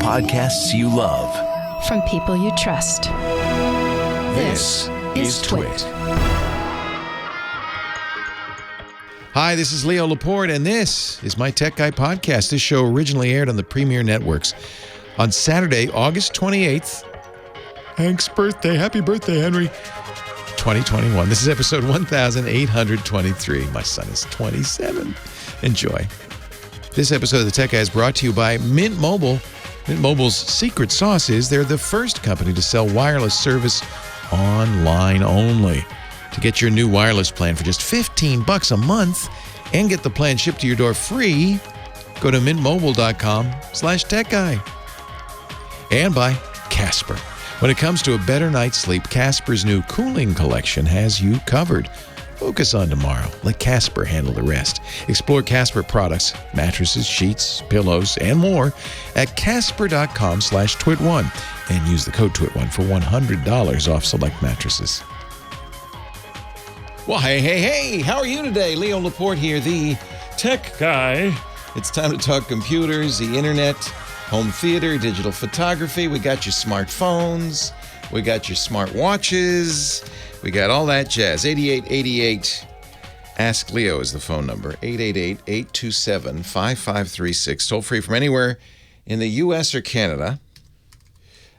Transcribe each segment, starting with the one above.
podcasts you love. From people you trust. This is TWiT. Hi, this is Leo Laporte, and this is my Tech Guy podcast. This show originally aired on the Premier Networks on Saturday, August 28th. Hank's birthday. Happy birthday, Henry. 2021. This is episode 1823. My son is 27. Enjoy. This episode of the Tech Guy is brought to you by Mint Mobile. Mint Mobile's secret sauce is they're the first company to sell wireless service online only. To get your new wireless plan for just $15 a month and get the plan shipped to your door free, go to mintmobile.com/techguy. And by Casper. When it comes to a better night's sleep, Casper's new cooling collection has you covered. Focus on tomorrow. Let Casper handle the rest. Explore Casper products, mattresses, sheets, pillows, and more at casper.com/twit1 and use the code TWIT1 for $100 off select mattresses. Well, hey, how are you today? Leo Laporte here, the Tech Guy. It's time to talk computers, the internet, home theater, digital photography. We got your smartphones. We got your smart watches. We got all that jazz. 8888 Ask Leo is the phone number. 888-827-5536. Toll free from anywhere in the U.S. or Canada.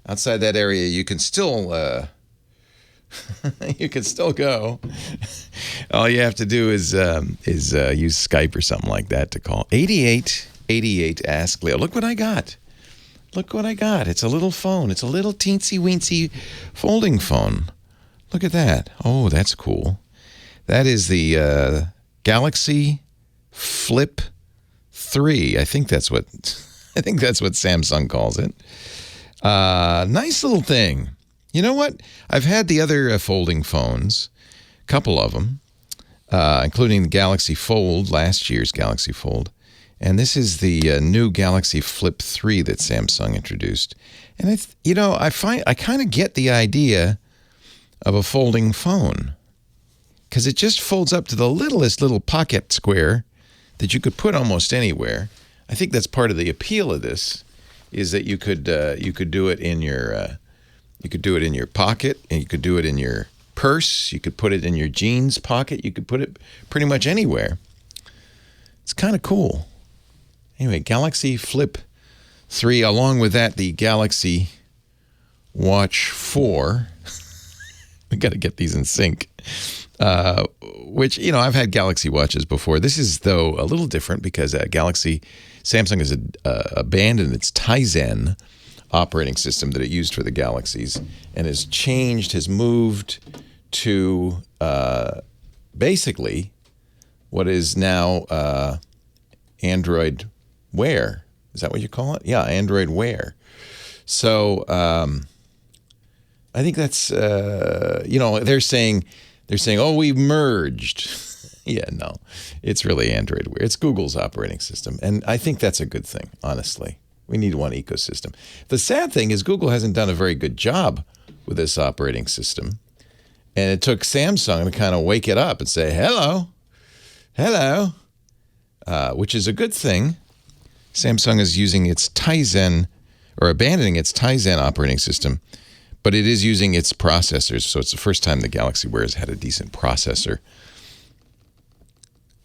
Outside that area, you can still go. All you have to do is use Skype or something like that to call. 8888 Ask Leo. Look what I got. It's a little phone. It's a little teensy-weensy folding phone. Look at that. Oh, that's cool. That is the Galaxy Flip 3. I think that's what Samsung calls it. Nice little thing. You know what? I've had the other folding phones, a couple of them, including the Galaxy Fold, last year's Galaxy Fold. And this is the new Galaxy Flip 3 that Samsung introduced. And I kind of get the idea of a folding phone because it just folds up to the littlest little pocket square that you could put almost anywhere. I think that's part of the appeal of this, is that you could do it in your pocket, and you could do it in your purse. You could put it in your jeans pocket. You could put it pretty much anywhere. It's kind of cool. Anyway, Galaxy Flip 3, along with that, the Galaxy Watch 4. We got to get these in sync. Which, I've had Galaxy Watches before. This is, though, a little different because Samsung has abandoned its Tizen operating system that it used for the Galaxies and has moved to basically what is now Android Wear. Is that what you call it? Yeah, Android Wear. So I think that's they're saying, oh, we've merged. Yeah, no, it's really Android Wear. It's Google's operating system, and I think that's a good thing. Honestly, we need one ecosystem. The sad thing is Google hasn't done a very good job with this operating system, and it took Samsung to kind of wake it up and say hello, which is a good thing. Samsung is using its Tizen, or abandoning its Tizen operating system, but it is using its processors. So it's the first time the Galaxy Wear has had a decent processor.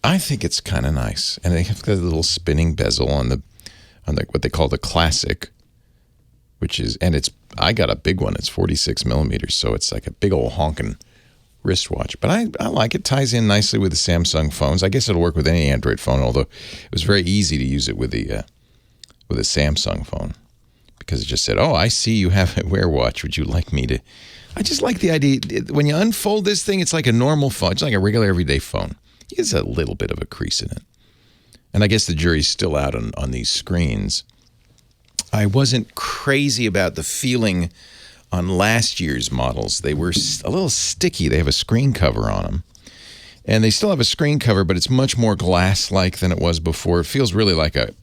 I think it's kind of nice, and they have got a little spinning bezel on the what they call the Classic, I got a big one. It's 46 millimeters, so it's like a big old honking wristwatch. But I like it. Ties in nicely with the Samsung phones. I guess it'll work with any Android phone, although it was very easy to use it with a Samsung phone because it just said, "Oh, I see you have a Wear watch. Would you like me to?" I just like the idea. When you unfold this thing, it's like a normal phone. It's like a regular everyday phone. It's a little bit of a crease in it. And I guess the jury's still out on these screens. I wasn't crazy about the feeling on last year's models. They were a little sticky. They have a screen cover on them. And they still have a screen cover, but it's much more glass-like than it was before. It feels really like a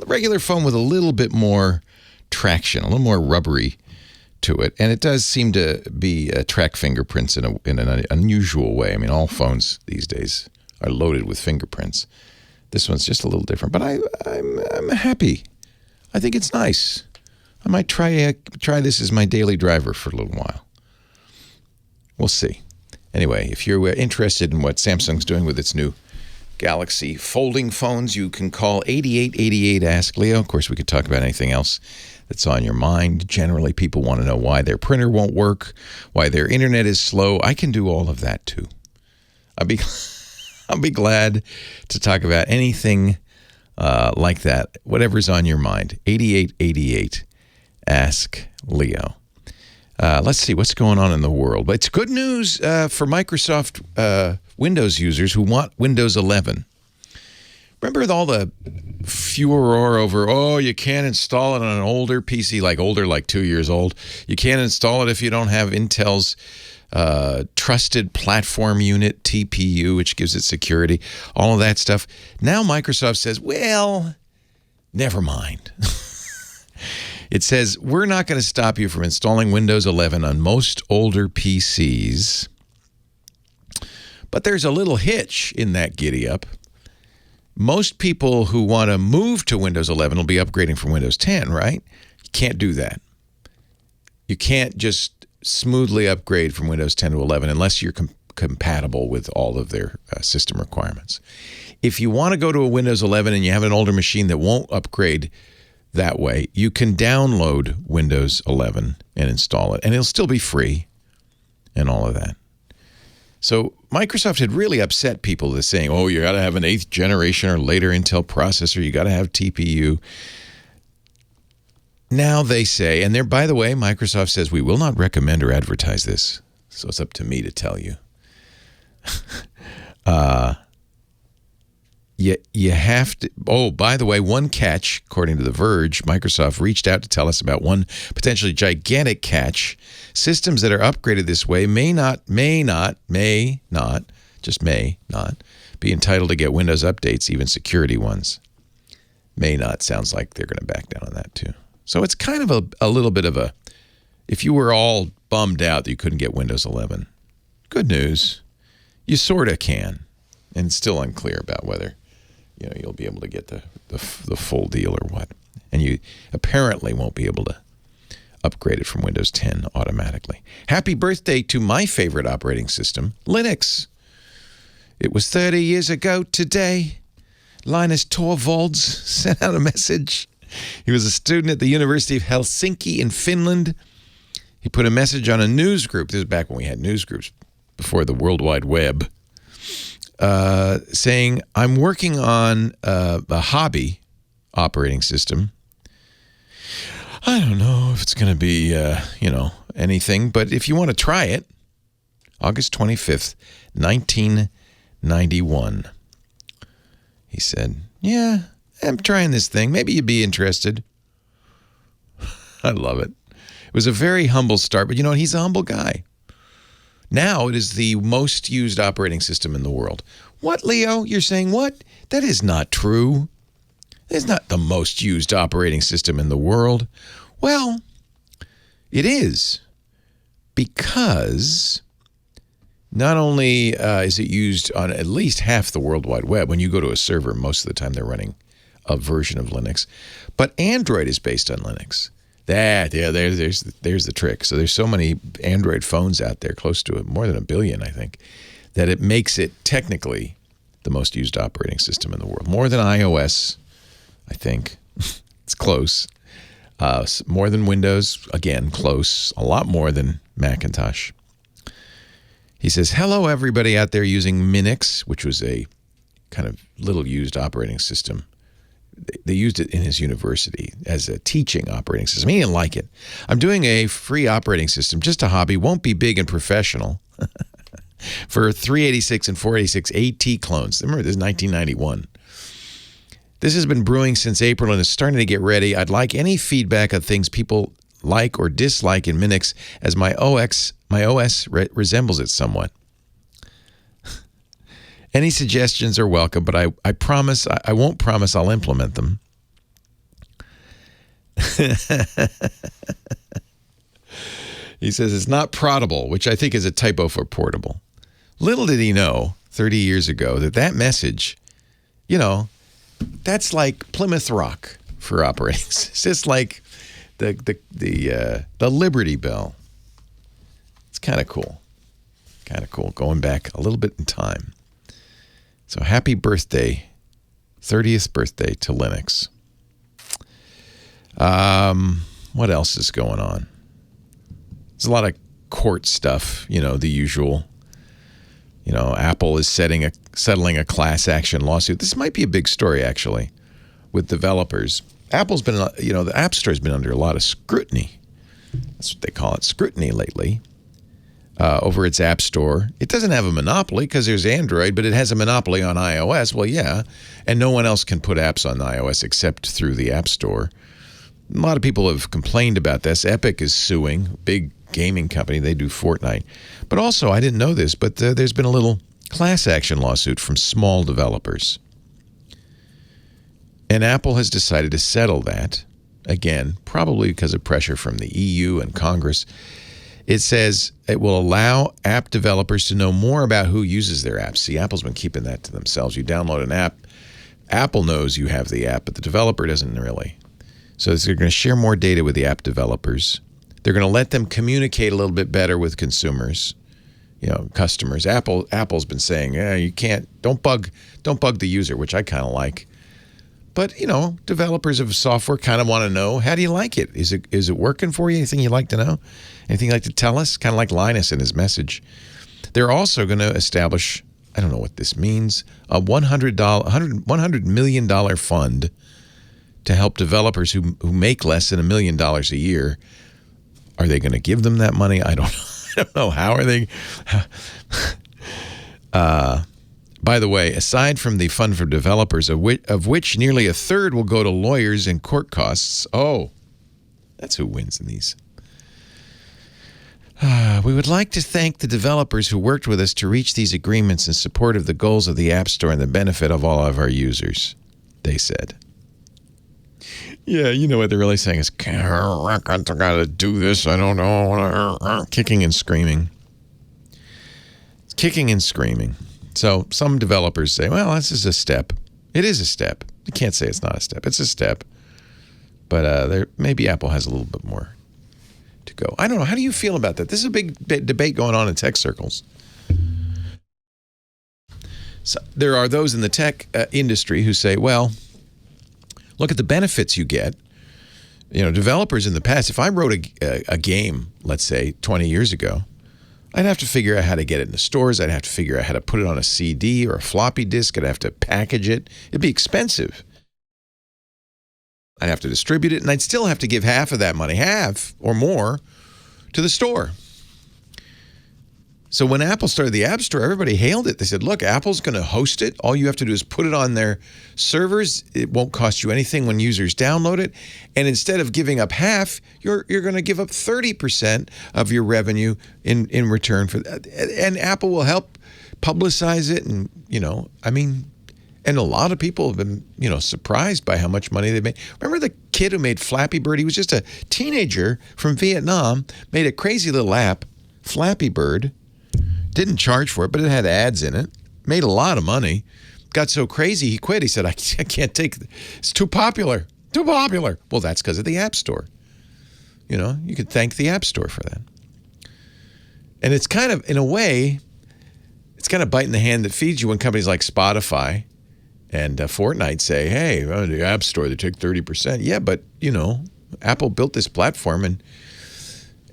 regular phone with a little bit more traction, a little more rubbery to it. And it does seem to be track fingerprints in an unusual way. I mean, all phones these days are loaded with fingerprints. This one's just a little different, but I'm happy. I think it's nice. I might try this as my daily driver for a little while. We'll see. Anyway, if you're interested in what Samsung's doing with its new Galaxy folding phones, you can call 8888 Ask Leo. Of course, we could talk about anything else that's on your mind. Generally, people want to know why their printer won't work, why their internet is slow. I can do all of that too. I'll be glad to talk about anything like that, whatever's on your mind. 8888 Ask Leo. Let's see what's going on in the world. It's good news for Microsoft Windows users who want Windows 11. Remember all the furor over, you can't install it on an older PC, like 2 years old. You can't install it if you don't have Intel's Trusted Platform Unit, TPU, which gives it security, all of that stuff. Now Microsoft says, well, never mind. It says, we're not going to stop you from installing Windows 11 on most older PCs. But there's a little hitch in that giddy-up. Most people who want to move to Windows 11 will be upgrading from Windows 10, right? You can't do that. You can't just smoothly upgrade from Windows 10 to 11 unless you're compatible with all of their system requirements. If you want to go to a Windows 11 and you have an older machine that won't upgrade that way, you can download Windows 11 and install it, and it'll still be free and all of that. So Microsoft had really upset people with saying, you got to have an 8th generation or later Intel processor, you got to have TPU. Now they say, and by the way, Microsoft says, we will not recommend or advertise this. So it's up to me to tell you. You have to, by the way, one catch, according to The Verge, Microsoft reached out to tell us about one potentially gigantic catch. Systems that are upgraded this way may not be entitled to get Windows updates, even security ones. May not sounds like they're going to back down on that too. So it's kind of a little bit of a, if you were all bummed out that you couldn't get Windows 11, good news, you sort of can. And it's still unclear about whether you'll be able to get the full deal or what. And you apparently won't be able to upgrade it from Windows 10 automatically. Happy birthday to my favorite operating system, Linux. It was 30 years ago today. Linus Torvalds sent out a message. He was a student at the University of Helsinki in Finland. He put a message on a news group. This is back when we had news groups, before the World Wide Web. Saying, I'm working on a hobby operating system. I don't know if it's going to be, anything, but if you want to try it, August 25th, 1991. He said, yeah, I'm trying this thing. Maybe you'd be interested. I love it. It was a very humble start, but he's a humble guy. Now it is the most used operating system in the world. What, Leo? You're saying what? That is not true. It's not the most used operating system in the world. Well, it is, because not only is it used on at least half the World Wide Web. When you go to a server, most of the time they're running a version of Linux. But Android is based on Linux. There's the trick. So there's so many Android phones out there, close to more than 1 billion, I think, that it makes it technically the most used operating system in the world. More than iOS, I think. It's close. More than Windows, again, close. A lot more than Macintosh. He says, hello, everybody out there using Minix, which was a kind of little used operating system. They used it in his university as a teaching operating system. He didn't like it. I'm doing a free operating system, just a hobby, won't be big and professional. For 386 and 486 AT clones. Remember, this is 1991. This has been brewing since April and is starting to get ready. I'd like any feedback on things people like or dislike in Minix, as my OS resembles it somewhat. Any suggestions are welcome, but I promise, I won't promise I'll implement them. He says it's not protable, which I think is a typo for portable. Little did he know 30 years ago that message, that's like Plymouth Rock for operating. It's just like the Liberty Bell. It's kind of cool. Kind of cool. Going back a little bit in time. So happy birthday, 30th birthday to Linux. What else is going on? There's a lot of court stuff, the usual. Apple is settling a class action lawsuit. This might be a big story, actually, with developers. Apple's been, the App Store's been under a lot of scrutiny. That's what they call it, scrutiny lately, over its App Store. It doesn't have a monopoly because there's Android, but it has a monopoly on iOS. Well, yeah, and no one else can put apps on iOS except through the App Store. A lot of people have complained about this. Epic is suing, big gaming company. They do Fortnite. But also, I didn't know this, but there's been a little class action lawsuit from small developers. And Apple has decided to settle that, again, probably because of pressure from the EU and Congress. It says it will allow app developers to know more about who uses their apps. See, Apple's been keeping that to themselves. You download an app, Apple knows you have the app, but the developer doesn't really. So they're going to share more data with the app developers. They're going to let them communicate a little bit better with consumers, customers. Apple's been saying, you can't, don't bug the user, which I kind of like. But, developers of software kind of want to know, how do you like it? Is it working for you? Anything you'd like to know? Anything you'd like to tell us? Kind of like Linus in his message. They're also going to establish, I don't know what this means, a $100 million fund to help developers who make less than $1 million a year. Are they going to give them that money? I don't know. How are they? By the way, aside from the fund for developers, of which nearly a third will go to lawyers and court costs. Oh, that's who wins in these. We would like to thank the developers who worked with us to reach these agreements in support of the goals of the App Store and the benefit of all of our users, they said. Yeah, what they're really saying is, I got to do this, I don't know, kicking and screaming. It's kicking and screaming. So some developers say, well, this is a step. It is a step. You can't say it's not a step. It's a step. But maybe Apple has a little bit more to go. I don't know. How do you feel about that? This is a big debate going on in tech circles. So there are those in the tech industry who say, well, look at the benefits you get. Developers in the past, if I wrote a game, let's say 20 years ago, I'd have to figure out how to get it in the stores. I'd have to figure out how to put it on a CD or a floppy disk. I'd have to package it. It'd be expensive. I'd have to distribute it, and I'd still have to give half of that money, half or more, to the store. So when Apple started the App Store, everybody hailed it. They said, look, Apple's going to host it. All you have to do is put it on their servers. It won't cost you anything when users download it. And instead of giving up half, you're going to give up 30% of your revenue in return for that. And Apple will help publicize it. And, and a lot of people have been, surprised by how much money they made. Remember the kid who made Flappy Bird? He was just a teenager from Vietnam, made a crazy little app, Flappy Bird. Didn't charge for it, but it had ads in it. Made a lot of money. Got so crazy, he quit. He said, I can't take it. It's too popular. Too popular. Well, that's because of the App Store. You could thank the App Store for that. And it's kind of, in a way, it's kind of biting the hand that feeds you when companies like Spotify and Fortnite say, hey, the App Store, they take 30%. Yeah, but, Apple built this platform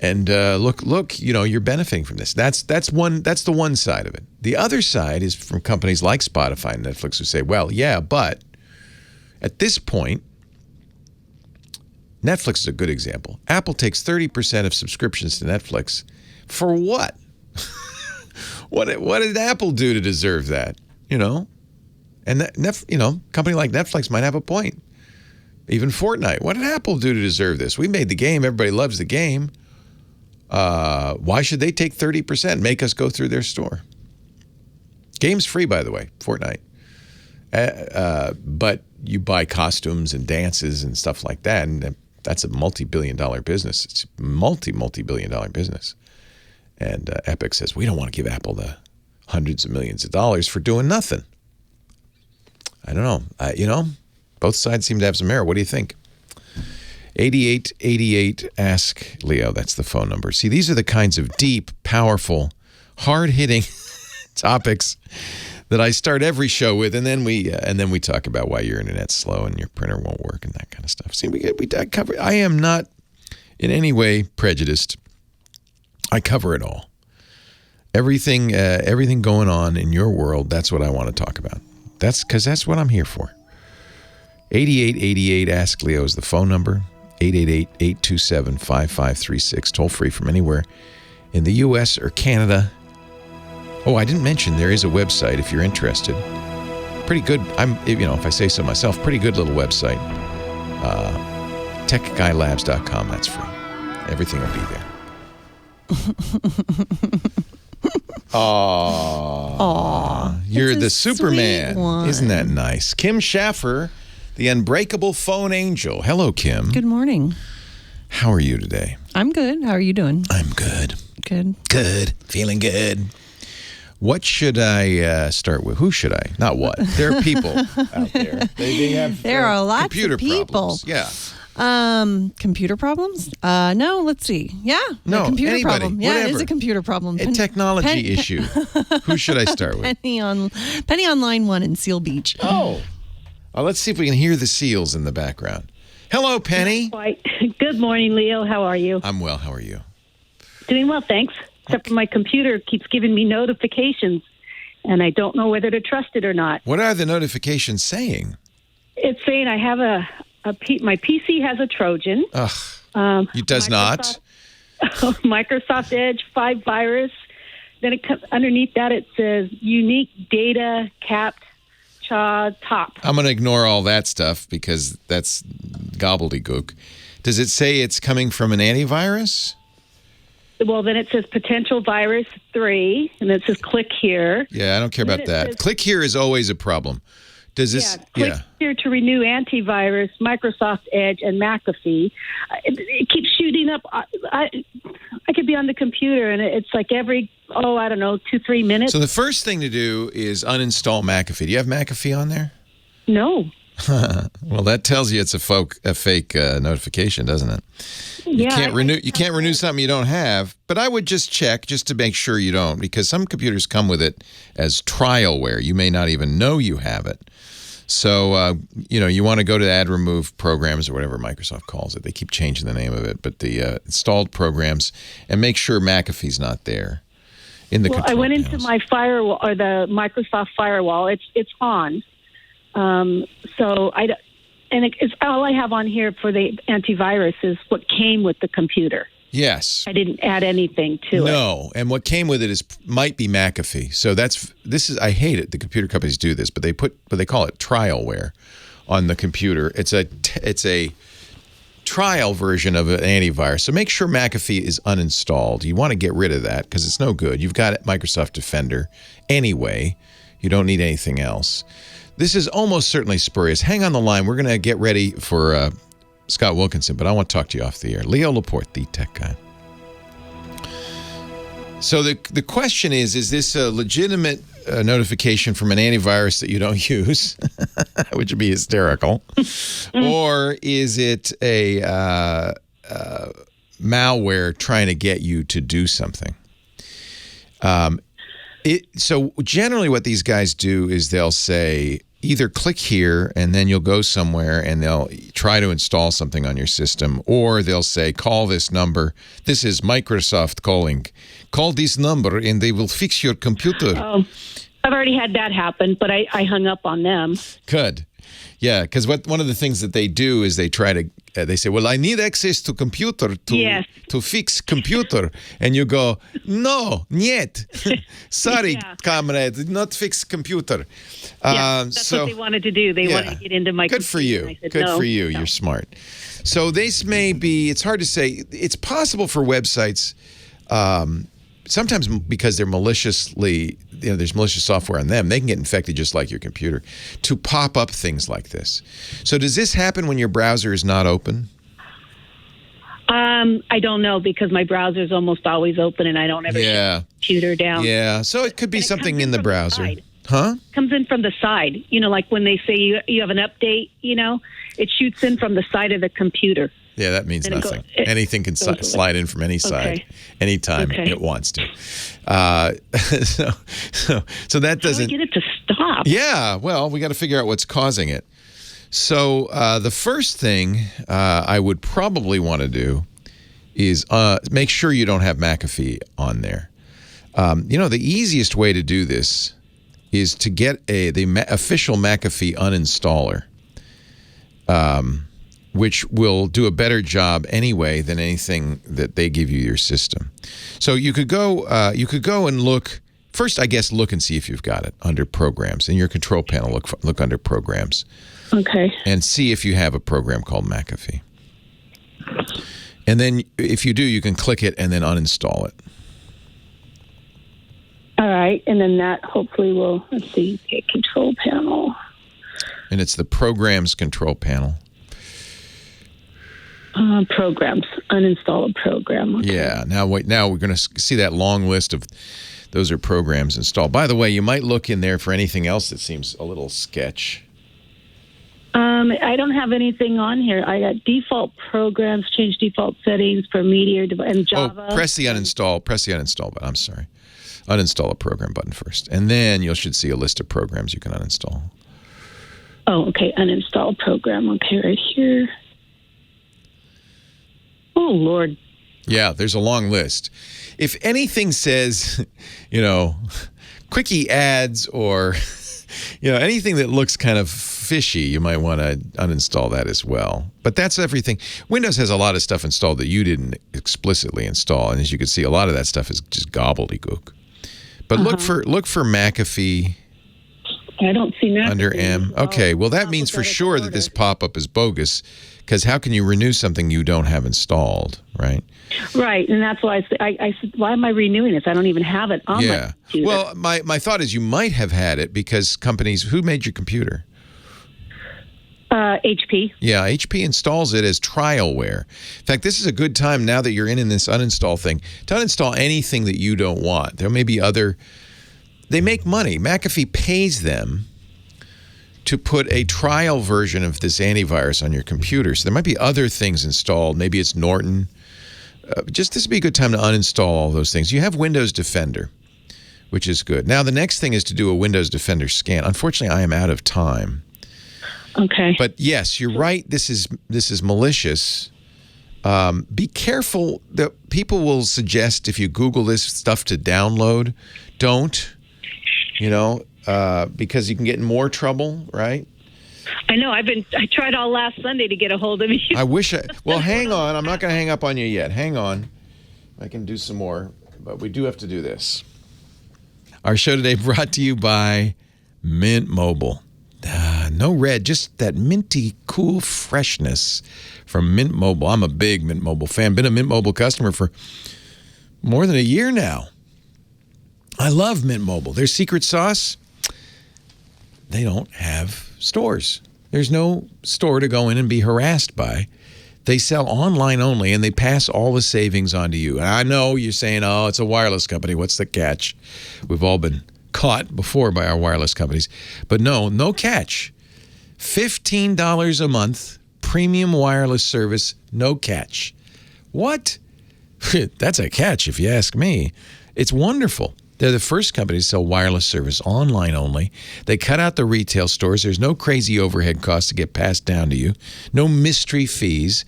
and look, you're benefiting from this. That's the one side of it. The other side is from companies like Spotify and Netflix who say, well, yeah, but at this point, Netflix is a good example. Apple takes 30% of subscriptions to Netflix. For what? What did Apple do to deserve that? And that, company like Netflix might have a point. Even Fortnite. What did Apple do to deserve this? We made the game. Everybody loves the game. Why should they take 30%, make us go through their store? Game's free, by the way, Fortnite. But you buy costumes and dances and stuff like that, and that's a multi-billion-dollar business. It's a multi-billion-dollar business. And Epic says, we don't want to give Apple the hundreds of millions of dollars for doing nothing. I don't know. Both sides seem to have some merit. What do you think? 8888 Ask Leo. That's the phone number. See, these are the kinds of deep, powerful, hard-hitting topics that I start every show with, and then we talk about why your internet's slow and your printer won't work and that kind of stuff. See, we cover. I am not in any way prejudiced. I cover it all. Everything going on in your world. That's what I want to talk about. That's what I'm here for. 8888 Ask Leo is the phone number. 888-827-5536. Toll free from anywhere in the U.S. or Canada. Oh, I didn't mention there is a website if you're interested. Pretty good. If I say so myself, pretty good little website. TechGuyLabs.com. That's free. Everything will be there. Aww. You're the Superman. Isn't that nice? Kim Schaffer, the unbreakable phone angel. Hello, Kim. Good morning. How are you today? I'm good. How are you doing? I'm good. Good. Good. Feeling good. What should I start with? Who should I? Not what. There are people out there. They have there are lots computer of people. Problems. Yeah. Computer problems? No, let's see. Yeah. No, computer anybody, problem. Yeah, whatever. It is a computer problem. A technology issue. Who should I start with? Penny on line 1 in Seal Beach. Oh. Let's see if we can hear the seals in the background. Hello, Penny. Good morning, Leo. How are you? I'm well. How are you? Doing well, thanks. Except for my computer keeps giving me notifications, and I don't know whether to trust it or not. What are the notifications saying? It's saying I have my PC has a Trojan. Ugh. It does not. Microsoft Edge 5 virus. Then it comes underneath that. It says unique data capped top. I'm going to ignore all that stuff because that's gobbledygook. Does it say it's coming from an antivirus? Well, then it says potential virus 3, and it says click here. Yeah, I don't care about that. Click here is always a problem. Does this? Click here to renew antivirus, Microsoft Edge, and Mcafee. It keeps shooting up. I could be on the computer, and it's like every, 2-3 minutes. So the first thing to do is uninstall Mcafee. Do you have Mcafee on there? No. Well, that tells you it's a fake notification, doesn't it? You can't renew something you don't have. But I would just check just to make sure you don't, because some computers come with it as trialware. You may not even know you have it. So you want to go to add remove programs or whatever Microsoft calls it. They keep changing the name of it, but the installed programs, and make sure McAfee's not there in the control I went panels. into my firewall, or the Microsoft Firewall. It's on. So it's all I have on here for the antivirus is what came with the computer. Yes. I didn't add anything to it. No, and what came with it might be McAfee. So I hate it. The computer companies do this, but they call it trialware on the computer. It's a trial version of an antivirus. So make sure McAfee is uninstalled. You want to get rid of that because it's no good. You've got Microsoft Defender anyway. You don't need anything else. This is almost certainly spurious. Hang on the line. We're going to get ready for Scott Wilkinson, but I want to talk to you off the air. Leo Laporte, the tech guy. So the question is this a legitimate notification from an antivirus that you don't use, which would be hysterical, or is it a malware trying to get you to do something? So generally what these guys do is they'll say, either click here and then you'll go somewhere and they'll try to install something on your system, or they'll say, call this number. This is Microsoft calling. Call this number and they will fix your computer. Oh, I've already had that happen, but I hung up on them. Good. Yeah, because one of the things that they do is they try to, they say, well, I need access to computer to fix computer. And you go, no, niet. Sorry, comrade, not fix computer. That's what they wanted to do. They wanted to get into my Good for you. Said, Good for you. No. You're smart. So this may be, it's hard to say. It's possible for websites, sometimes because they're maliciously, there's malicious software on them, they can get infected just like your computer, to pop up things like this. So does this happen when your browser is not open? I don't know, because my browser is almost always open and I don't ever shut the computer down. Yeah, so it could be something in the browser. Comes in from the side, like when they say you have an update, it shoots in from the side of the computer. Yeah, that means And it nothing. goes- Anything can slide in from any side, Okay. anytime Okay. it wants to. So that How do I doesn't. get it to stop? Yeah, well, we got to figure out what's causing it. So the first thing I would probably want to do is make sure you don't have McAfee on there. The easiest way to do this is to get the official McAfee Uninstaller, which will do a better job anyway than anything that they give you your system. So you could go and look. First, I guess, look and see if you've got it under Programs. In your control panel, look under Programs. Okay. And see if you have a program called McAfee. And then if you do, you can click it and then uninstall it. All right. And then that hopefully will, let's see, control panel. And it's the Programs control panel. Programs. Uninstall a program. Okay. Yeah. Now we're going to see that long list of those are programs installed. By the way, you might look in there for anything else that seems a little sketch. I don't have anything on here. I got default programs, change default settings for Meteor and Java. Oh, press the uninstall button. I'm sorry. Uninstall a program button first. And then you should see a list of programs you can uninstall. Oh, okay. Uninstall program. Okay, right here. Oh, Lord. Yeah, there's a long list. If anything says, quickie ads or, anything that looks kind of fishy, you might want to uninstall that as well. But that's everything. Windows has a lot of stuff installed that you didn't explicitly install. And as you can see, a lot of that stuff is just gobbledygook. But look for McAfee. I don't see McAfee. Under M. Okay, well, that means for sure that this pop-up is bogus, because how can you renew something you don't have installed, right? Right, and that's why I said, why am I renewing this? I don't even have it on my computer. Well, my thought is you might have had it because companies, who made your computer? HP. Yeah, HP installs it as trialware. In fact, this is a good time now that you're in this uninstall thing to uninstall anything that you don't want. There may be they make money. McAfee pays them to put a trial version of this antivirus on your computer. So there might be other things installed. Maybe it's Norton. This would be a good time to uninstall all those things. You have Windows Defender, which is good. Now, the next thing is to do a Windows Defender scan. Unfortunately, I am out of time. Okay. But yes, you're right. This is malicious. Be careful that people will suggest if you Google this stuff to download, don't. Because you can get in more trouble, right? I know. I tried all last Sunday to get a hold of you. Well, hang on. I'm not going to hang up on you yet. Hang on. I can do some more, but we do have to do this. Our show today brought to you by Mint Mobile. No red, just that minty, cool freshness from Mint Mobile. I'm a big Mint Mobile fan. Been a Mint Mobile customer for more than a year now. I love Mint Mobile. Their secret sauce, they don't have stores. There's no store to go in and be harassed by. They sell online only, and they pass all the savings on to you. And I know you're saying, oh, it's a wireless company. What's the catch? We've all been caught before by our wireless companies. But no catch. $15 a month, premium wireless service, no catch. What? That's a catch if you ask me. It's wonderful. They're the first company to sell wireless service online only. They cut out the retail stores. There's no crazy overhead costs to get passed down to you. No mystery fees.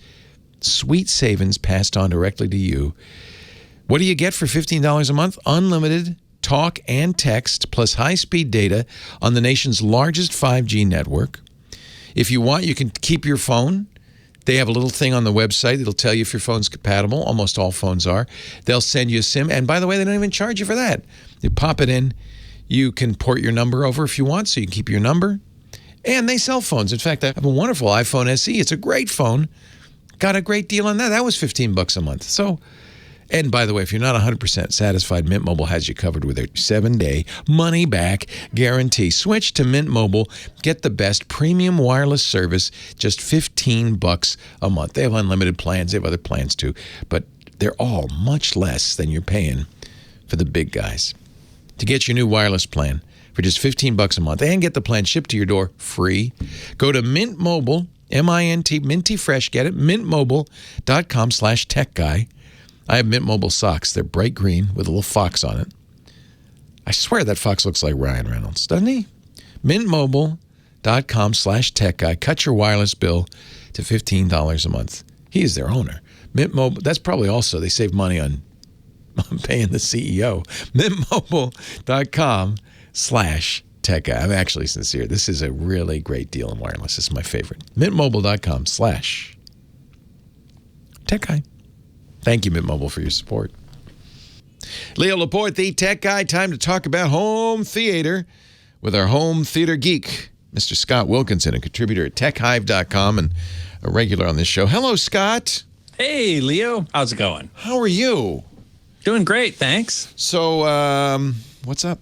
Sweet savings passed on directly to you. What do you get for $15 a month? Unlimited talk and text plus high-speed data on the nation's largest 5G network. If you want, you can keep your phone. They have a little thing on the website that'll tell you if your phone's compatible. Almost all phones are. They'll send you a SIM. And by the way, they don't even charge you for that. You pop it in. You can port your number over if you want, so you can keep your number. And they sell phones. In fact, I have a wonderful iPhone SE. It's a great phone. Got a great deal on that. That was $15 a month. So, and by the way, if you're not 100% satisfied, Mint Mobile has you covered with their 7-day money-back guarantee. Switch to Mint Mobile. Get the best premium wireless service, just $15 a month. They have unlimited plans. They have other plans too, but they're all much less than you're paying for the big guys. To get your new wireless plan for just $15 a month and get the plan shipped to your door free, go to Mint Mobile M-I-N-T, minty fresh, get it? Mintmobile.com/tech guy. I have Mint Mobile socks. They're bright green with a little fox on it. I swear that fox looks like Ryan Reynolds, doesn't he? Mintmobile.com/tech guy. Cut your wireless bill to $15 a month. He is their owner. Mint Mobile, that's probably also, they save money on paying the CEO. Mintmobile.com/tech guy. I'm actually sincere. This is a really great deal in wireless. This is my favorite. Mintmobile.com/tech guy. Thank you, Mint Mobile, for your support. Leo Laporte, the tech guy. Time to talk about home theater with our home theater geek, Mr. Scott Wilkinson, a contributor at techhive.com and a regular on this show. Hello, Scott. Hey, Leo. How's it going? How are you? Doing great, thanks. So, what's up?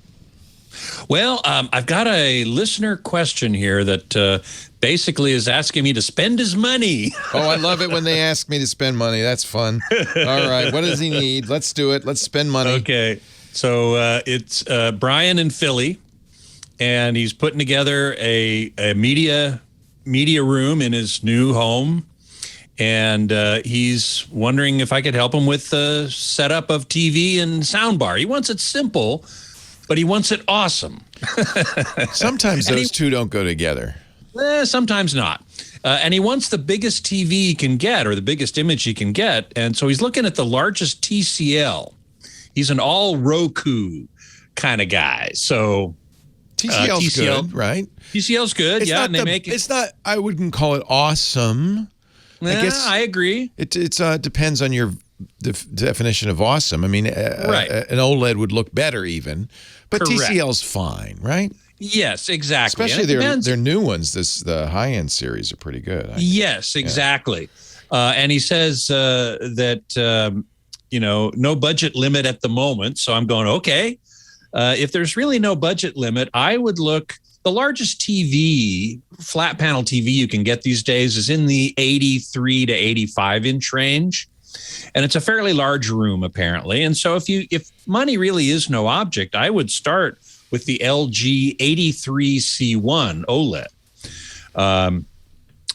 Well, I've got a listener question here that basically is asking me to spend his money. Oh, I love it when they ask me to spend money. That's fun. All right. What does he need? Let's do it. Let's spend money. Okay. So it's Brian in Philly, and he's putting together a media room in his new home. And he's wondering if I could help him with the setup of TV and soundbar. He wants it simple, but he wants it awesome. Sometimes those two don't go together. Sometimes not. And he wants the biggest TV he can get, or the biggest image he can get. And so he's looking at the largest TCL. He's an all Roku kind of guy. So TCL's good, right? TCL's good. It's and not they make it. It's not, I wouldn't call it awesome. I guess I agree. It depends on your definition of awesome. I mean, right. An OLED would look better even, but Correct. TCL's fine, right? Yes, exactly. Especially their new ones. The high-end series are pretty good. Yes, exactly. Yeah. And he says that, no budget limit at the moment. So I'm going, okay. If there's really no budget limit, I would look. The largest TV, flat panel TV you can get these days is in the 83 to 85 inch range. And it's a fairly large room, apparently. And so if money really is no object, I would start with the LG 83C1 OLED.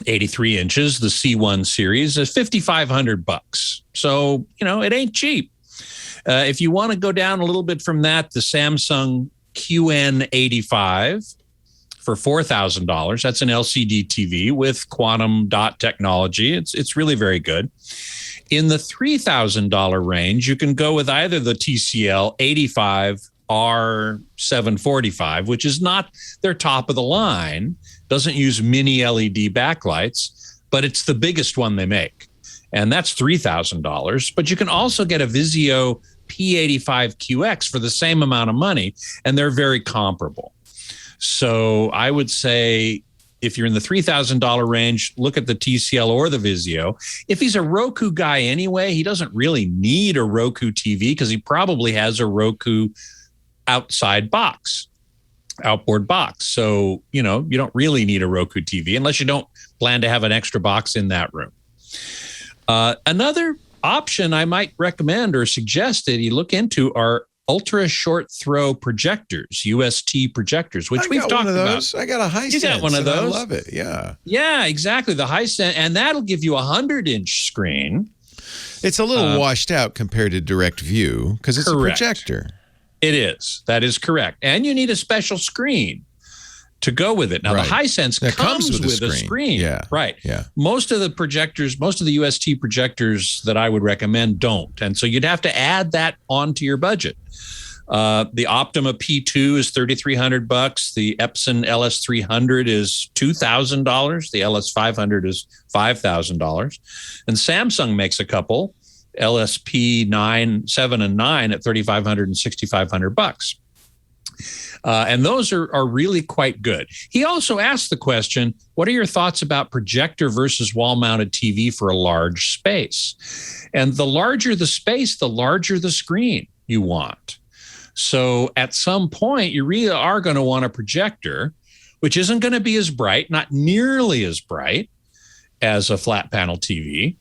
83 inches, the C1 series is $5,500. So, it ain't cheap. If you want to go down a little bit from that, the Samsung QN85 for $4,000. That's an LCD TV with quantum dot technology. It's really very good. In the $3,000 range, you can go with either the TCL 85 R745, which is not their top of the line, doesn't use mini LED backlights, but it's the biggest one they make. And that's $3,000. But you can also get a Vizio P85QX for the same amount of money, and they're very comparable. So I would say if you're in the $3,000 range, look at the TCL or the Vizio. If he's a Roku guy anyway, he doesn't really need a Roku TV because he probably has a Roku outboard box. So, you don't really need a Roku TV unless you don't plan to have an extra box in that room. Another option I might recommend or suggest that you look into are ultra short throw projectors, UST projectors, which we've talked about. I got a Hisense. You got one of those. I love it. Yeah. Yeah, exactly. The Hisense, and that'll give you a 100-inch screen. It's a little washed out compared to direct view because it's correct. a projector. It is. That is correct. And you need a special screen to go with it. Now, right. The Hisense comes with a screen. Yeah. Right. Yeah. Most of the UST projectors that I would recommend don't. And so you'd have to add that onto your budget. The Optima P2 is $3,300. The Epson LS300 is $2,000. The LS500 is $5,000. And Samsung makes a couple, LSP 7 and 9 at $3,500 and $6,500. And those are really quite good. He also asked the question, what are your thoughts about projector versus wall-mounted TV for a large space? And the larger the space, the larger the screen you want. So at some point, you really are going to want a projector, which isn't going to be as bright, not nearly as bright as a flat panel TV.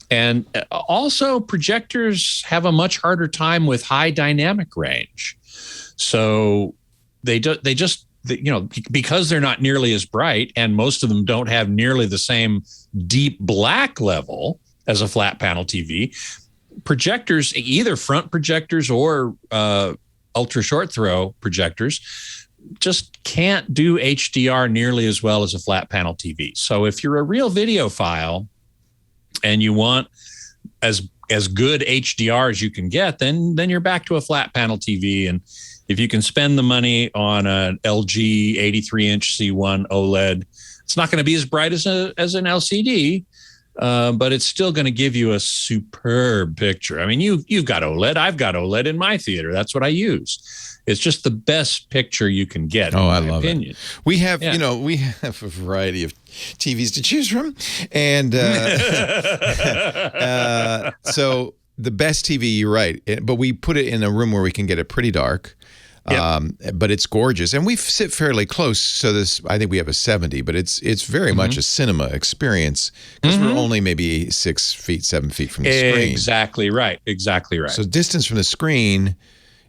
And also, projectors have a much harder time with high dynamic range. So they just because they're not nearly as bright, and most of them don't have nearly the same deep black level as a flat panel TV, projectors, either front projectors or ultra short throw projectors, just can't do HDR nearly as well as a flat panel TV. So if you're a real videophile and you want as good HDR as you can get, then you're back to a flat panel TV. And if you can spend the money on an LG 83-inch C1 OLED, it's not going to be as bright as an LCD, but it's still going to give you a superb picture. I mean, you've got OLED. I've got OLED in my theater. That's what I use. It's just the best picture you can get. Oh, I love opinion. it. We have, we have a variety of TVs to choose from, and so the best TV, you're right, but we put it in a room where we can get it pretty dark. But it's gorgeous, and we sit fairly close. So I think we have a 70, but it's very much a cinema experience because we're only maybe 6 feet, 7 feet from the screen. Exactly right. So distance from the screen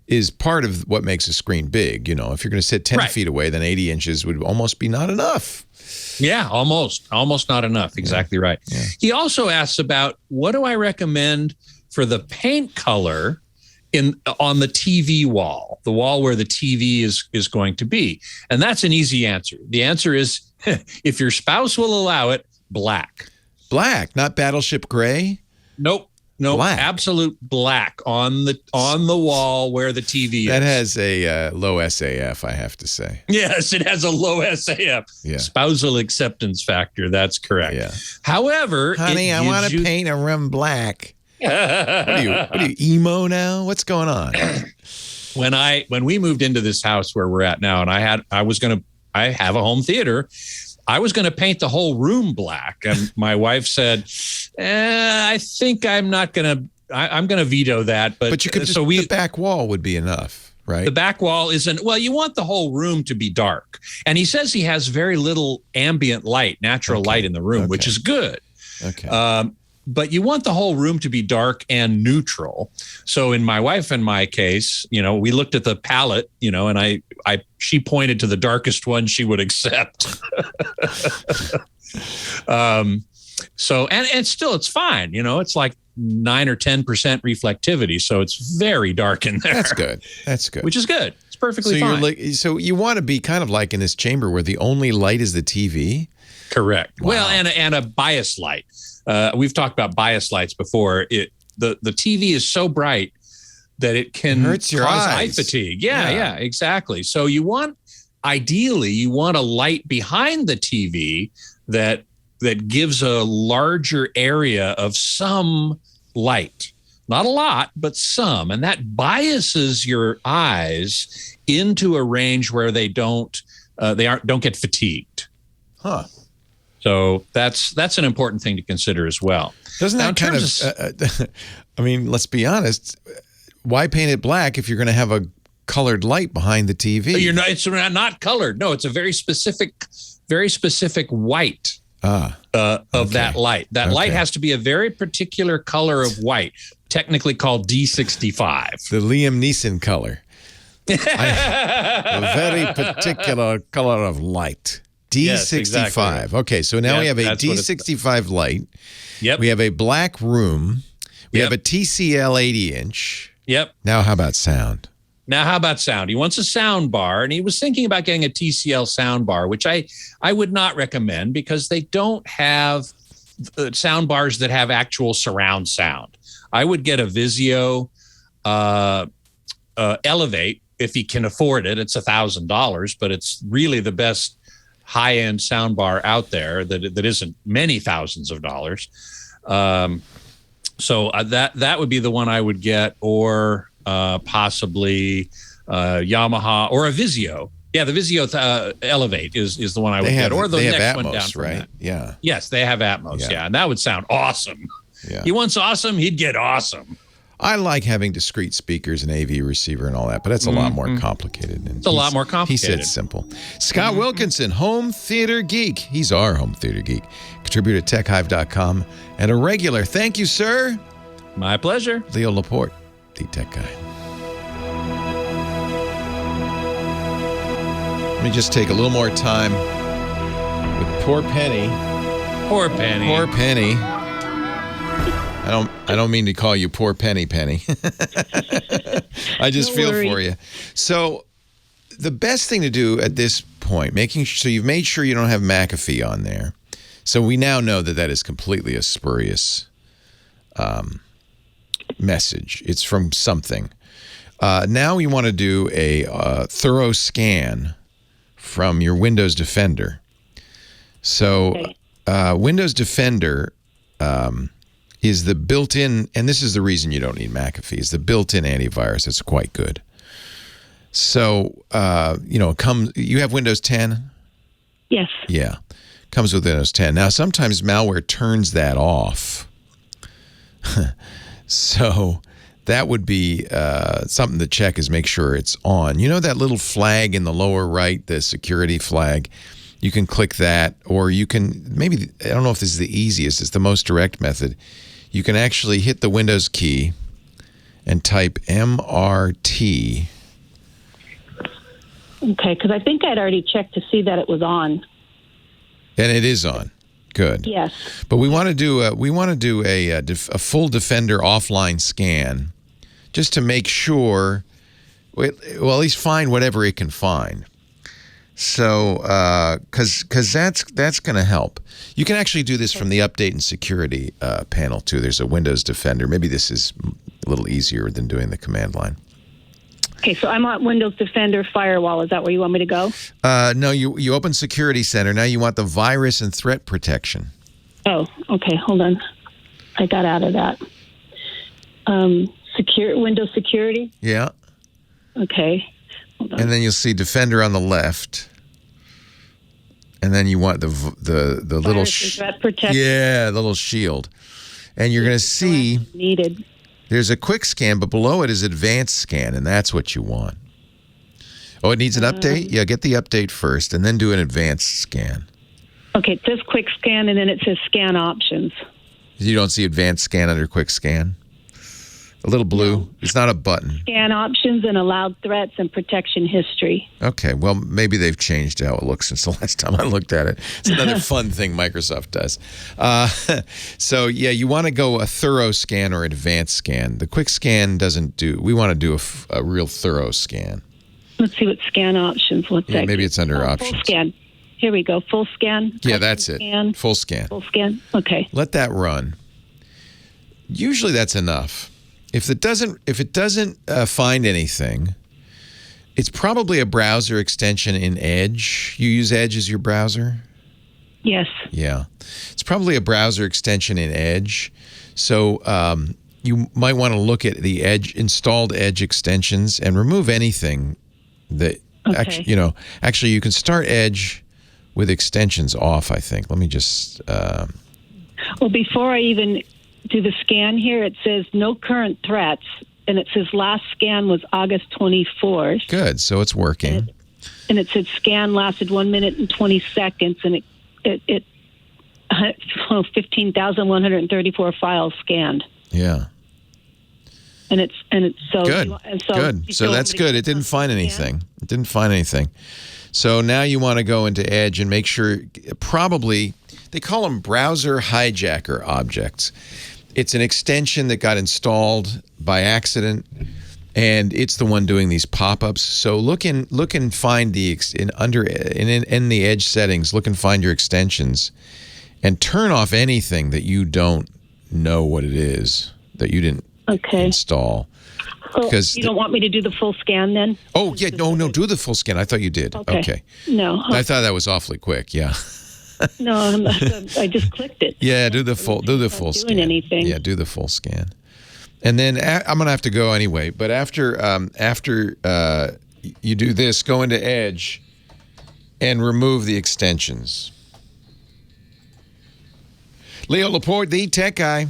is part of what makes a screen big. If you're going to sit 10 feet away, then 80 inches would almost be not enough. Yeah, almost not enough. Exactly right. Yeah. He also asks about what do I recommend for the paint color on the TV wall, the wall where the TV is going to be. And that's an easy answer. The answer is, if your spouse will allow it, black. Black, not Battleship Gray? Nope. Black. Absolute black on the wall where the TV is. That has a low SAF, I have to say. Yes, it has a low SAF. Yeah. Spousal acceptance factor. That's correct. Yeah. However, honey, I want to paint a room black. What are you, emo now? What's going on? When we moved into this house where we're at now, and I have a home theater, I was going to paint the whole room black, and my wife said, I think I'm not going to. I'm going to veto that. But you could the back wall would be enough, right? The back wall isn't. Well, you want the whole room to be dark, and he says he has very little ambient light, natural light in the room, which is good. Okay. But you want the whole room to be dark and neutral. So in my wife and my case, we looked at the palette, and she pointed to the darkest one she would accept. So, and still it's fine. It's like 9 or 10% reflectivity. So it's very dark in there. That's good. Which is good. It's perfectly fine. So you want to be kind of like in this chamber where the only light is the TV? Correct. Wow. Well, and a bias light. We've talked about bias lights before. The TV is so bright that it can hurts your cause eyes. eye fatigue. Yeah, exactly. So ideally you want a light behind the TV that gives a larger area of some light. Not a lot, but some. And that biases your eyes into a range where they don't get fatigued. Huh. So that's an important thing to consider as well. Doesn't that kind of, I mean, let's be honest, why paint it black if you're going to have a colored light behind the TV? It's not colored. No, it's a very specific white of that light. That light has to be a very particular color of white, technically called D65. The Liam Neeson color. A very particular color of light. D65. Yes, exactly. Okay, so now we have a D65 light. Yep. We have a black room. We have a TCL 80-inch. Yep. Now how about sound? He wants a sound bar, and he was thinking about getting a TCL sound bar, which I would not recommend because they don't have sound bars that have actual surround sound. I would get a Vizio Elevate if he can afford it. It's $1,000, but it's really the best high-end sound bar out there that isn't many thousands of dollars. So that would be the one I would get, or possibly Yamaha or a Vizio. Yeah, the Vizio Elevate is the one I would get, or the next one down from that. Yeah. Yes, they have Atmos. Yeah, and that would sound awesome. Yeah. He wants awesome, he'd get awesome. I like having discrete speakers and AV receiver and all that, but that's a lot more complicated. And it's a lot more complicated. He said simple. Scott Wilkinson, home theater geek. He's our home theater geek. Contributor at techhive.com and a regular. Thank you, sir. My pleasure. Leo Laporte, the tech guy. Let me just take a little more time with poor Penny. Poor Penny. Poor Penny. I don't mean to call you poor Penny. I just feel for you. So the best thing to do at this point, so you've made sure you don't have McAfee on there. So we now know that is completely a spurious message. It's from something. Now you want to do a thorough scan from your Windows Defender. So Windows Defender is the built-in, and this is the reason you don't need McAfee, is the built-in antivirus. It's quite good. So, you have Windows 10? Yes. Yeah. Comes with Windows 10. Now, sometimes malware turns that off. So that would be something to check, is make sure it's on. You know that little flag in the lower right, the security flag? You can click that, or you can, maybe, I don't know if this is the easiest, it's the most direct method. You can actually hit the Windows key and type MRT. Okay, because I think I'd already checked to see that it was on. And it is on. Good. Yes. But we want to do a full Defender offline scan, just to make sure, well, at least find whatever it can find. So, because that's going to help. You can actually do this from the Update and Security panel too. There's a Windows Defender. Maybe this is a little easier than doing the command line. Okay, so I'm on Windows Defender Firewall. Is that where you want me to go? No, you open Security Center. Now you want the virus and threat protection. Oh, okay. Hold on. I got out of that. Windows Security? Yeah. Okay. Hold on. And then you'll see Defender on the left. And then you want the little Virus and threat protection. Yeah, the little shield. And you're going to see needed. There's a quick scan, but below it is advanced scan, and that's what you want. Oh, it needs an update? Yeah, get the update first, and then do an advanced scan. Okay, it says quick scan, and then it says scan options. You don't see advanced scan under quick scan? A little blue? No. It's not a button. Scan options and allowed threats and protection history. Okay, well, maybe they've changed how it looks since the last time I looked at it. It's another fun thing Microsoft does. So, yeah, you want to go a thorough scan or advanced scan. The quick scan doesn't do, we want to do a real thorough scan. Let's see what scan options, what's that? Maybe it's under options. Full scan. Here we go, full scan. Yeah, that's it. Scan. Full scan. Full scan, okay. Let that run. Usually that's enough. If it doesn't find anything, it's probably a browser extension in Edge. You use Edge as your browser? Yes. Yeah. It's probably a browser extension in Edge. So you might want to look at the installed Edge extensions and remove anything that actually you can start Edge with extensions off, I think. Let me just Well, before I even do the scan here, it says no current threats, and it says last scan was August 24th. Good, so it's working. And it said scan lasted 1 minute and 20 seconds, and it 15,134 files scanned. Yeah. And it's so good. Good. So that's good. It didn't find anything. It didn't find anything. So now you want to go into Edge and make sure, probably, they call them browser hijacker objects. It's an extension that got installed by accident, and it's the one doing these pop-ups. So look and find in the Edge settings. Look and find your extensions, and turn off anything that you don't know what it is, that you didn't install. Because you don't want me to do the full scan then? Oh yeah, no, do the full scan. I thought you did. Okay. No, I thought that was awfly quick. Yeah. No, I just clicked it. Yeah, do the full scan. Doing anything? Yeah, do the full scan, and then I'm gonna have to go anyway. But after you do this, go into Edge and remove the extensions. Leo Laporte, the tech guy.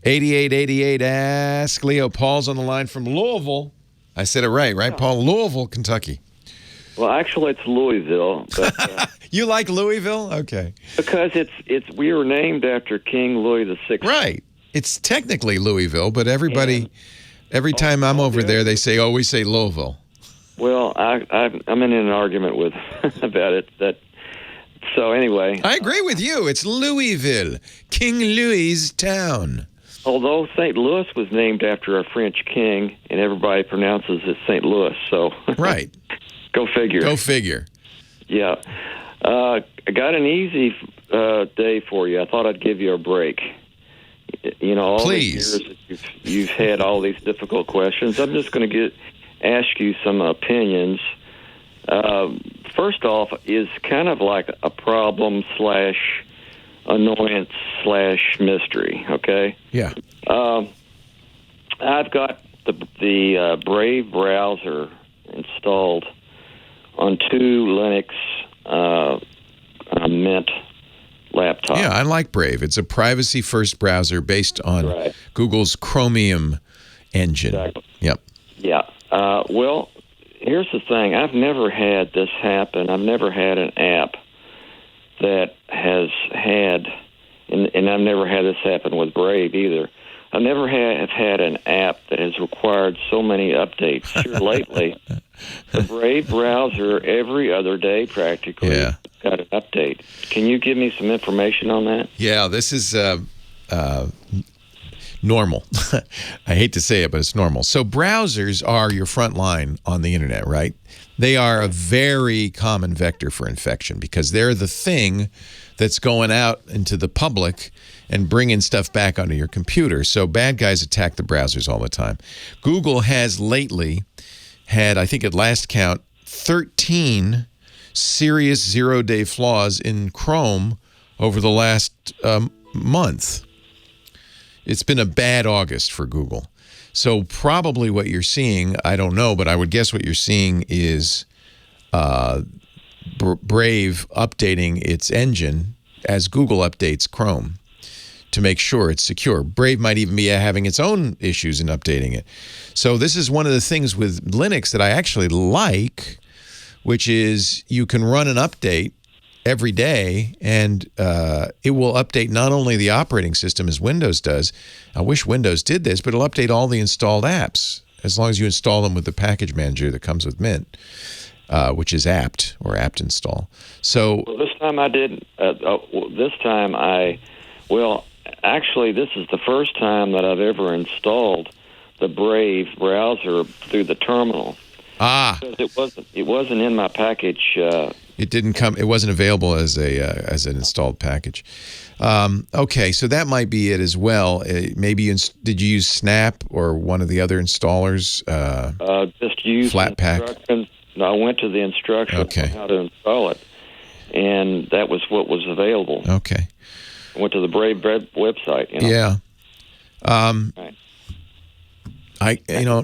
8888 Ask Leo. Paul's on the line from Louisville. I said it right, Paul? Louisville, Kentucky. Well, actually, it's Louisville. But, you like Louisville? Okay. Because we were named after King Louis VI. Right. It's technically Louisville, but every time I'm over there, they say, we say Louisville. Well, I'm in an argument with about it. So anyway, I agree with you. It's Louisville, King Louis' town. Although St. Louis was named after a French king, and everybody pronounces it St. Louis, so Right. Go figure. Go figure. Yeah. I got an easy day for you. I thought I'd give you a break. You know, all Please. these years that you've had all these difficult questions. I'm just going to ask you some opinions. First off, is kind of like a problem / annoyance / mystery. Okay. Yeah. I've got the Brave browser installed on 2 Linux Mint laptops. Yeah, I like Brave. It's a privacy-first browser based on Google's Chromium engine. Exactly. Yep. Yeah. Well, here's the thing. I've never had this happen. I've never had an app that has had, and I've never had this happen with Brave either. I never have had an app that has required so many updates. Sure, lately, the Brave browser every other day practically got an update. Can you give me some information on that? Yeah, this is normal. I hate to say it, but it's normal. So browsers are your front line on the internet, right? They are a very common vector for infection because they're the thing that's going out into the public and bringing stuff back onto your computer. So bad guys attack the browsers all the time. Google has lately had, I think at last count, 13 serious zero-day flaws in Chrome over the last month. It's been a bad August for Google. So probably what you're seeing, I don't know, but I would guess what you're seeing is Brave updating its engine as Google updates Chrome to make sure it's secure. Brave might even be having its own issues in updating it. So this is one of the things with Linux that I actually like, which is you can run an update every day, and it will update not only the operating system as Windows does. I wish Windows did this, but it'll update all the installed apps as long as you install them with the package manager that comes with Mint, which is apt or apt install. So this time I didn't. Actually, this is the first time that I've ever installed the Brave browser through the terminal. Because it wasn't in my package. It didn't come. It wasn't available as an installed package. Okay, so that might be it as well. Maybe did you use Snap or one of the other installers? Just use Flatpak. No, I went to the instructions on how to install it, and that was what was available. Okay. I went to the Brave website. You know? Yeah. Right.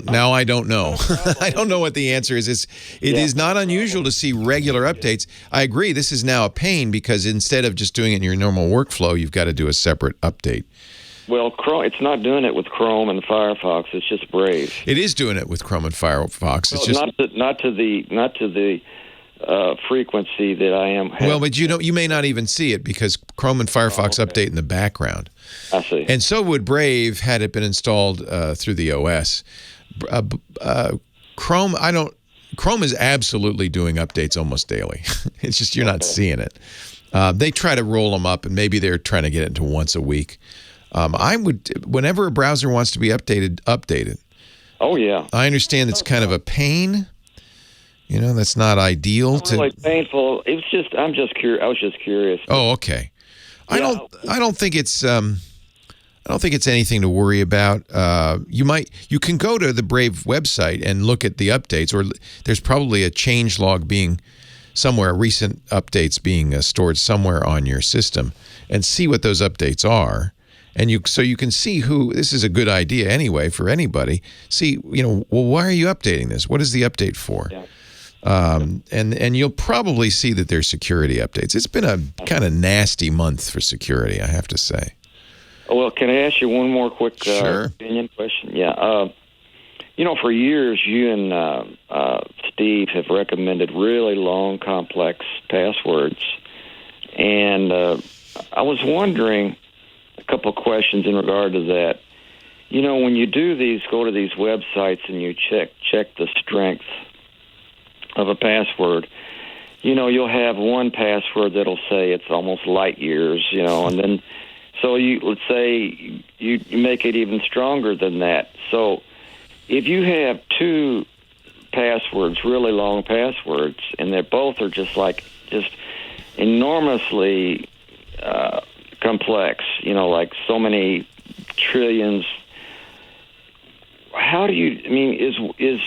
Now I don't know. I don't know what the answer is. It is not unusual to see regular updates. I agree. This is now a pain because instead of just doing it in your normal workflow, you've got to do a separate update. Well, Chrome, it's not doing it with Chrome and Firefox. It's just Brave. It is doing it with Chrome and Firefox. It's just not to the frequency that I am. Well, but you may not even see it because Chrome and Firefox update in the background. I see. And so would Brave had it been installed through the OS. Chrome is absolutely doing updates almost daily. It's just you're not seeing it. They try to roll them up, and maybe they're trying to get it into once a week. Whenever a browser wants to be updated, update it. Oh yeah. I understand it's kind of a pain. That's not ideal. It's not really painful. I'm just curious. I was just curious. Oh, okay. I don't think it's anything to worry about. You can go to the Brave website and look at the updates, or there's probably a change log being somewhere, recent updates being stored somewhere on your system, and see what those updates are. And so you can see this is a good idea anyway for anybody. See, why are you updating this? What is the update for? Yeah. And you'll probably see that there's security updates. It's been a kind of nasty month for security, I have to say. Well, can I ask you one more quick Sure. opinion question? Yeah. For years, you and Steve have recommended really long, complex passwords. And I was wondering a couple of questions in regard to that. When you do these, go to these websites and you check the strength of a password, you'll have one password that'll say it's almost light years, and then so let's say you make it even stronger than that. So if you have two passwords, really long passwords, and they both are just enormously complex, like so many trillions. How do you? I mean, is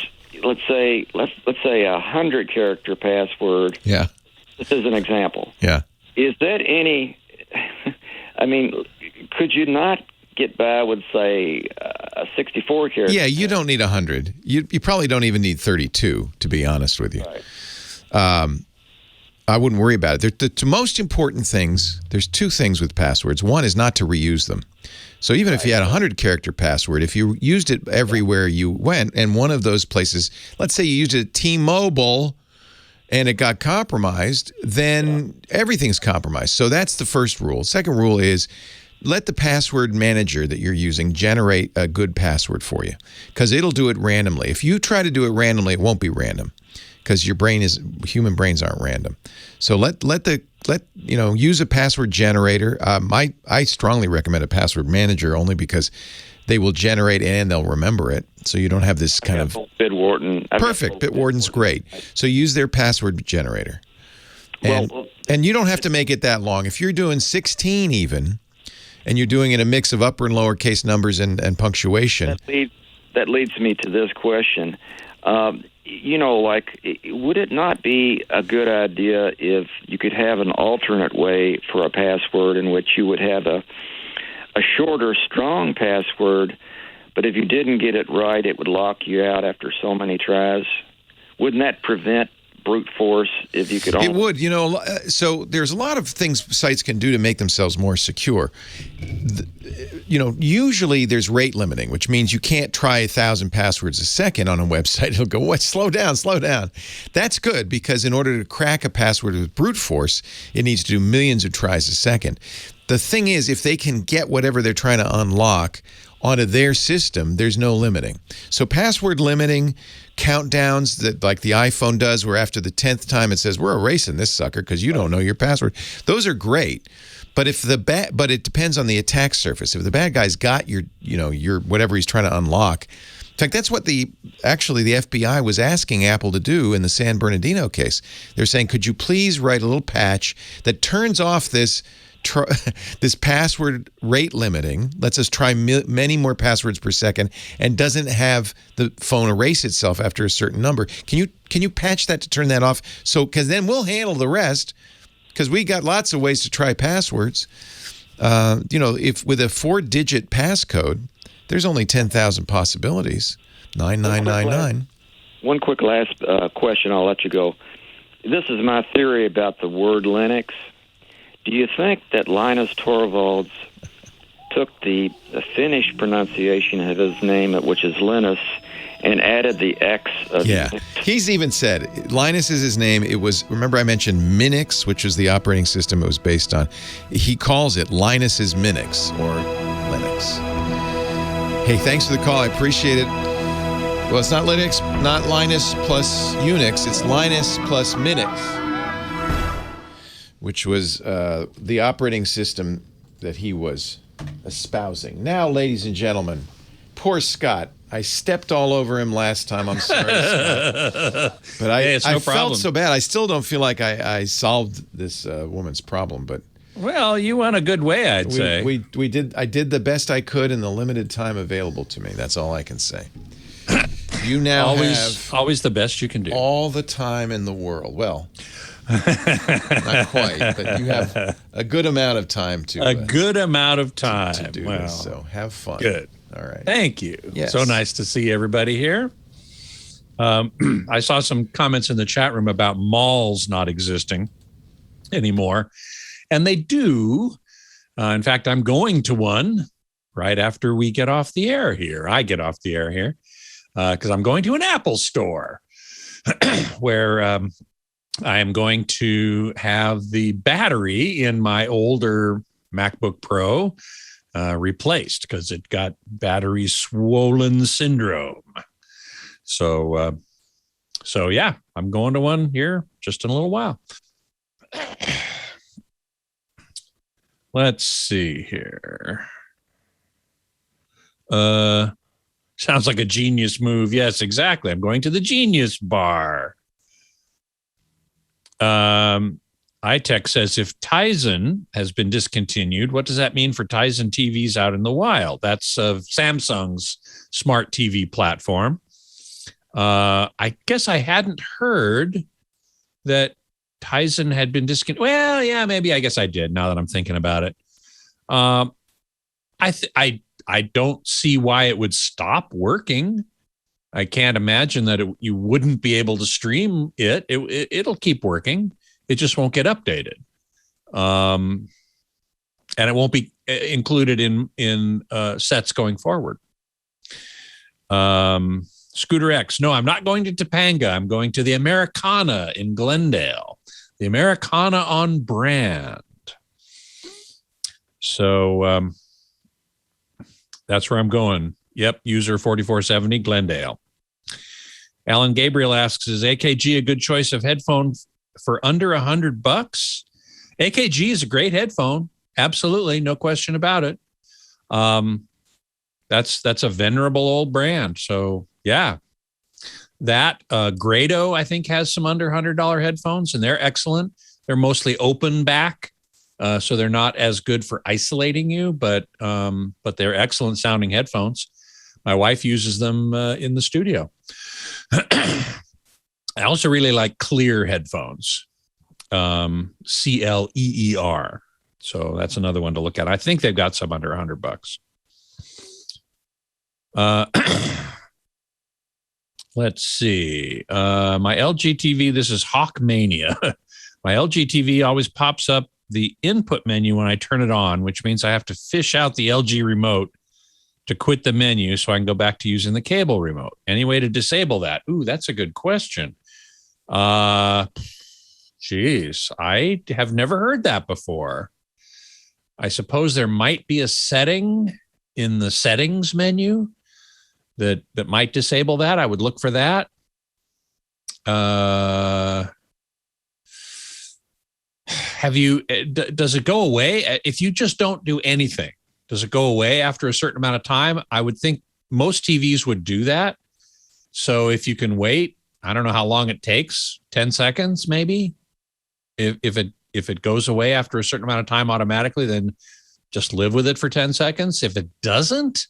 let's say 100-character password. Yeah. This is an example. Yeah. Is that any? I mean, could you not get by with, say, a 64-character? Yeah, you don't need 100. You probably don't even need 32, to be honest with you. Right. I wouldn't worry about it. The most important things, there's two things with passwords. One is not to reuse them. So even if you had a 100-character password, if you used it everywhere you went, and one of those places, let's say you used it at T-Mobile and it got compromised, then everything's compromised. So that's the first rule. Second rule is let the password manager that you're using generate a good password for you, because it'll do it randomly. If you try to do it randomly, it won't be random, because human brains aren't random. So use a password generator. I strongly recommend a password manager, only because they will generate and they'll remember it. So you don't have this kind of Bitwarden. Perfect. Bitwarden's great. So use their password generator. And you don't have to make it that long. If you're doing 16 even, and you're doing it a mix of upper and lower case numbers and punctuation. That leads me to this question. Would it not be a good idea if you could have an alternate way for a password in which you would have a shorter, strong password, but if you didn't get it right, it would lock you out after so many tries? Wouldn't that prevent brute force if you could only... It would, so there's a lot of things sites can do to make themselves more secure. Usually there's rate limiting, which means you can't try 1,000 passwords a second on a website. It'll go, what? Slow down. That's good, because in order to crack a password with brute force, it needs to do millions of tries a second. The thing is, if they can get whatever they're trying to unlock onto their system, there's no limiting. So password limiting, countdowns that like the iPhone does, where after the 10th time it says, we're erasing this sucker because you don't know your password. Those are great. But but it depends on the attack surface. If the bad guy's got your whatever he's trying to unlock. In fact, that's what the FBI was asking Apple to do in the San Bernardino case. They're saying, could you please write a little patch that turns off this password rate limiting, lets us try many more passwords per second, and doesn't have the phone erase itself after a certain number. Can you patch that to turn that off? So, because then we'll handle the rest, because we got lots of ways to try passwords. If with a 4-digit passcode, there's only 10,000 possibilities. 9999. One quick last question, I'll let you go. This is my theory about the word Linux. Do you think that Linus Torvalds took the Finnish pronunciation of his name, which is Linus, and added the X? He's even said Linus is his name. It was, remember I mentioned Minix, which was the operating system it was based on. He calls it Linus's Minix or Linux. Hey, thanks for the call. I appreciate it. Well, it's not Linux, not Linus plus Unix. It's Linus plus Minix, which was the operating system that he was espousing. Now, ladies and gentlemen, poor Scott. I stepped all over him last time. I'm sorry, Scott. But I felt so bad. I still don't feel like I solved this woman's problem. But well, you went a good way, I'd say. We did. I did the best I could in the limited time available to me. That's all I can say. You now have always the best you can do. All the time in the world. Well. Not quite, but you have a good amount of time to do this. So have fun. Good. All right. Thank you. Yes. So nice to see everybody here. I saw some comments in the chat room about malls not existing anymore, and they do. In fact, I'm going to one right after we get off the air here. I get off the air here because I'm going to an Apple store where I am going to have the battery in my older MacBook Pro replaced because it got battery swollen syndrome. So So yeah, I'm going to one here just in a little while. Let's see here. Sounds like a genius move. Yes, exactly. I'm going to the Genius Bar. iTech says, if Tizen has been discontinued, what does that mean for Tizen TVs out in the wild? That's Samsung's smart TV platform. I guess I hadn't heard that Tizen had been discontinued. Well, yeah, maybe. I guess I did. Now that I'm thinking about it, I don't see why it would stop working. I can't imagine that you wouldn't be able to stream it. It'll keep working. It just won't get updated, and it won't be included in sets going forward. Scooter X, no, I'm not going to Topanga. I'm going to the Americana in Glendale. The Americana on brand. So that's where I'm going. Yep, user 4470 Glendale. Alan Gabriel asks, is AKG a good choice of headphone for under $100? AKG is a great headphone. Absolutely, no question about it. That's a venerable old brand. So yeah, that Grado I think has some under $100 headphones, and they're excellent. They're mostly open back, so they're not as good for isolating you, but they're excellent sounding headphones. My wife uses them in the studio. I also really like Clear headphones, CLEER. So that's another one to look at. I think they've got some under $100. Let's see. My LG TV, this is Hawkmania. My LG TV always pops up the input menu when I turn it on, which means I have to fish out the LG remote to quit the menu so I can go back to using the cable remote. Any way to disable that? Ooh, that's a good question. Geez, I have never heard that before. I suppose there might be a setting in the settings menu that might disable that. I would look for that. Does it go away if you just don't do anything? Does it go away after a certain amount of time? I would think most TVs would do that. So if you can wait, I don't know how long it takes, 10 seconds maybe. If it goes away after a certain amount of time automatically, then just live with it for 10 seconds. If it doesn't,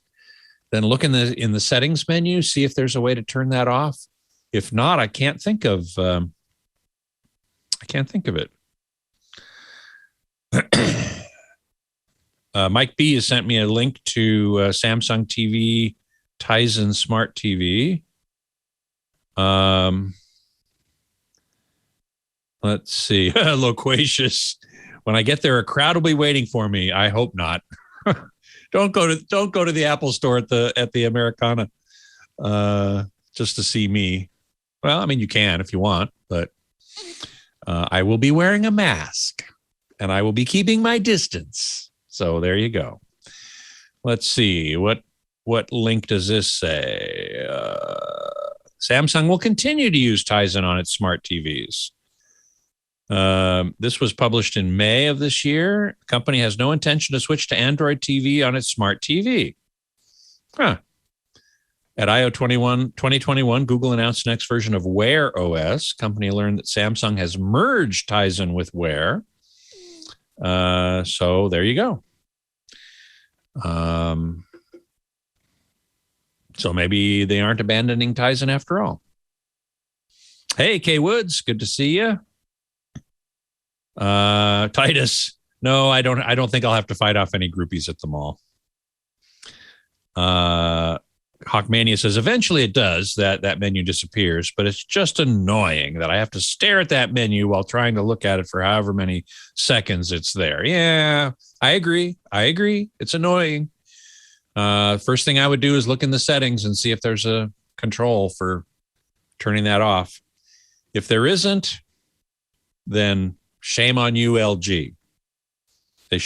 then look in the settings menu, see if there's a way to turn that off. If not, I can't think of it. Mike B has sent me a link to Samsung TV Tizen Smart TV. Let's see. Loquacious. When I get there, a crowd will be waiting for me. I hope not. Don't go to the Apple store at the Americana just to see me. Well, I mean, you can if you want, but I will be wearing a mask and I will be keeping my distance. So there you go. Let's see. What link does this say? Samsung will continue to use Tizen on its smart TVs. This was published in May of this year. The company has no intention to switch to Android TV on its smart TV. Huh. At I/O 2021, Google announced the next version of Wear OS. Company learned that Samsung has merged Tizen with Wear. So there you go. So maybe they aren't abandoning Tizen after all. Hey, K Woods, good to see you. Titus, no, I don't think I'll have to fight off any groupies at the mall. Hawkmania says eventually it does, that menu disappears, but it's just annoying that I have to stare at that menu while trying to look at it for however many seconds it's there. Yeah, I agree. It's annoying. First thing I would do is look in the settings and see if there's a control for turning that off. If there isn't, then shame on you, LG. That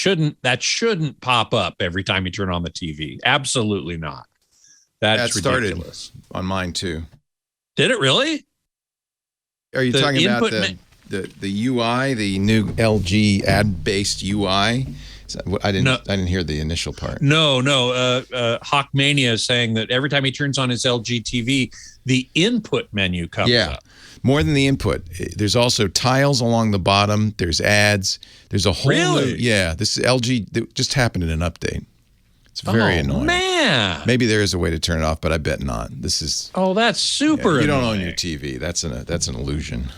shouldn't pop up every time you turn on the TV. Absolutely not. That's ridiculous. Started on mine too. Did it really? Are you The talking about input the UI, the new LG ad-based UI? I didn't hear the initial part. No. Hawkmania is saying that every time he turns on his LG TV, the input menu comes up. More than the input. There's also tiles along the bottom. There's ads. There's a whole Really? This is LG. That just happened in an update. It's very annoying. Man. Maybe there is a way to turn it off, but I bet not. This is. Oh, that's super. You don't annoying. own your TV. That's an illusion.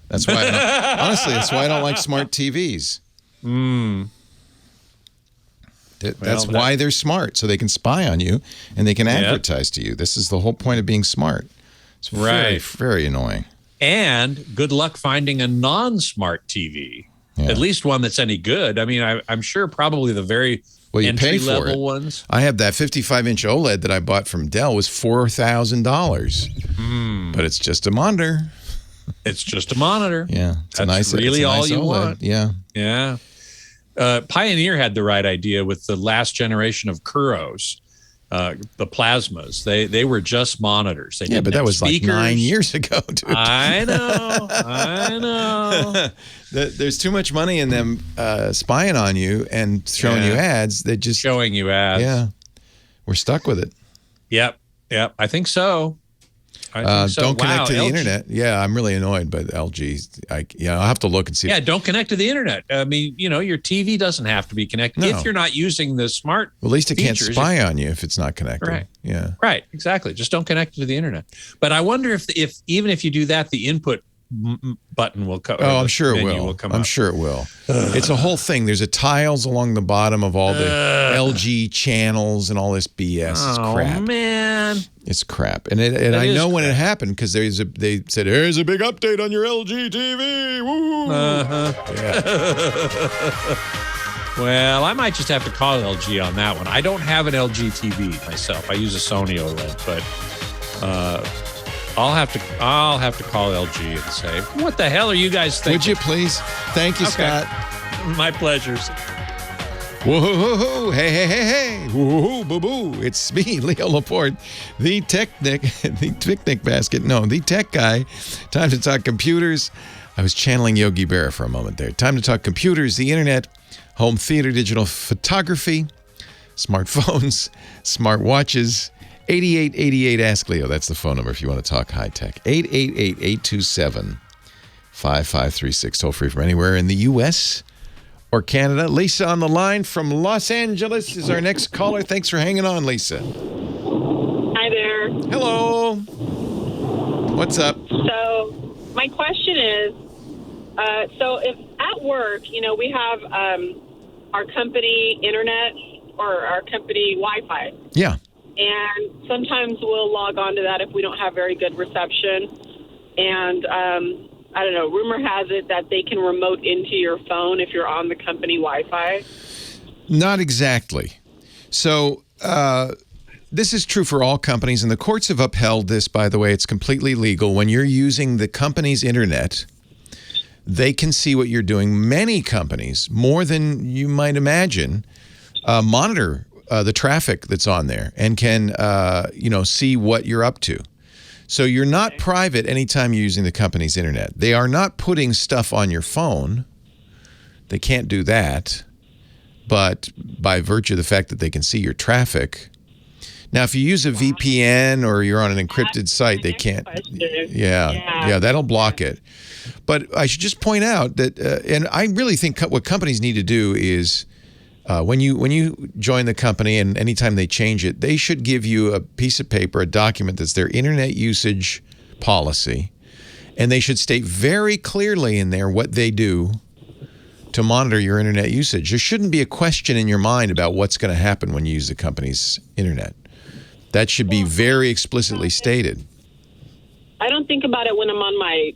That's why. Honestly, that's why I don't like smart TVs. That's why they're smart, so they can spy on you and they can advertise to you. This is the whole point of being smart. It's very, very annoying. And good luck finding a non-smart TV, at least one that's any good. I mean, I'm sure probably the very you pay for entry-level it. ones. I have that 55-inch OLED that I bought from Dell was $4,000, but it's just a monitor. It's just a monitor. Yeah, it's That's really all nice you OLED. want. Yeah. Pioneer had the right idea with the last generation of Kuros, the plasmas. They were just monitors. They didn't but that have was speakers. like 9 years ago, dude. I know. There's too much money in them spying on you and showing you ads. They just showing you ads. Yeah, we're stuck with it. Yep. I think so. Don't connect to the internet. Yeah, I'm really annoyed by the LG. I'll have to look and see. Yeah, don't connect to the internet. I mean, your TV doesn't have to be connected if you're not using the smart. Well, at least it can't features. spy on you if it's not connected. Right. Yeah. Right. Exactly. Just don't connect to the internet. But I wonder if even if you do that, the input button will come. Oh, I'm sure it will. I'm sure it will. It's a whole thing. There's tiles along the bottom of all the LG channels and all this BS. It's crap. Oh man, it's crap. And I know when it happened because they said here's a big update on your LG TV. Woo! Well, I might just have to call LG on that one. I don't have an LG TV myself. I use a Sony OLED, but I'll have to call LG and say, what the hell are you guys thinking? Would you please? Thank you, Scott. My pleasure. Whoa, hey, whoa, boo. It's me, Leo Laporte, the picnic basket. No, the tech guy. Time to talk computers. I was channeling Yogi Berra for a moment there. Time to talk computers, the internet, home theater, digital photography, smartphones, smart watches. 8888 Ask Leo. That's the phone number if you want to talk high tech. 888-827-5536. Toll free from anywhere in the U.S. or Canada. Lisa on the line from Los Angeles is our next caller. Thanks for hanging on, Lisa. Hi there. Hello. What's up? So my question is, so if at work, we have our company internet or our company Wi-Fi. Yeah. And sometimes we'll log on to that if we don't have very good reception. And I don't know, rumor has it that they can remote into your phone if you're on the company Wi-Fi. Not exactly. So this is true for all companies, and the courts have upheld this, by the way. It's completely legal. When you're using the company's internet, they can see what you're doing. Many companies, more than you might imagine, monitor the traffic that's on there and can, see what you're up to. So you're not private anytime you're using the company's internet. They are not putting stuff on your phone. They can't do that. But by virtue of the fact that they can see your traffic. Now, if you use a VPN or you're on an encrypted site, they can't. Yeah, that'll block it. But I should just point out that, and I really think what companies need to do is, when you join the company and anytime they change it, they should give you a piece of paper, a document that's their internet usage policy, and they should state very clearly in there what they do to monitor your internet usage. There shouldn't be a question in your mind about what's going to happen when you use the company's internet. That should be very explicitly stated. I don't think about it when I'm on my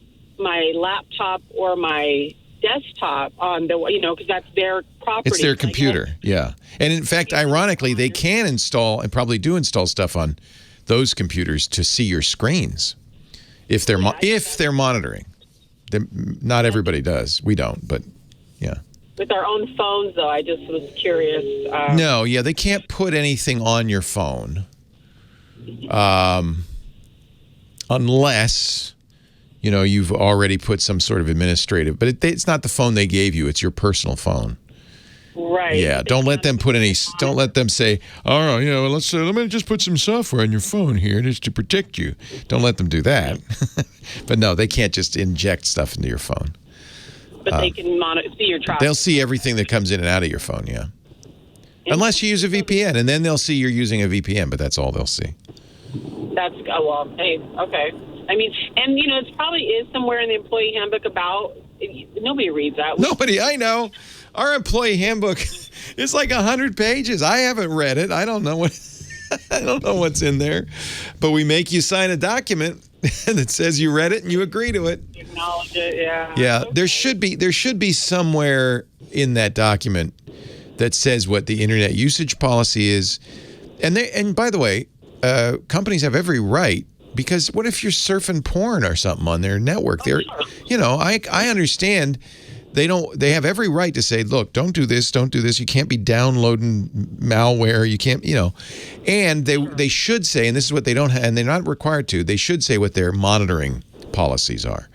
laptop or my desktop on the, because that's their property. It's their computer, yeah. And in fact, ironically, they can install and probably do install stuff on those computers to see your screens if they're monitoring. Not everybody does. We don't, but yeah. With our own phones, though, I just was curious. No, yeah, they can't put anything on your phone unless you've already put some sort of administrative, but it's not the phone they gave you. It's your personal phone. Right. Yeah. Don't let them don't let them say, oh, let me just put some software on your phone here just to protect you. Don't let them do that. But no, they can't just inject stuff into your phone. But they can see your traffic. They'll see everything that comes in and out of your phone, yeah. Unless you use a VPN, and then they'll see you're using a VPN, but that's all they'll see. That's, hey, okay. I mean, and, it probably is somewhere in the employee handbook about, nobody reads that. Nobody, I know. Our employee handbook is like 100 pages. I haven't read it. I don't know what's in there. But we make you sign a document that says you read it and you agree to it. Acknowledge it, yeah. Yeah, okay. There should be somewhere in that document that says what the internet usage policy is. And by the way, companies have every right, because what if you're surfing porn or something on their network? I understand they have every right to say, look, don't do this. You can't be downloading malware. You can't, and they should say, and this is what they don't have, and they're not required to, they should say what their monitoring policies are.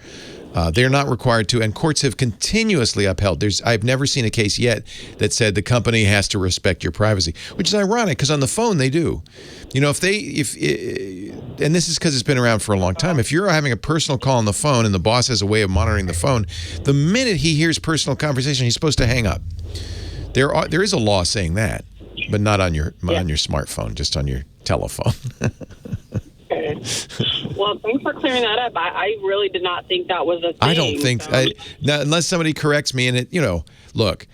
They're not required to, and courts have continuously upheld. I've never seen a case yet that said the company has to respect your privacy, which is ironic because on the phone they do. And this is because it's been around for a long time. If you're having a personal call on the phone and the boss has a way of monitoring the phone, the minute he hears personal conversation, he's supposed to hang up. There is a law saying that, but not on your smartphone, just on your telephone. Okay. Well, thanks for clearing that up. I really did not think that was a thing. I don't think, now, unless somebody corrects me, and look,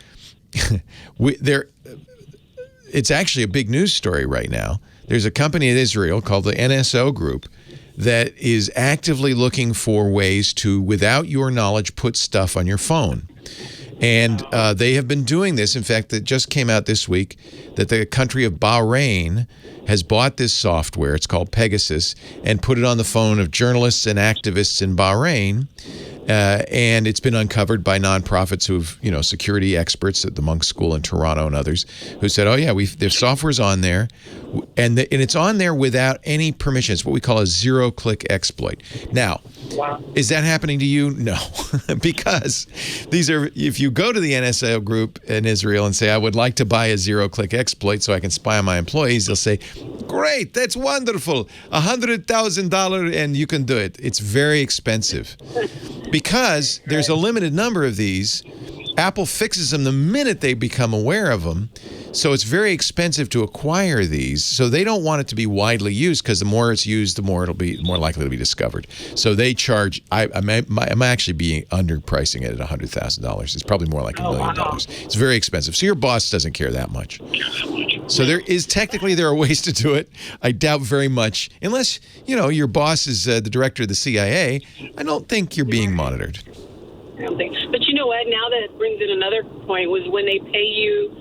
it's actually a big news story right now. There's a company in Israel called the NSO Group that is actively looking for ways to, without your knowledge, put stuff on your phone. And they have been doing this. In fact, it just came out this week that the country of Bahrain has bought this software. It's called Pegasus, and put it on the phone of journalists and activists in Bahrain. And it's been uncovered by nonprofits who've, security experts at the Monk School in Toronto and others who said, oh, yeah, their software's on there. And it's on there without any permission. It's what we call a zero-click exploit. Now, is that happening to you? No, because if you go to the NSO group in Israel and say, I would like to buy a zero-click exploit so I can spy on my employees, they'll say, great, that's wonderful, $100,000 and you can do it. It's very expensive. Because there's a limited number of these, Apple fixes them the minute they become aware of them. So it's very expensive to acquire these. So they don't want it to be widely used, because the more it's used, the more it'll be more likely to be discovered. So they charge. I'm actually being underpricing it at $100,000. It's probably more like $1 million. It's very expensive. So your boss doesn't care that much. So there are ways to do it. I doubt very much, unless your boss is the director of the CIA. I don't think you're being monitored. I don't think. But you know what? Now that brings in another point, was when they pay you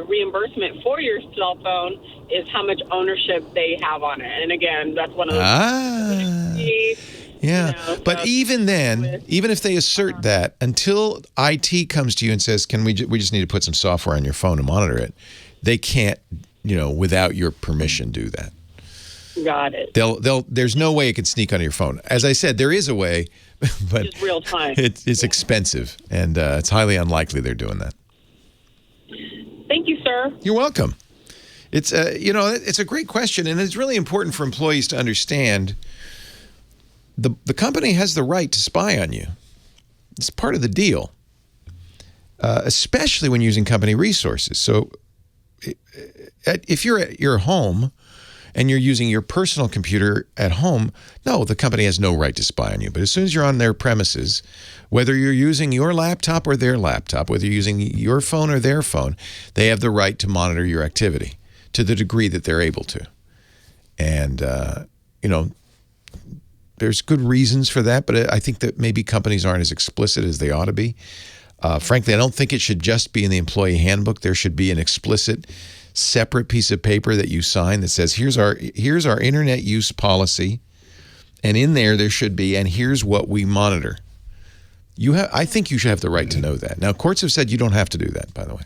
reimbursement for your cell phone is how much ownership they have on it. And again, that's one of those. Yeah. But even then, even if they assert that, until IT comes to you and says, we just need to put some software on your phone to monitor it, they can't, without your permission, do that. Got it. There's no way it can sneak onto your phone. As I said, there is a way, but just real time. It's expensive, and it's highly unlikely they're doing that. Thank you, sir. You're welcome. It's it's a great question, and it's really important for employees to understand. The company has the right to spy on you. It's part of the deal, especially when using company resources. So, if you're at your home and you're using your personal computer at home, no, the company has no right to spy on you. But as soon as you're on their premises, whether you're using your laptop or their laptop, whether you're using your phone or their phone, they have the right to monitor your activity to the degree that they're able to. And, there's good reasons for that, but I think that maybe companies aren't as explicit as they ought to be. Frankly, I don't think it should just be in the employee handbook. There should be an explicit separate piece of paper that you sign that says, here's our internet use policy, and in there should be, and here's what we monitor. I think you should have the right to know that. Now, courts have said you don't have to do that, by the way.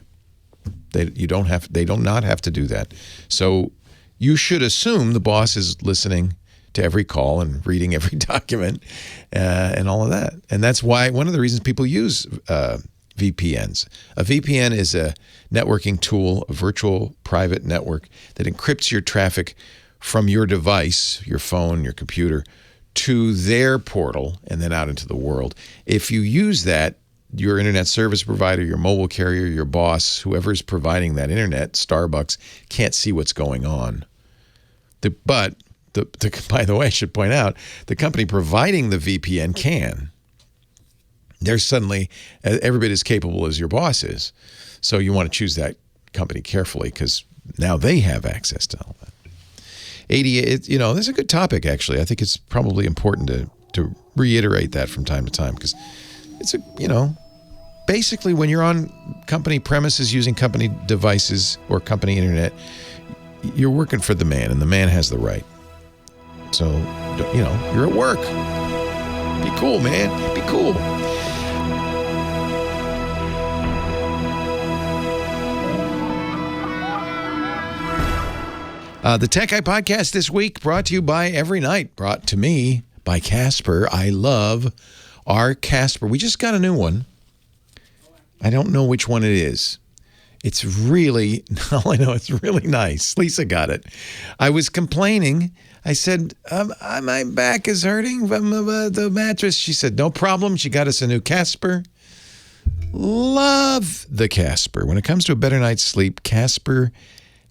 They do not have to do that. So you should assume the boss is listening to every call and reading every document and all of that. And that's why one of the reasons people use VPNs. A VPN is a networking tool, a virtual private network that encrypts your traffic from your device, your phone, your computer, to their portal and then out into the world. If you use that, your internet service provider, your mobile carrier, your boss, whoever's providing that internet, Starbucks, can't see what's going on. By the way, I should point out, the company providing the VPN can. They're suddenly every bit as capable as your boss is. So you want to choose that company carefully because now they have access to all that. 88, this is a good topic, actually. I think it's probably important to reiterate that from time to time because it's basically when you're on company premises using company devices or company internet, you're working for the man and the man has the right. So, you're at work. Be cool, man. Be cool. The Tech Guy Podcast this week brought to you by Every Night, brought to me by Casper. I love our Casper. We just got a new one. I don't know which one it is. It's really, all I know, it's really nice. Lisa got it. I was complaining. I said, my back is hurting from the mattress. She said, no problem. She got us a new Casper. Love the Casper. When it comes to a better night's sleep, Casper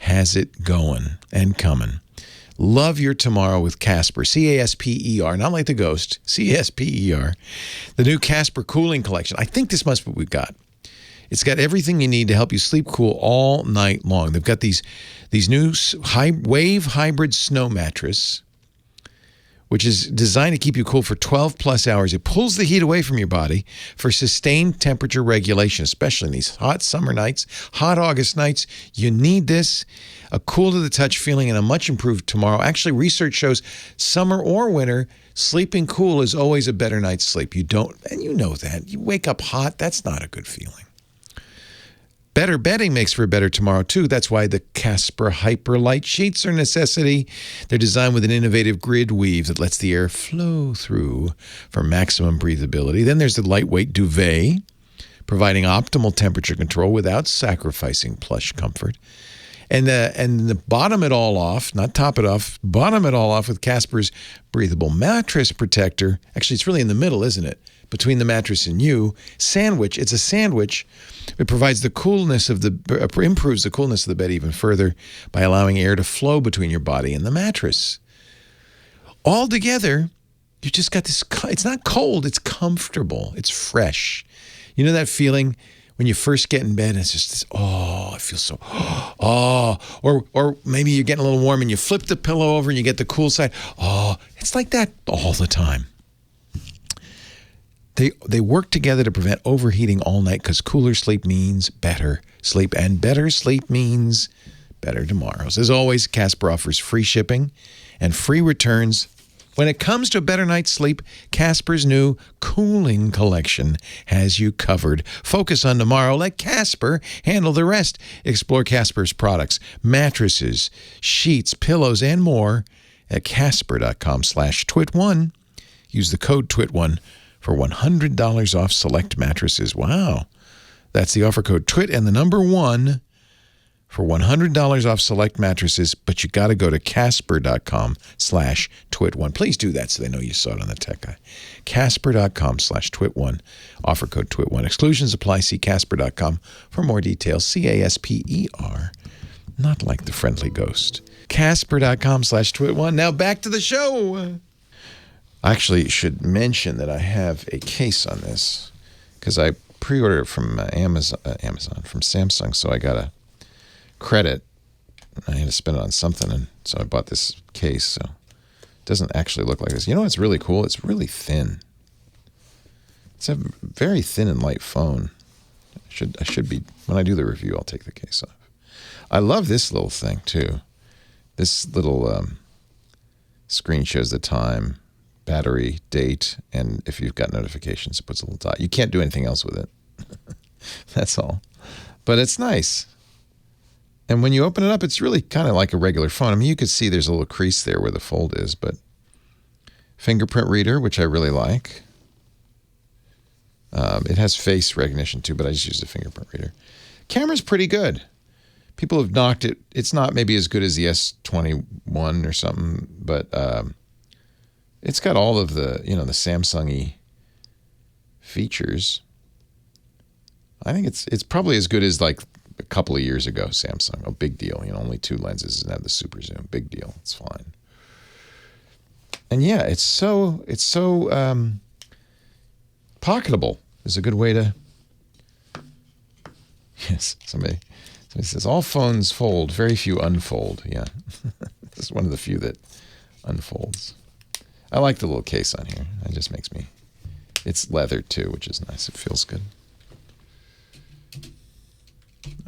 has it going and coming. Love your tomorrow with Casper, C-A-S-P-E-R, not like the ghost, C-A-S-P-E-R. The new Casper cooling collection. I think this must be what we've got. It's got everything you need to help you sleep cool all night long. They've got these new wave hybrid snow mattress, which is designed to keep you cool for 12 plus hours. It pulls the heat away from your body for sustained temperature regulation, especially in these hot summer nights, hot August nights. You need this. A cool to the touch feeling and a much improved tomorrow. Actually, research shows summer or winter, sleeping cool is always a better night's sleep. And you know that. You wake up hot, that's not a good feeling. Better bedding makes for a better tomorrow, too. That's why the Casper Hyperlight sheets are a necessity. They're designed with an innovative grid weave that lets the air flow through for maximum breathability. Then there's the lightweight duvet, providing optimal temperature control without sacrificing plush comfort. And the bottom it all off, not top it off, bottom it all off with Casper's breathable mattress protector. Actually, it's really in the middle, isn't it? Between the mattress and you. Sandwich. It's a sandwich. It provides the coolness improves the coolness of the bed even further by allowing air to flow between your body and the mattress. All together, you just got this, it's not cold, it's comfortable, it's fresh. You know that feeling when you first get in bed and it's just this, it feels so, or maybe you're getting a little warm and you flip the pillow over and you get the cool side. It's like that all the time. They work together to prevent overheating all night because cooler sleep means better sleep, and better sleep means better tomorrows. As always, Casper offers free shipping and free returns. When it comes to a better night's sleep, Casper's new cooling collection has you covered. Focus on tomorrow. Let Casper handle the rest. Explore Casper's products, mattresses, sheets, pillows, and more at casper.com/twit1. Use the code TWIT1 for $100 off select mattresses. Wow. That's the offer code TWIT and the number 1 for $100 off select mattresses, but you got to go to casper.com/twit1. Please do that so they know you saw it on the Tech Guy. Casper.com/twit1. Offer code TWIT1. Exclusions apply. See casper.com for more details. CASPER. Not like the friendly ghost. Casper.com/twit1. Now back to the show. I actually should mention that I have a case on this because I pre-ordered it from Amazon, from Samsung, so I got a credit. I had to spend it on something, and so I bought this case. So it doesn't actually look like this. You know what's really cool? It's really thin. It's a very thin and light phone. I should be, when I do the review, I'll take the case off. I love this little thing, too. This little screen shows the time, battery, date, and if you've got notifications, it puts a little dot. You can't do anything else with it. That's all. But it's nice. And when you open it up, it's really kind of like a regular phone. I mean, you could see there's a little crease there where the fold is, but fingerprint reader, which I really like. It has face recognition too, but I just use the fingerprint reader. Camera's pretty good. People have knocked it. It's not maybe as good as the S21 or something, but it's got all of the, the Samsung-y features. I think it's probably as good as like a couple of years ago, Samsung. A big deal. Only 2 lenses and have the super zoom. Big deal. It's fine. And yeah, it's so pocketable is a good way to. Yes, somebody says all phones fold, very few unfold. Yeah, this is one of the few that unfolds. I like the little case on here. It just makes me. It's leather too, which is nice. It feels good.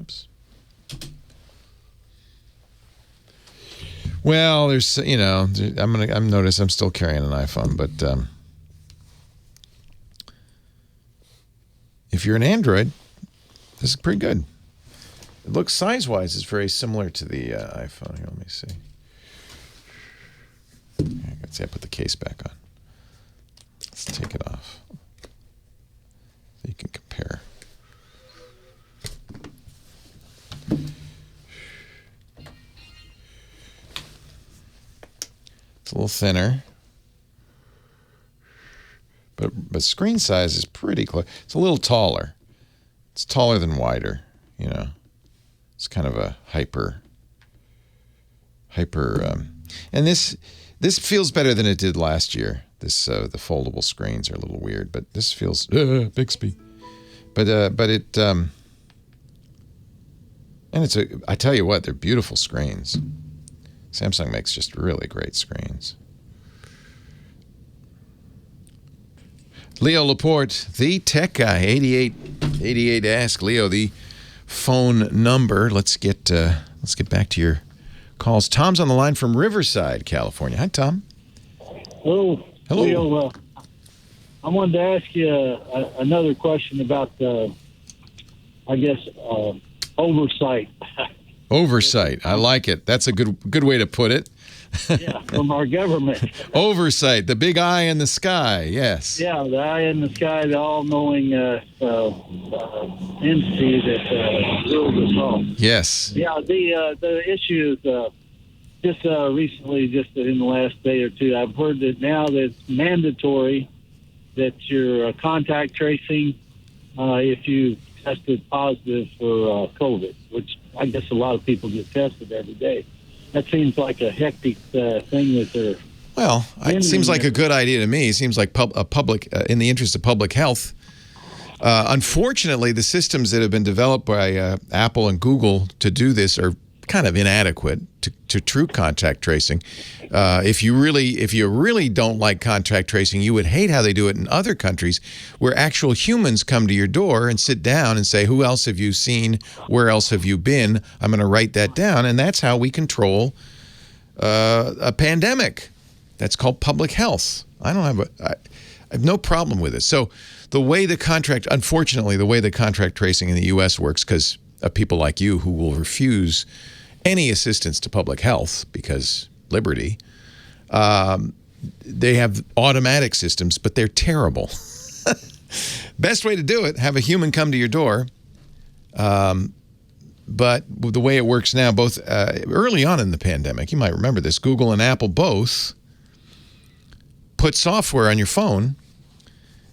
Oops. Well, there's I'm noticed I'm still carrying an iPhone, but if you're an Android, this is pretty good. It looks size-wise is very similar to the iPhone. Here, let me see. Let's see. I put the case back on. Let's take it off so you can compare. It's a little thinner, but screen size is pretty close. It's a little taller. It's taller than wider. It's kind of a hyper. And this feels better than it did last year. The foldable screens are a little weird, but this feels Bixby. But it and I tell you what, they're beautiful screens. Samsung makes just really great screens. Leo Laporte, the tech guy, 88 Ask Leo, the phone number. Let's get back to your calls. Tom's on the line from Riverside, California. Hi, Tom. Hello. Hello. Leo, I wanted to ask you another question about oversight. Oversight. I like it. That's a good way to put it. Yeah, from our government. Oversight, the big eye in the sky. Yes. Yeah, the eye in the sky, the all-knowing entity that rules us all. Yes. Yeah, the issue is just recently, just in the last day or two, I've heard that now that it's mandatory that you're contact tracing if you tested positive for COVID, which I guess a lot of people get tested every day. That seems like a hectic thing that they're. Well, it seems like a good idea to me. It seems like in the interest of public health. Unfortunately, the systems that have been developed by Apple and Google to do this are kind of inadequate to true contact tracing. If you really don't like contact tracing, you would hate how they do it in other countries where actual humans come to your door and sit down and say, who else have you seen? Where else have you been? I'm going to write that down. And that's how we control a pandemic. That's called public health. I have no problem with it. So unfortunately, the way the contract tracing in the U.S. works, because of people like you who will refuse any assistance to public health because liberty, they have automatic systems, but they're terrible. Best way to do it, have a human come to your door. But the way it works now, both early on in the pandemic, you might remember this, Google and Apple both put software on your phone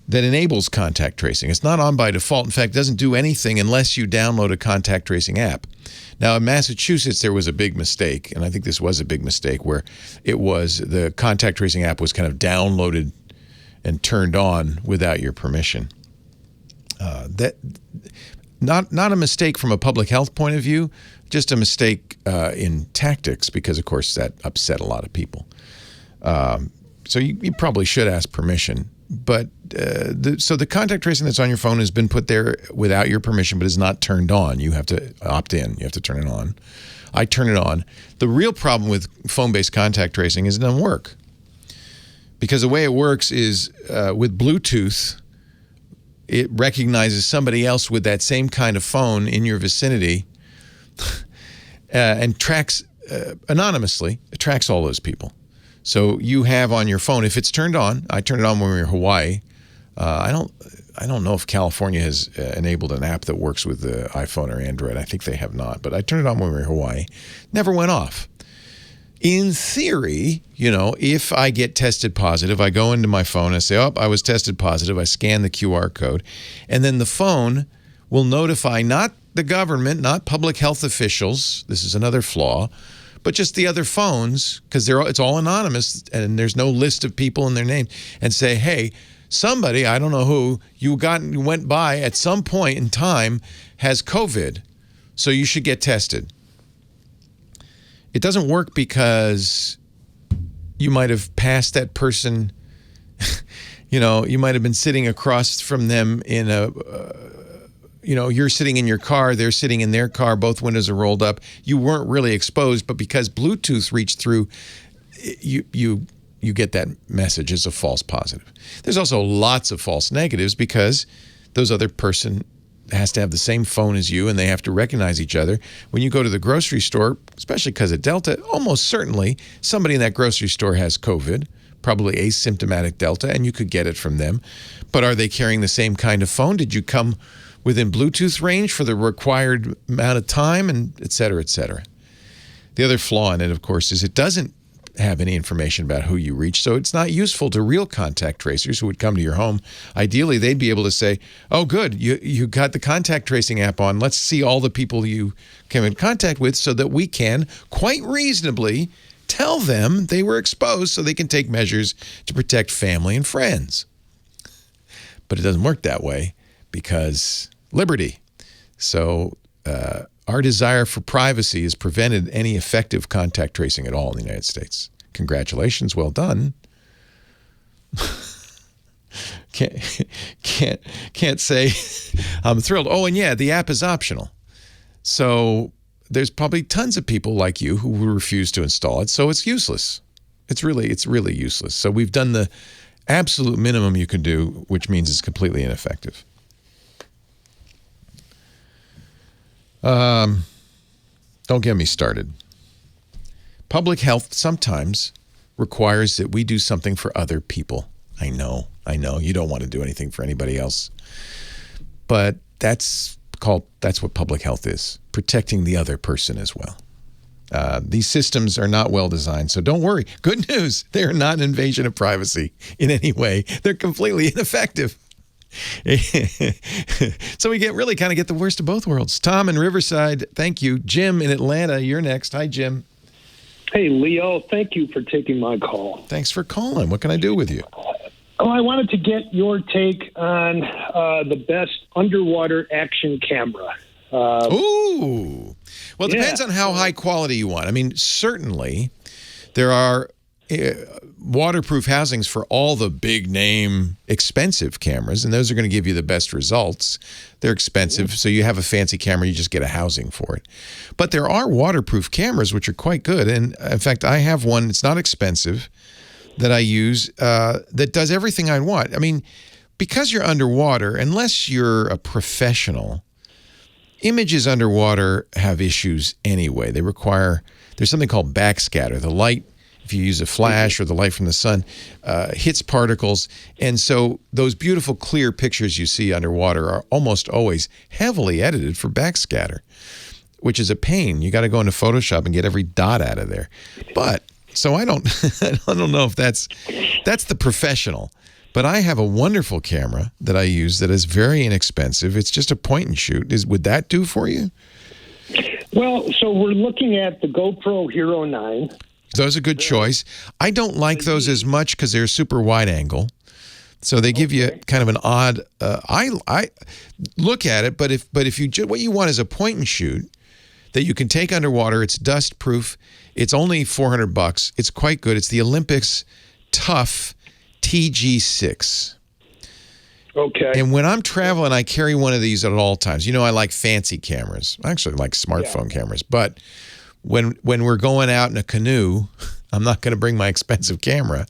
that enables contact tracing. It's not on by default. In fact, it doesn't do anything unless you download a contact tracing app. Now, in Massachusetts, there was a big mistake, and I think this was a big mistake, where the contact tracing app was kind of downloaded and turned on without your permission. Not a mistake from a public health point of view, just a mistake in tactics, because, of course, that upset a lot of people. So you probably should ask permission. But so the contact tracing that's on your phone has been put there without your permission, but is not turned on. You have to opt in. You have to turn it on. I turn it on. The real problem with phone-based contact tracing is it doesn't work. Because the way it works is with Bluetooth, it recognizes somebody else with that same kind of phone in your vicinity and tracks anonymously. It tracks all those people. So you have on your phone, if it's turned on, I turned it on when we were in Hawaii. I don't know if California has enabled an app that works with the iPhone or Android. I think they have not, but I turned it on when we were in Hawaii. Never went off. In theory, if I get tested positive, I go into my phone and say, I was tested positive. I scan the QR code. And then the phone will notify not the government, not public health officials. This is another flaw. But just the other phones, because it's all anonymous and there's no list of people and their name, and say, hey, somebody, I don't know who, you went by at some point in time has COVID, so you should get tested. It doesn't work because you might have passed that person, you might have been sitting across from them in you're sitting in your car, they're sitting in their car, both windows are rolled up. You weren't really exposed, but because Bluetooth reached through, you get that message as a false positive. There's also lots of false negatives because those other person has to have the same phone as you and they have to recognize each other. When you go to the grocery store, especially because of Delta, almost certainly somebody in that grocery store has COVID, probably asymptomatic Delta, and you could get it from them. But are they carrying the same kind of phone? Did you come within Bluetooth range for the required amount of time, and et cetera, et cetera. The other flaw in it, of course, is it doesn't have any information about who you reach, so it's not useful to real contact tracers who would come to your home. Ideally, they'd be able to say, oh, good, you got the contact tracing app on. Let's see all the people you came in contact with so that we can, quite reasonably, tell them they were exposed so they can take measures to protect family and friends. But it doesn't work that way because liberty. So our desire for privacy has prevented any effective contact tracing at all in the United States. Congratulations, well done. Can't say I'm thrilled. Oh, and yeah, the app is optional. So there's probably tons of people like you who will refuse to install it. So it's useless. It's really useless. So we've done the absolute minimum you can do, which means it's completely ineffective. Don't get me started. Public health sometimes requires that we do something for other people. I know. You don't want to do anything for anybody else. But that's what public health is, protecting the other person as well. These systems are not well designed, so don't worry. Good news, they are not an invasion of privacy in any way. They're completely ineffective. So we get the worst of both worlds. Tom in Riverside, thank you. Jim in Atlanta, you're next. Hi, Jim. Hey, Leo, thank you for taking my call. Thanks for calling. What can I do with you? Oh, I wanted to get your take on the best underwater action camera. Ooh. Well, it depends on how high quality you want. I mean, certainly there are waterproof housings for all the big name expensive cameras, and those are going to give you the best results. They're expensive, so you have a fancy camera, you just get a housing for it. But there are waterproof cameras which are quite good, and in fact, I have one, it's not expensive, that I use that does everything I want. I mean, because you're underwater, unless you're a professional, images underwater have issues anyway. There's something called backscatter. The light, if you use a flash or the light from the sun, hits particles. And so those beautiful clear pictures you see underwater are almost always heavily edited for backscatter, which is a pain. You got to go into Photoshop and get every dot out of there. But, so I don't know if that's the professional. But I have a wonderful camera that I use that is very inexpensive. It's just a point and shoot. Would that do for you? Well, so we're looking at the GoPro Hero 9. Those are a good choice. I don't like those as much because they're super wide angle. So they give you kind of an odd, I look at it, but if what you want is a point and shoot that you can take underwater, it's dust proof. It's only $400. It's quite good. It's the Olympus Tough TG6. Okay. And when I'm traveling, I carry one of these at all times. You know, I like fancy cameras. I actually like smartphone cameras. But when we're going out in a canoe, I'm not going to bring my expensive camera,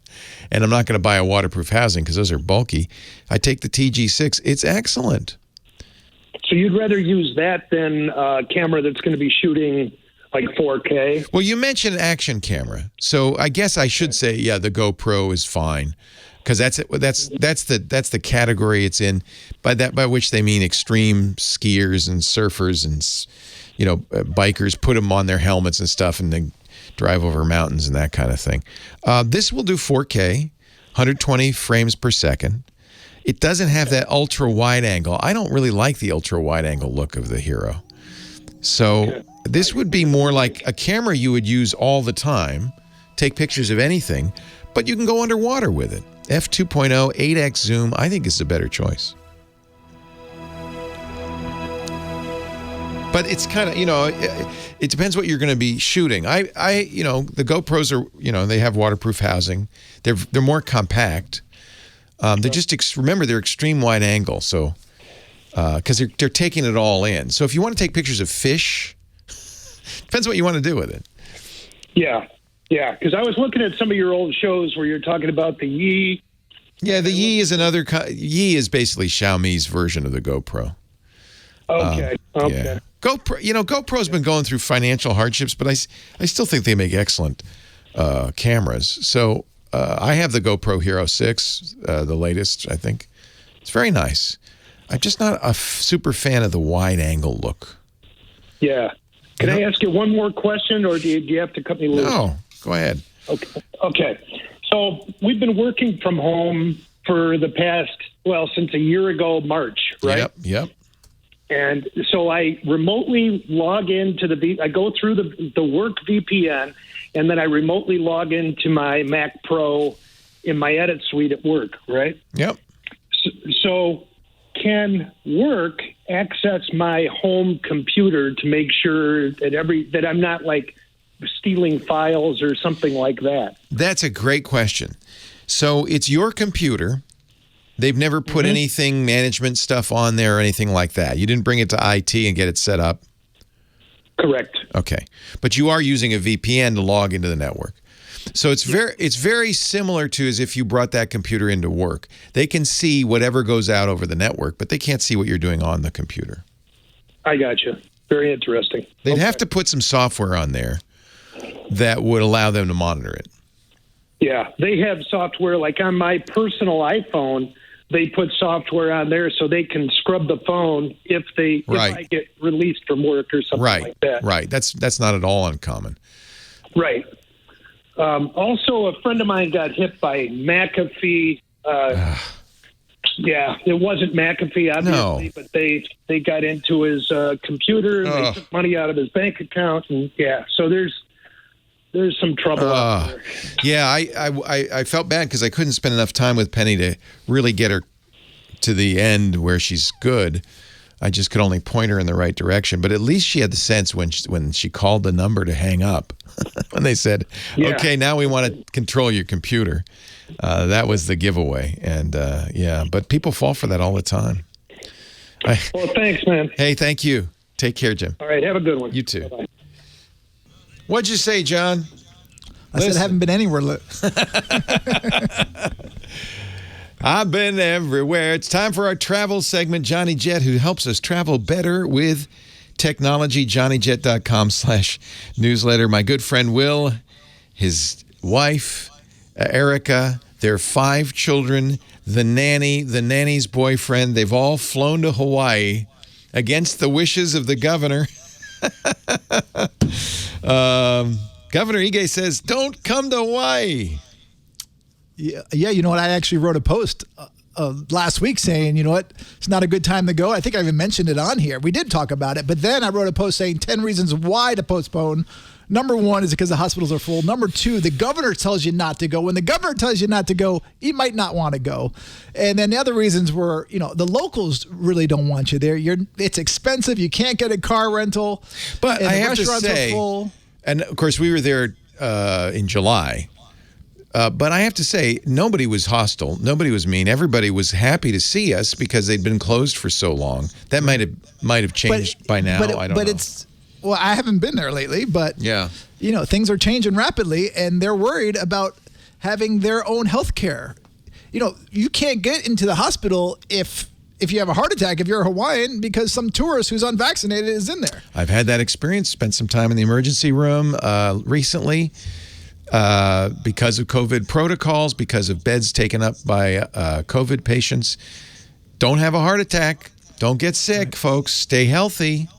and I'm not going to buy a waterproof housing because those are bulky. I take the TG6. It's excellent. So you'd rather use that than a camera that's going to be shooting like 4K. Well, you mentioned action camera, so I guess I should say, yeah, the GoPro is fine, because that's the category it's in. By which they mean extreme skiers and surfers and bikers put them on their helmets and stuff, and they drive over mountains and that kind of thing. This will do 4K, 120 frames per second. It doesn't have that ultra wide angle. I don't really like the ultra wide angle look of the Hero. So this would be more like a camera you would use all the time, take pictures of anything, but you can go underwater with it. F2.0, 8x zoom, I think is a better choice. But it's kind of, it depends what you're going to be shooting. The GoPros are, they have waterproof housing. They're more compact. They're just, remember, they're extreme wide angle, so... because they're taking it all in. So if you want to take pictures of fish, depends what you want to do with it. Yeah. Because I was looking at some of your old shows where you're talking about the Yi. Yeah, the Yi is another. Yi is basically Xiaomi's version of the GoPro. Okay. Yeah. GoPro's been going through financial hardships, but I still think they make excellent cameras. So I have the GoPro Hero 6, the latest, I think. It's very nice. I'm just not a super fan of the wide angle look. Yeah. Can I ask you one more question, or do you have to cut me loose? No, go ahead. Okay. So we've been working from home for the past, since a year ago, March, right? Yep. And so I remotely log into I go through the work VPN, and then I remotely log into my Mac Pro in my edit suite at work, right? Yep. So can work access my home computer to make sure that I'm not like stealing files or something like that? That's a great question. So it's your computer. They've never put anything, management stuff on there or anything like that. You didn't bring it to IT and get it set up? Correct. Okay. But you are using a VPN to log into the network. So it's very similar to as if you brought that computer into work. They can see whatever goes out over the network, but they can't see what you're doing on the computer. I got you. Very interesting. They'd have to put some software on there that would allow them to monitor it. Yeah, they have software like on my personal iPhone. They put software on there so they can scrub the phone if I get released from work or something like that. Right. That's not at all uncommon. Right. Also, a friend of mine got hit by McAfee. Yeah, it wasn't McAfee, obviously, but they got into his computer. They took money out of his bank account, and so there's some trouble out there. Yeah, I felt bad because I couldn't spend enough time with Penny to really get her to the end where she's good. I just could only point her in the right direction. But at least she had the sense when she called the number to hang up, when they said, okay, now we want to control your computer. That was the giveaway. And but people fall for that all the time. Well, thanks, man. Hey, thank you. Take care, Jim. All right, have a good one. You too. Bye-bye. What'd you say, John? I said I haven't been anywhere. I've been everywhere. It's time for our travel segment. Johnny Jett, who helps us travel better with technology. JohnnyJett.com/newsletter. My good friend Will, his wife, Erica, their 5 children, the nanny, the nanny's boyfriend. They've all flown to Hawaii against the wishes of the governor. Governor Ige says, don't come to Hawaii. Yeah, you know what? I actually wrote a post last week saying, you know what, it's not a good time to go. I think I even mentioned it on here. We did talk about it, but then I wrote a post saying 10 reasons why to postpone. Number 1 is because the hospitals are full. Number 2, the governor tells you not to go. When the governor tells you not to go, you might not want to go. And then the other reasons were, the locals really don't want you there. It's expensive. You can't get a car rental. But I have to say, full. And of course we were there in July. But I have to say, nobody was hostile. Nobody was mean. Everybody was happy to see us because they'd been closed for so long. That might have changed by now. I don't know. Well, I haven't been there lately, but things are changing rapidly, and they're worried about having their own health care. You can't get into the hospital if if you have a heart attack, if you're a Hawaiian, because some tourist who's unvaccinated is in there. I've had that experience, spent some time in the emergency room recently because of COVID protocols, because of beds taken up by COVID patients. Don't have a heart attack. Don't get sick, folks. Stay healthy.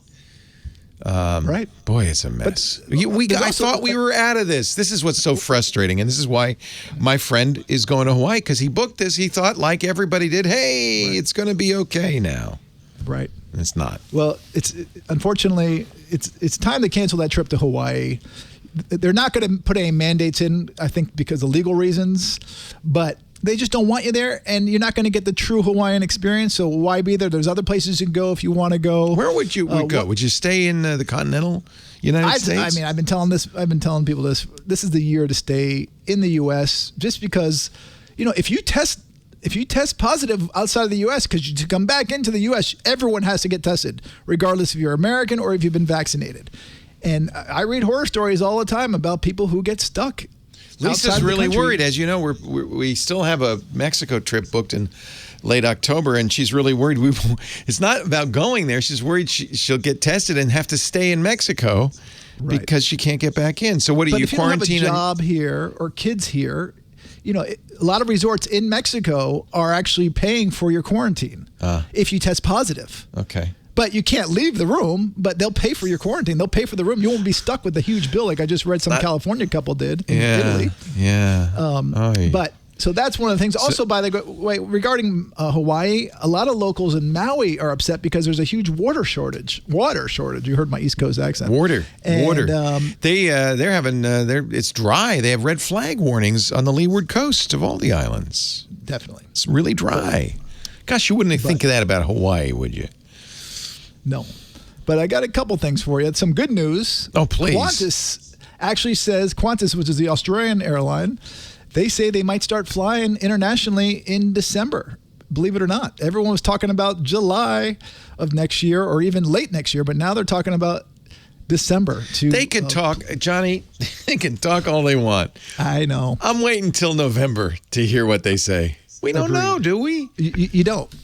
Right. Boy, it's a mess. I thought we were out of this. This is what's so frustrating. And this is why my friend is going to Hawaii, because he booked this. He thought, like everybody did, hey, it's going to be okay now. Right. And it's not. Well, unfortunately, it's time to cancel that trip to Hawaii. They're not going to put any mandates in, I think, because of legal reasons, but they just don't want you there, and you're not going to get the true Hawaiian experience. So why be there? There's other places you can go if you want to go. Where would you go? Would you stay in the continental United States? I mean, I've been telling people this. This is the year to stay in the U.S. just because, if you test positive outside of the U.S., because to come back into the U.S., everyone has to get tested, regardless if you're American or if you've been vaccinated. And I read horror stories all the time about people who get stuck. Lisa's really worried. As you know, we still have a Mexico trip booked in late October, and she's really worried. It's not about going there. She's worried she'll get tested and have to stay in Mexico because she can't get back in. So what are you, quarantining? If you don't have a job here or kids here, a lot of resorts in Mexico are actually paying for your quarantine if you test positive. Okay. But you can't leave the room, but they'll pay for your quarantine. They'll pay for the room. You won't be stuck with a huge bill like I just read some California couple did in Italy. Yeah. But so that's one of the things. Also, by the way, regarding Hawaii, a lot of locals in Maui are upset because there's a huge water shortage. You heard my East Coast accent. Water. They're having it's dry. They have red flag warnings on the leeward coast of all the islands. Definitely. It's really dry. Gosh, you wouldn't think of that about Hawaii, would you? No. But I got a couple things for you. Some good news. Oh, please. Qantas actually says, which is the Australian airline, they say they might start flying internationally in December. Believe it or not. Everyone was talking about July of next year or even late next year, but now they're talking about December. They can talk, Johnny, they can talk all they want. I know. I'm waiting till November to hear what they say. We don't know, do we? You don't.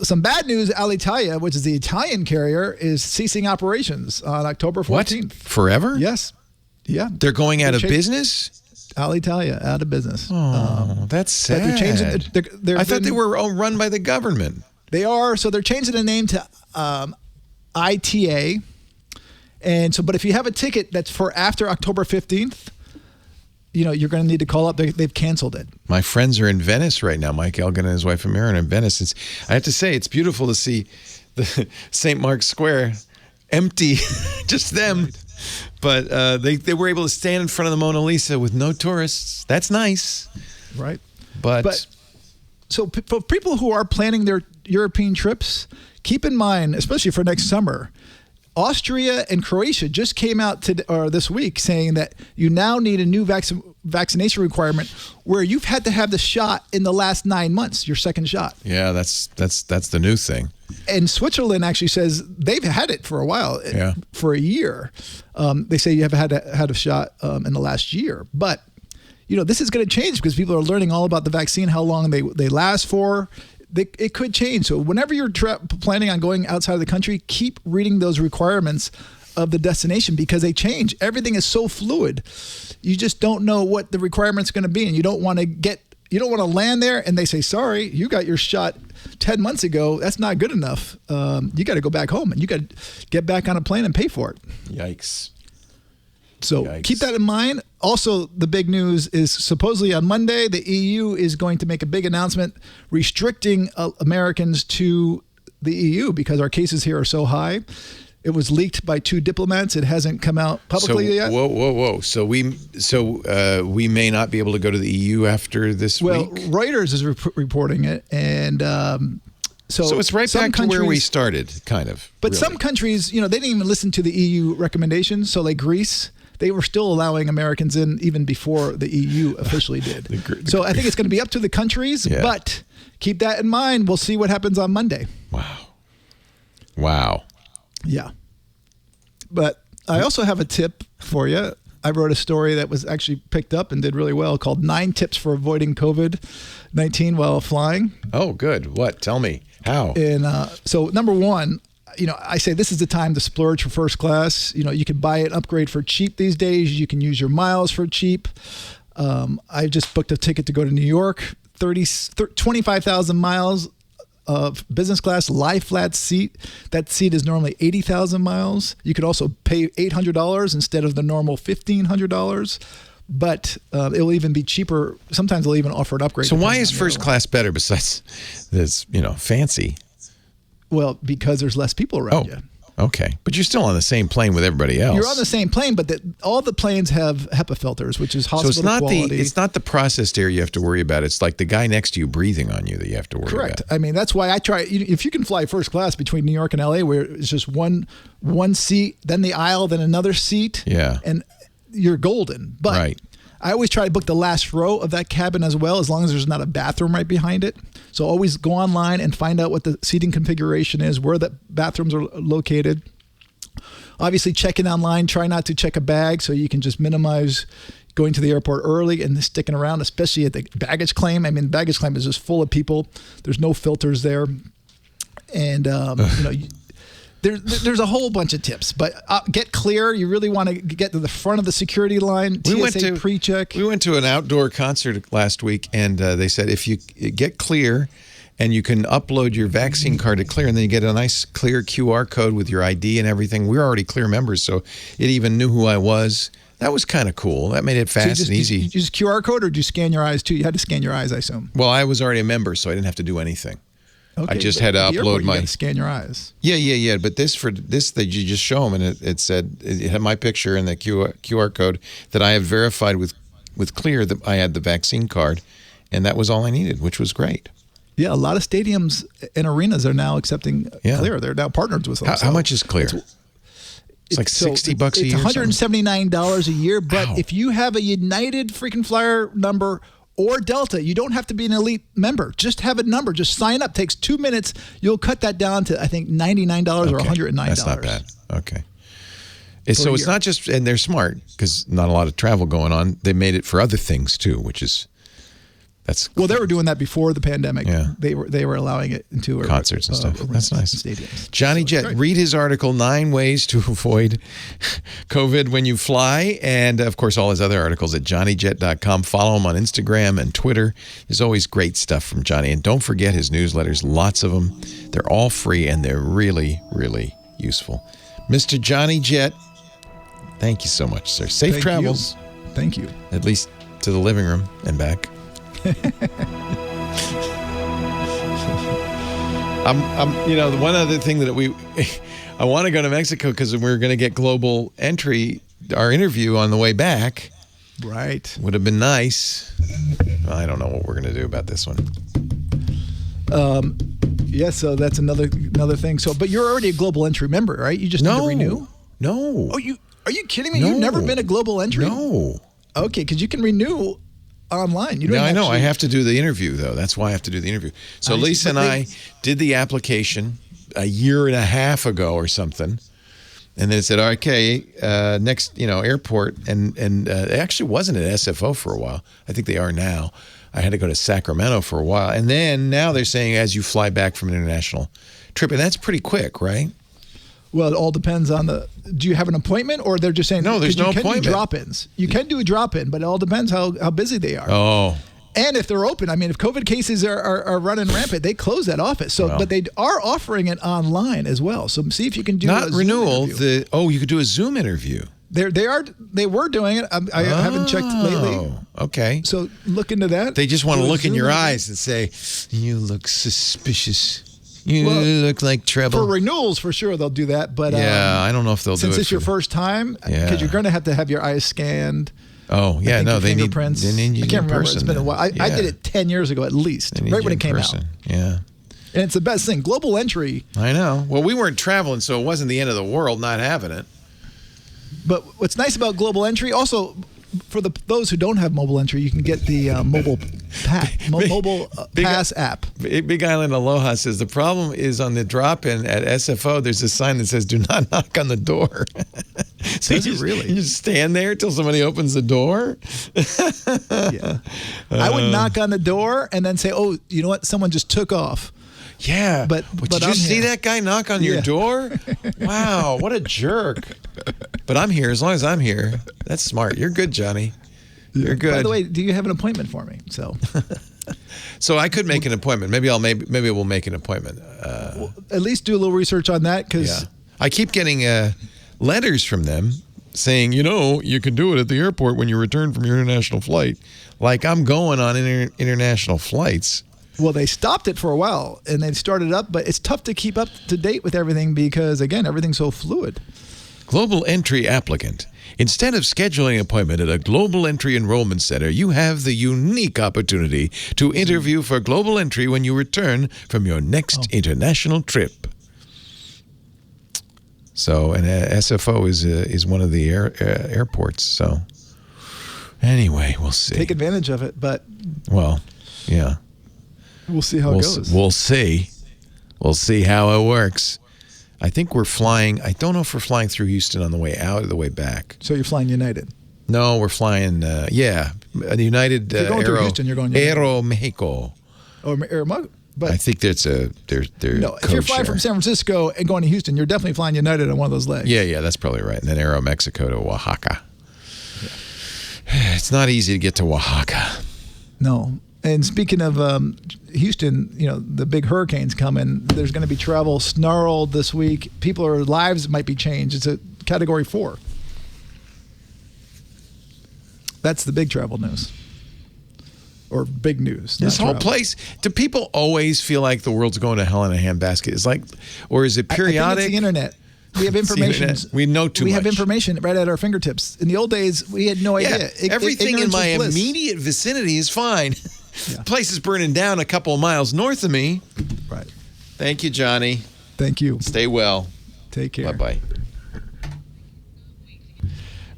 Some bad news, Alitalia, which is the Italian carrier, is ceasing operations on October 14th. What? Forever? Yes. Yeah. They're going out of business? Alitalia, out of business. Oh, that's sad. They're changing, I thought they were all run by the government. They are. So they're changing the name to ITA. And so, but if you have a ticket that's for after October 15th, you're going to need to call up. They've canceled it. My friends are in Venice right now. Mike Elgin and his wife Amira are in Venice. I have to say, it's beautiful to see the St. Mark's Square empty, just them. Right. But they were able to stand in front of the Mona Lisa with no tourists. That's nice. Right. But so for people who are planning their European trips, keep in mind, especially for next summer, Austria and Croatia just came out this week saying that you now need a new vaccination requirement where you've had to have the shot in the last 9 months, your second shot. Yeah, that's the new thing. And Switzerland actually says they've had it for a while, for a year. They say you have had a shot in the last year. But, this is going to change because people are learning all about the vaccine, how long they last for. It could change. So whenever you're planning on going outside of the country, keep reading those requirements of the destination because they change. Everything is so fluid. You just don't know what the requirements are going to be, and you don't want to land there and they say, sorry, you got your shot 10 months ago. That's not good enough. You got to go back home and you got to get back on a plane and pay for it. Yikes. So keep that in mind. Also, the big news is supposedly on Monday, the EU is going to make a big announcement restricting Americans to the EU because our cases here are so high. It was leaked by 2 diplomats. It hasn't come out publicly yet. Whoa. So we may not be able to go to the EU after this week? Well, Reuters is reporting it. And so it's right back to where we started, kind of. But some countries, they didn't even listen to the EU recommendations. So like Greece, they were still allowing Americans in even before the EU officially did. So I think it's going to be up to the countries, but keep that in mind. We'll see what happens on Monday. Wow. Yeah. But I also have a tip for you. I wrote a story that was actually picked up and did really well called 9 Tips for Avoiding COVID-19 While Flying. Oh, good. What? Tell me. How? And so number one, I say this is the time to splurge for first class. You can buy an upgrade for cheap these days. You can use your miles for cheap. I just booked a ticket to go to New York, 25,000 miles of business class, lie flat seat. That seat is normally 80,000 miles. You could also pay $800 instead of the normal $1,500. But it'll even be cheaper. Sometimes they'll even offer an upgrade. So why is first class better besides this, fancy? Well, because there's less people around you. Okay. But you're still on the same plane with everybody else. You're on the same plane, but all the planes have HEPA filters, which is hospital quality. It's not the processed air you have to worry about. It's like the guy next to you breathing on you that you have to worry about. Correct. I mean, that's why I try. If you can fly first class between New York and LA, where it's just one seat, then the aisle, then another seat. Yeah. And you're golden. But I always try to book the last row of that cabin as well, as long as there's not a bathroom right behind it. So always go online and find out what the seating configuration is, where the bathrooms are located. Obviously, check in online. Try not to check a bag so you can just minimize going to the airport early and sticking around, especially at the baggage claim. I mean, baggage claim is just full of people. There's no filters there. And, there's a whole bunch of tips, but get clear. You really want to get to the front of the security line. TSA pre-check. We went to an outdoor concert last week, and they said if you get clear and you can upload your vaccine card to Clear, and then you get a nice clear QR code with your ID and everything. We're already Clear members, so it even knew who I was. That was kind of cool. That made it fast and easy. Did you use QR code, or did you scan your eyes too? You had to scan your eyes, I assume. Well, I was already a member, so I didn't have to do anything. Okay, I just had to upload my. You had to scan your eyes. Yeah. But this that you just show them, and it said it had my picture and the QR code that I had verified with Clear that I had the vaccine card, and that was all I needed, which was great. Yeah, a lot of stadiums and arenas are now accepting Clear. They're now partnered with them. How much is Clear? It's like $60 a year. It's $179 a year, but if you have a United freaking Flyer number or Delta, you don't have to be an elite member. Just have a number. Just sign up. Takes 2 minutes. You'll cut that down to, I think, $99 or $109. That's not bad. Okay. So it's not just, and they're smart because not a lot of travel going on. They made it for other things too, which is, well, they were doing that before the pandemic. Yeah. They were allowing it into concerts and stuff. That's nice. Stadiums. Johnny Jett, read his article, 9 Ways to Avoid COVID When You Fly. And, of course, all his other articles at johnnyjett.com. Follow him on Instagram and Twitter. There's always great stuff from Johnny. And don't forget his newsletters, lots of them. They're all free, and they're really, really useful. Mr. Johnny Jett, thank you so much, sir. Safe travels. Thank you. At least to the living room and back. One other thing that I want to go to Mexico because we're going to get global entry, our interview on the way back. Right. Would have been nice. I don't know what we're going to do about this one. Yeah, so that's another thing. So, but you're already a global entry member, right? You just need to renew? No. Oh, are you kidding me? No. You've never been a global entry? No. Okay, because you can renew online. You don't I know. I have to do the interview, though. That's why I have to do the interview. So Lisa and I did the application a year and a half ago or something. And then it said, okay, next, airport. And it actually wasn't at SFO for a while. I think they are now. I had to go to Sacramento for a while. And then now they're saying as you fly back from an international trip. And that's pretty quick, right? Well, it all depends on do you have an appointment, or they're just saying, no, there's no appointment. You can do drop-ins. You can do a drop-in, but it all depends how busy they are. Oh. And if they're open. I mean, if COVID cases are running rampant, they close that office. So, but they are offering it online as well. So see if you can do not a renewal. Zoom interview. You could do a Zoom interview. They were doing it. I haven't checked lately. Okay. So look into that. They just want to look in your eyes and say, you look suspicious. You look like trouble. For renewals, for sure, they'll do that. But I don't know if they'll do it. Since it's your first time, because you're going to have your eyes scanned. Oh, yeah, no, they need fingerprints. You I can't remember. person, it's been a while. I did it 10 years ago at least, right when it came out. Yeah. And it's the best thing. Global entry. I know. Well, we weren't traveling, so it wasn't the end of the world not having it. But what's nice about global entry, also, for those who don't have mobile entry, you can get the mobile pass app. Big Island Aloha says the problem is on the drop-in at SFO. There's a sign that says "Do not knock on the door." So Does it really? You just stand there till somebody opens the door. Yeah, I would knock on the door and then say, "Oh, you know what? Someone just took off." Yeah. But did you I'm see here. that guy knock on your door? Wow, what a jerk. But I'm here as long as I'm here. That's smart. You're good, Johnny. You're good. By the way, do you have an appointment for me? So I could make an appointment. Maybe we'll make an appointment. Well, at least do a little research on that, because I keep getting letters from them saying, you can do it at the airport when you return from your international flight. Like I'm going on international flights. Well, they stopped it for a while and they started up, but it's tough to keep up to date with everything because, again, everything's so fluid. Global Entry applicant. Instead of scheduling an appointment at a Global Entry Enrollment Center, you have the unique opportunity to interview for Global Entry when you return from your next international trip. So, and SFO is one of the airports. So, anyway, we'll see. Take advantage of it, but well, yeah, we'll see how it goes. We'll see. We'll see how it works. I think we're flying. I don't know if we're flying through Houston on the way out or the way back. So you're flying United? No, we're flying. United. If you're going through Houston, you're going United. Aero Mexico. But I think that's their no. If you're flying from San Francisco and going to Houston, you're definitely flying United on one of those legs. Yeah, that's probably right. And then Aero Mexico to Oaxaca. Yeah. It's not easy to get to Oaxaca. No. And speaking of Houston, the big hurricane's coming. There's going to be travel snarled this week. Lives might be changed. It's a Category 4. That's the big travel news. Or big news. This whole place. Do people always feel like the world's going to hell in a handbasket? It's like, or is it periodic? I think it's the internet. We have information. We know too much. We have information right at our fingertips. In the old days, we had no idea. Everything in my immediate vicinity is fine. The place is burning down a couple of miles north of me. Right. Thank you, Johnny. Thank you. Stay well. Take care. Bye-bye.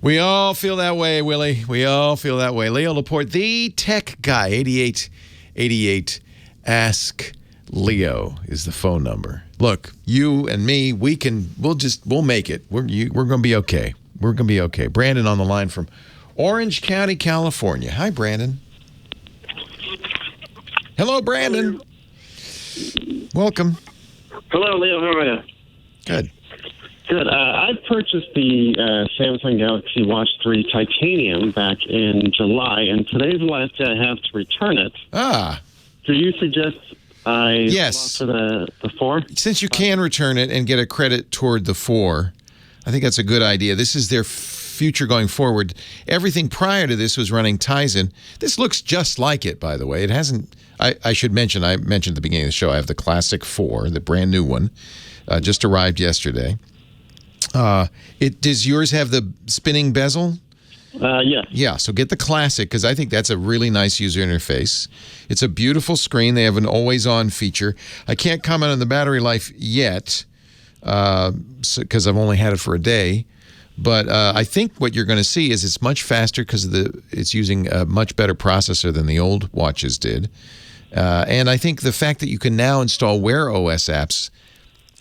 We all feel that way, Willie. We all feel that way. Leo Laporte, the tech guy, 8888 Ask Leo is the phone number. Look, you and me, we'll make it. We're going to be okay. We're going to be okay. Brandon on the line from Orange County, California. Hi, Brandon. Hello, Brandon. Welcome. Hello, Leo. How are you? Good. Good. I purchased the Samsung Galaxy Watch 3 Titanium back in July, and today's the last day I have to return it. Do you suggest I for the 4? Since you can return it and get a credit toward the 4, I think that's a good idea. This is their future going forward. Everything prior to this was running Tizen. This looks just like it, by the way. It hasn't. I should mention, I mentioned at the beginning of the show, I have the Classic 4, the brand new one, just arrived yesterday. Does yours have the spinning bezel? Yes. Yeah, so get the Classic because I think that's a really nice user interface. It's a beautiful screen. They have an always-on feature. I can't comment on the battery life yet because I've only had it for a day. But I think what you're going to see is it's much faster because it's using a much better processor than the old watches did. And I think the fact that you can now install Wear OS apps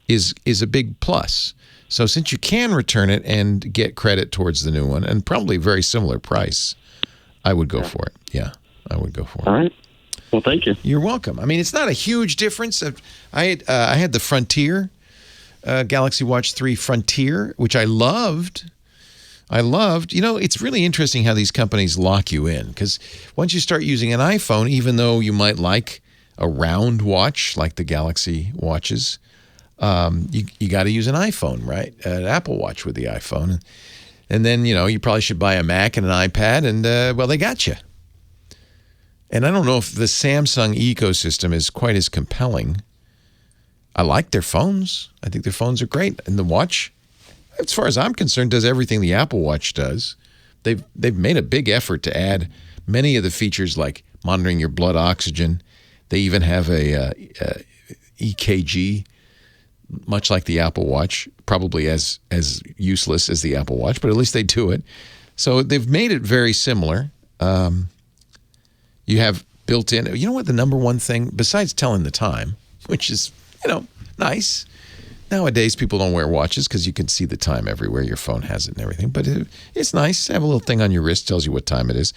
is a big plus. So since you can return it and get credit towards the new one, and probably a very similar price, I would go for it. Yeah, I would go for it. All right. Well, thank you. You're welcome. I mean, it's not a huge difference. I had the Frontier, Galaxy Watch 3 Frontier, which I loved. It's really interesting how these companies lock you in, because once you start using an iPhone, even though you might like a round watch like the Galaxy watches, you got to use an iPhone, right? An Apple Watch with the iPhone. And then, you probably should buy a Mac and an iPad, and, they got you. And I don't know if the Samsung ecosystem is quite as compelling. I like their phones. I think their phones are great. And the watch, as far as I'm concerned, does everything the Apple Watch does. They've made a big effort to add many of the features like monitoring your blood oxygen. They even have a EKG, much like the Apple Watch, probably as useless as the Apple Watch, but at least they do it. So they've made it very similar. You have built in, what the number one thing, besides telling the time, which is, nice. Nowadays, people don't wear watches because you can see the time everywhere. Your phone has it and everything. But it's nice to have a little thing on your wrist, tells you what time it is.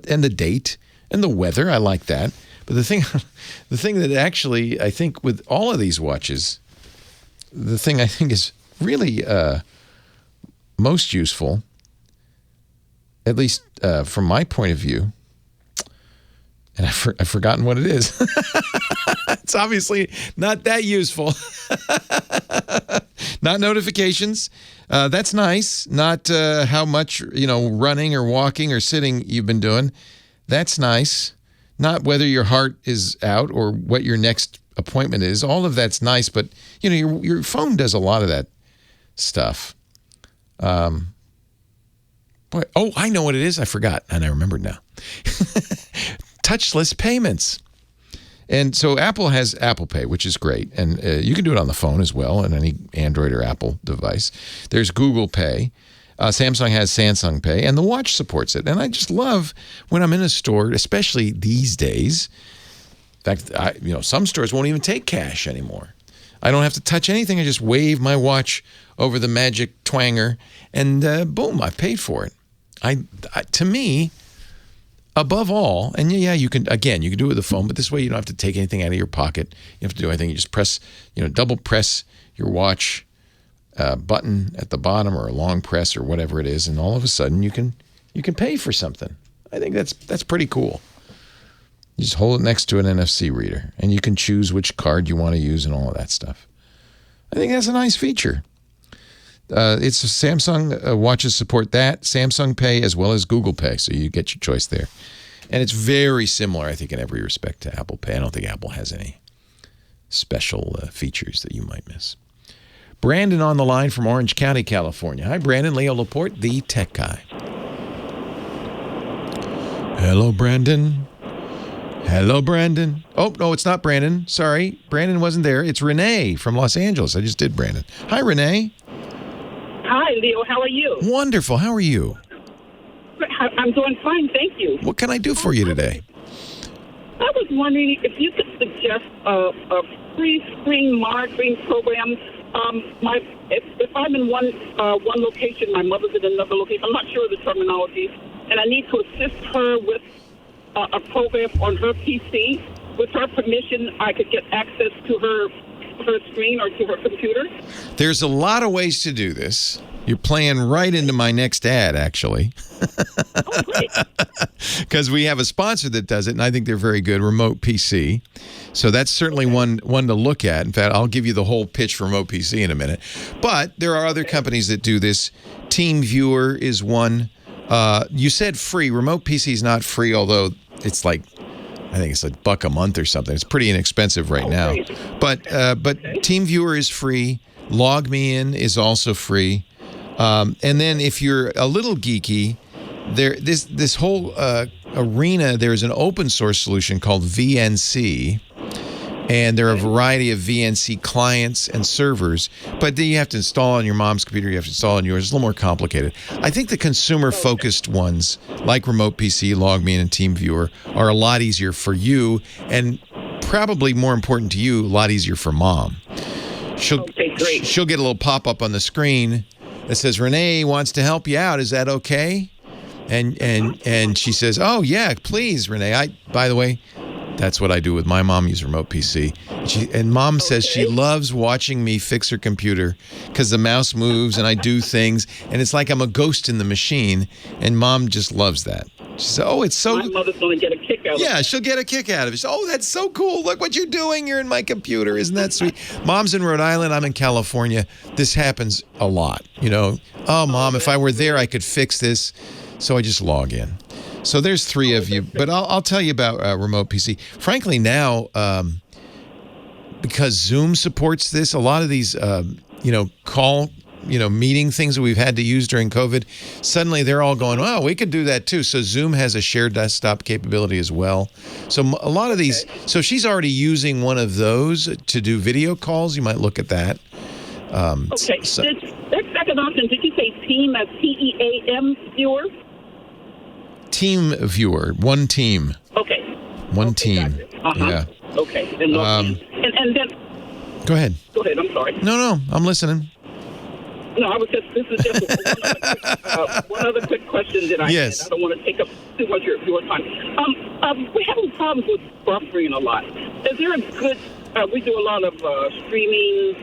And the date, And the weather, I like that. But the thing that actually, I think with all of these watches, the thing I think is really most useful, at least from my point of view, and I've forgotten what it is. It's obviously not that useful. Not notifications. That's nice. Not how much, running or walking or sitting you've been doing. That's nice. Not whether your heart is out or what your next appointment is. All of that's nice, but your phone does a lot of that stuff. I know what it is. I forgot, and I remembered now. Touchless payments. And so Apple has Apple Pay, which is great. And you can do it on the phone as well, on any Android or Apple device. There's Google Pay. Samsung has Samsung Pay, and the watch supports it. And I just love when I'm in a store, especially these days. In fact, some stores won't even take cash anymore. I don't have to touch anything. I just wave my watch over the magic twanger, and boom, I paid for it. To me, above all, and you can do it with the phone, but this way you don't have to take anything out of your pocket. You have to do anything. You just press, double press your watch button at the bottom, or a long press, or whatever it is, and all of a sudden you can pay for something. I think that's pretty cool. You just hold it next to an NFC reader, and you can choose which card you want to use and all of that stuff. I think that's a nice feature. It's Samsung watches support that, Samsung Pay, as well as Google Pay, so you get your choice there. And it's very similar, I think, in every respect to Apple Pay. I don't think Apple has any special features that you might miss. Brandon on the line from Orange County, California. Hi, Brandon. Leo Laporte, the tech guy. Hello, Brandon. Hello, Brandon. Oh, no, it's not Brandon. Sorry, Brandon wasn't there. It's Renee from Los Angeles. I just did Brandon. Hi, Renee. Hi, Leo. How are you? Wonderful. How are you? I'm doing fine, thank you. What can I do for you today? I was wondering if you could suggest a free screen monitoring program. If I'm in one location, my mother's in another location. I'm not sure of the terminology, and I need to assist her with a program on her PC. With her permission, I could get access to her screen or to her computer. There's a lot of ways to do this. You're playing right into my next ad, actually. Oh, great. Because we have a sponsor that does it, and I think they're very good, Remote PC. So that's certainly one to look at. In fact, I'll give you the whole pitch for Remote PC in a minute. But there are other companies that do this. Teamviewer is one. You said free. Remote PC is not free, although it's like, I think it's $1 a month or something. It's pretty inexpensive right now. But Teamviewer is free. Log Me In is also free. And then if you're a little geeky, this whole arena, there's an open source solution called VNC. And there are a variety of VNC clients and servers, but then you have to install on your mom's computer, you have to install on yours. It's a little more complicated. I think the consumer-focused ones, like Remote PC, Log Me In, and TeamViewer, are a lot easier for you, and probably more important to you, a lot easier for mom. She'll get a little pop-up on the screen that says, Renee wants to help you out. Is that okay? And she says, oh, yeah, please, Renee. By the way, that's what I do with my mom. Use Remote PC. And Mom says she loves watching me fix her computer because the mouse moves and I do things. And it's like I'm a ghost in the machine. And Mom just loves that. She said, oh, it's so... My mother's going to get a kick out of it. Yeah, she'll get a kick out of it. She said, oh, that's so cool. Look what you're doing. You're in my computer. Isn't that sweet? Mom's in Rhode Island. I'm in California. This happens a lot. Oh, Mom, if I were there, I could fix this. So I just log in. So there's three of you, but I'll tell you about Remote PC. Frankly, now, because Zoom supports this, a lot of these, call, meeting things that we've had to use during COVID, suddenly they're all going, oh, we could do that too. So Zoom has a shared desktop capability as well. So a lot of these, so she's already using one of those to do video calls. You might look at that. Okay. So, that second option, did you say Team as Team viewer? TeamViewer, one team. Okay. One team. Yeah. Okay. And then. Go ahead. Go ahead. I'm sorry. No, I'm listening. No, this is just one other quick question that I had. I don't want to take up too much of your time. We're having problems with buffering a lot. Is there a good? We do a lot of streaming,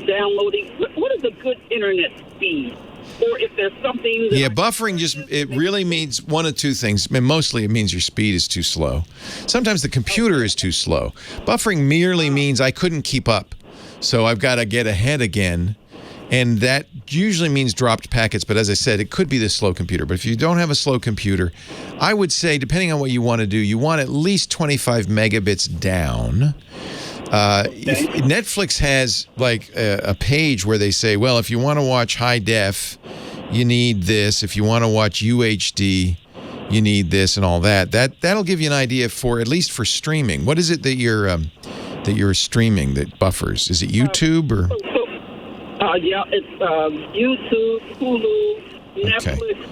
downloading. What is a good internet speed? Or if there's something... Yeah, buffering it really means one of two things. I mean, mostly it means your speed is too slow. Sometimes the computer is too slow. Buffering merely means I couldn't keep up, so I've got to get ahead again. And that usually means dropped packets, but as I said, it could be the slow computer. But if you don't have a slow computer, I would say, depending on what you want to do, you want at least 25 megabits down. Netflix has like a page where they say, well, if you want to watch high def, you need this. If you want to watch UHD, you need this and all that. That'll give you an idea for, at least for streaming. What is it that you're streaming that buffers? Is it YouTube or? Yeah, it's YouTube, Hulu, Netflix. Okay.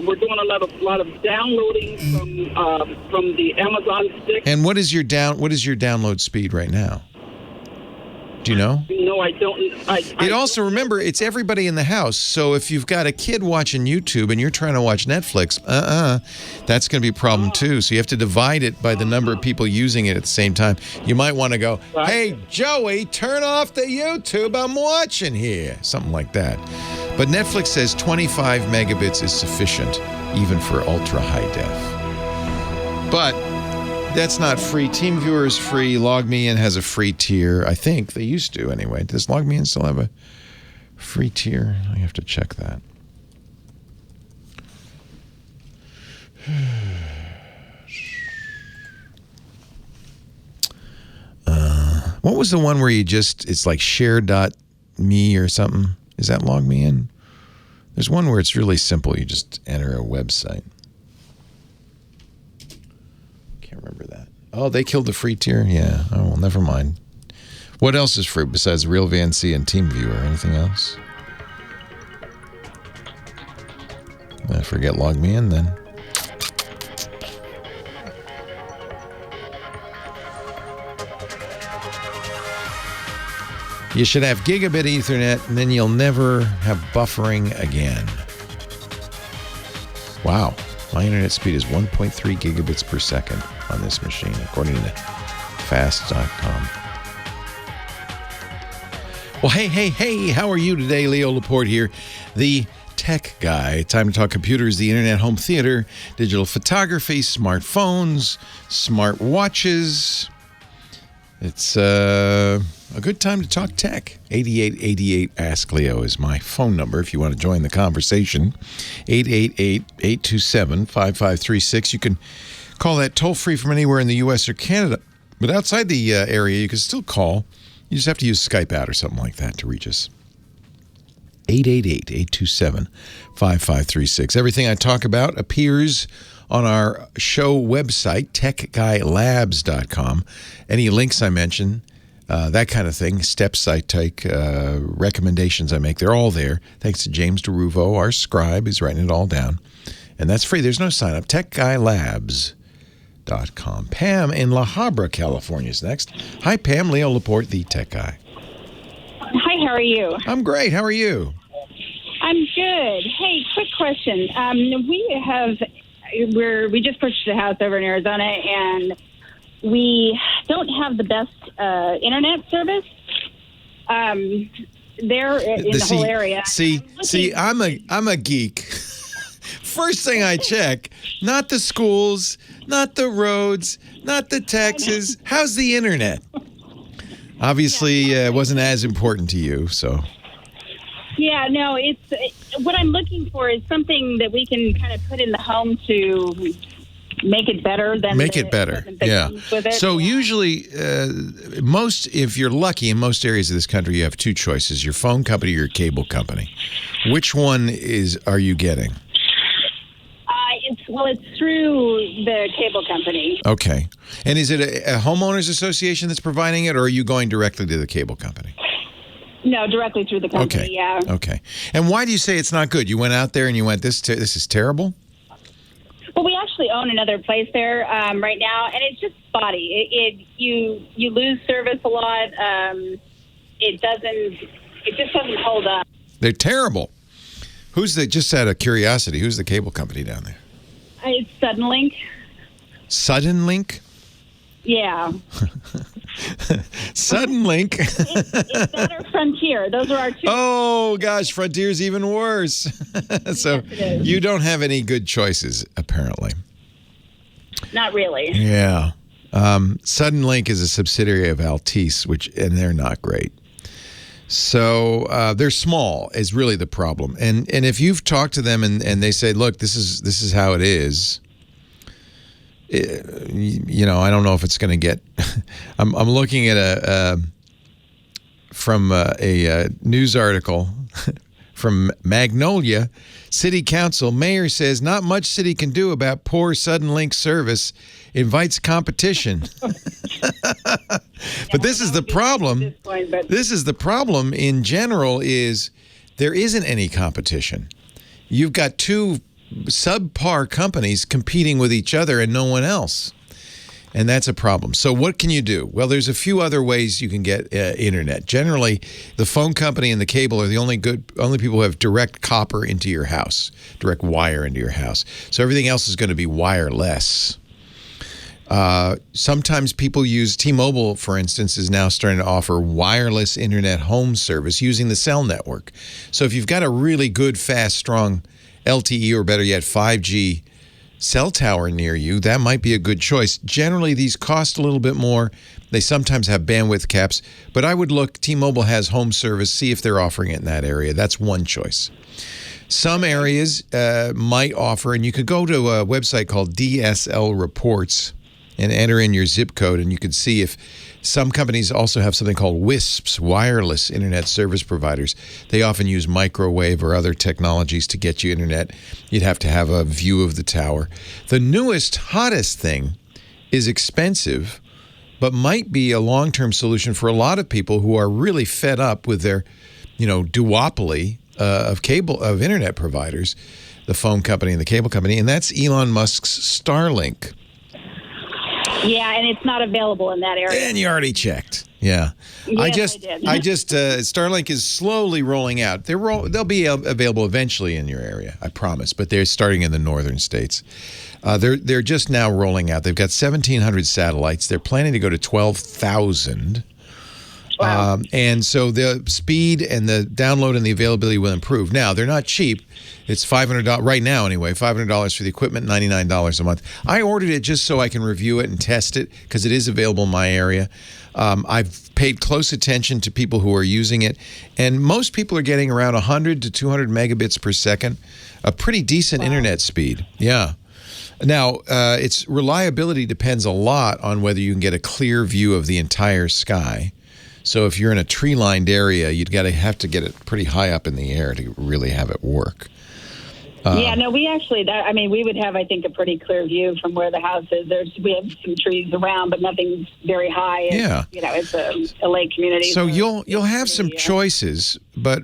We're doing a lot of downloading from the Amazon stick. And what is your download speed right now? Do you know? No, I don't. Also, remember, it's everybody in the house. So if you've got a kid watching YouTube and you're trying to watch Netflix, that's going to be a problem too. So you have to divide it by the number of people using it at the same time. You might want to go, hey, Joey, turn off the YouTube I'm watching here. Something like that. But Netflix says 25 megabits is sufficient, even for ultra high def. But that's not free. Teamviewer is free. LogMeIn has a free tier. I think they used to anyway. Does LogMeIn still have a free tier? I have to check that. What was the one where it's like share.me or something? Is that LogMeIn? There's one where it's really simple. You just enter a website. Can't remember that. Oh, they killed the free tier? Yeah. Oh, well, never mind. What else is free besides Real VNC and TeamViewer? Anything else? I forget LogMeIn then. You should have gigabit Ethernet, and then you'll never have buffering again. Wow. My internet speed is 1.3 gigabits per second on this machine, according to fast.com. Well, hey, how are you today? Leo Laporte here, the tech guy. Time to talk computers, the internet, home theater, digital photography, smartphones, smart watches. It's a good time to talk tech. 8888 Ask Leo is my phone number if you want to join the conversation. 888-827-5536. You can call that toll-free from anywhere in the U.S. or Canada. But outside the area, you can still call. You just have to use Skype out or something like that to reach us. 888-827-5536. Everything I talk about appears on our show website, techguylabs.com. Any links I mention, that kind of thing, steps I take, recommendations I make, they're all there. Thanks to James DeRuvo, our scribe, who's writing it all down. And that's free. There's no sign up. techguylabs.com. Pam in La Habra, California is next. Hi, Pam. Leo Laporte, the tech guy. Hi, how are you? I'm great. How are you? I'm good. Hey, quick question. We just purchased a house over in Arizona, and we don't have the best internet service there in the whole area. I'm a geek. First thing I check, not the schools, not the roads, not the taxes. How's the internet? Obviously, it wasn't as important to you, so. Yeah, no, what I'm looking for is something that we can kind of put in the home to make it better. Yeah. So usually, if you're lucky, in most areas of this country, you have two choices: your phone company or your cable company. Which one are you getting? It's through the cable company. Okay. And is it a homeowners association that's providing it, or are you going directly to the cable company? No, directly through the company, okay. Yeah. Okay. And why do you say it's not good? You went out there and you went, this is terrible? Well, we actually own another place there right now, and it's just spotty. You lose service a lot. It just doesn't hold up. They're terrible. Just out of curiosity, who's the cable company down there? It's Suddenlink. Suddenlink? Yeah. Suddenlink. It's that or Frontier. Those are our two. Oh, gosh, Frontier's even worse. So Yes, you don't have any good choices, apparently. Not really. Yeah. Suddenlink is a subsidiary of Altice, and they're not great. So they're small is really the problem. And if you've talked to them and they say, look, this is how it is, you know, I don't know if it's going to get. I'm looking at from a news article from Magnolia City Council. Mayor says not much city can do about poor Suddenlink service. Invites competition. But this is the problem. This is the problem in general is there isn't any competition. You've got two subpar companies competing with each other and no one else. And that's a problem. So what can you do? Well, there's a few other ways you can get internet. Generally, the phone company and the cable are the only people who have direct copper into your house, direct wire into your house. So everything else is going to be wireless. Sometimes people use T-Mobile, for instance, is now starting to offer wireless internet home service using the cell network. So if you've got a really good, fast, strong LTE or better yet 5G cell tower near you, that might be a good choice. Generally, these cost a little bit more. They sometimes have bandwidth caps, but I would look, T-Mobile has home service, see if they're offering it in that area. That's one choice. Some areas might offer, and you could go to a website called DSL Reports and enter in your zip code, and you can see if some companies also have something called WISPs, wireless internet service providers. They often use microwave or other technologies to get you internet. You'd have to have a view of the tower. The newest, hottest thing is expensive, but might be a long-term solution for a lot of people who are really fed up with their, duopoly of internet providers, the phone company and the cable company, and that's Elon Musk's Starlink. Yeah, and it's not available in that area. And you already checked. Yeah. Yes, I just Starlink is slowly rolling out. They'll be available eventually in your area, I promise, but they're starting in the northern states. They're just now rolling out. They've got 1,700 satellites. They're planning to go to 12,000. Wow. And so the speed and the download and the availability will improve. Now, they're not cheap. It's $500 right now anyway, $500 for the equipment, $99 a month. I ordered it just so I can review it and test it because it is available in my area. I've paid close attention to people who are using it, and most people are getting around 100 to 200 megabits per second, a pretty decent internet speed. Yeah. Now, its reliability depends a lot on whether you can get a clear view of the entire sky. So if you're in a tree-lined area, have to get it pretty high up in the air to really have it work. Yeah, no, we actually, we would have, I think, a pretty clear view from where the house is. We have some trees around, but nothing's very high. Yeah. It's a lake community. So you'll have some choices, but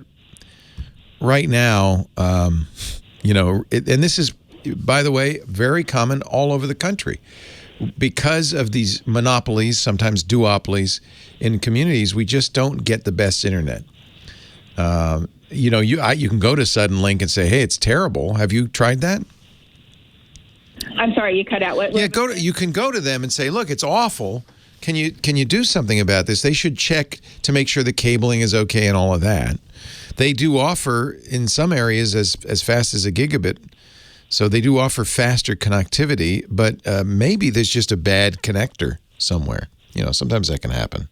right now, and this is, by the way, very common all over the country. Because of these monopolies, sometimes duopolies in communities, we just don't get the best internet. You can go to Suddenlink and say, "Hey, it's terrible." Have you tried that? I'm sorry, you cut out. What? Yeah, you can go to them and say, "Look, it's awful. Can you do something about this?" They should check to make sure the cabling is okay and all of that. They do offer in some areas as fast as a gigabit. So they do offer faster connectivity, but maybe there's just a bad connector somewhere. Sometimes that can happen.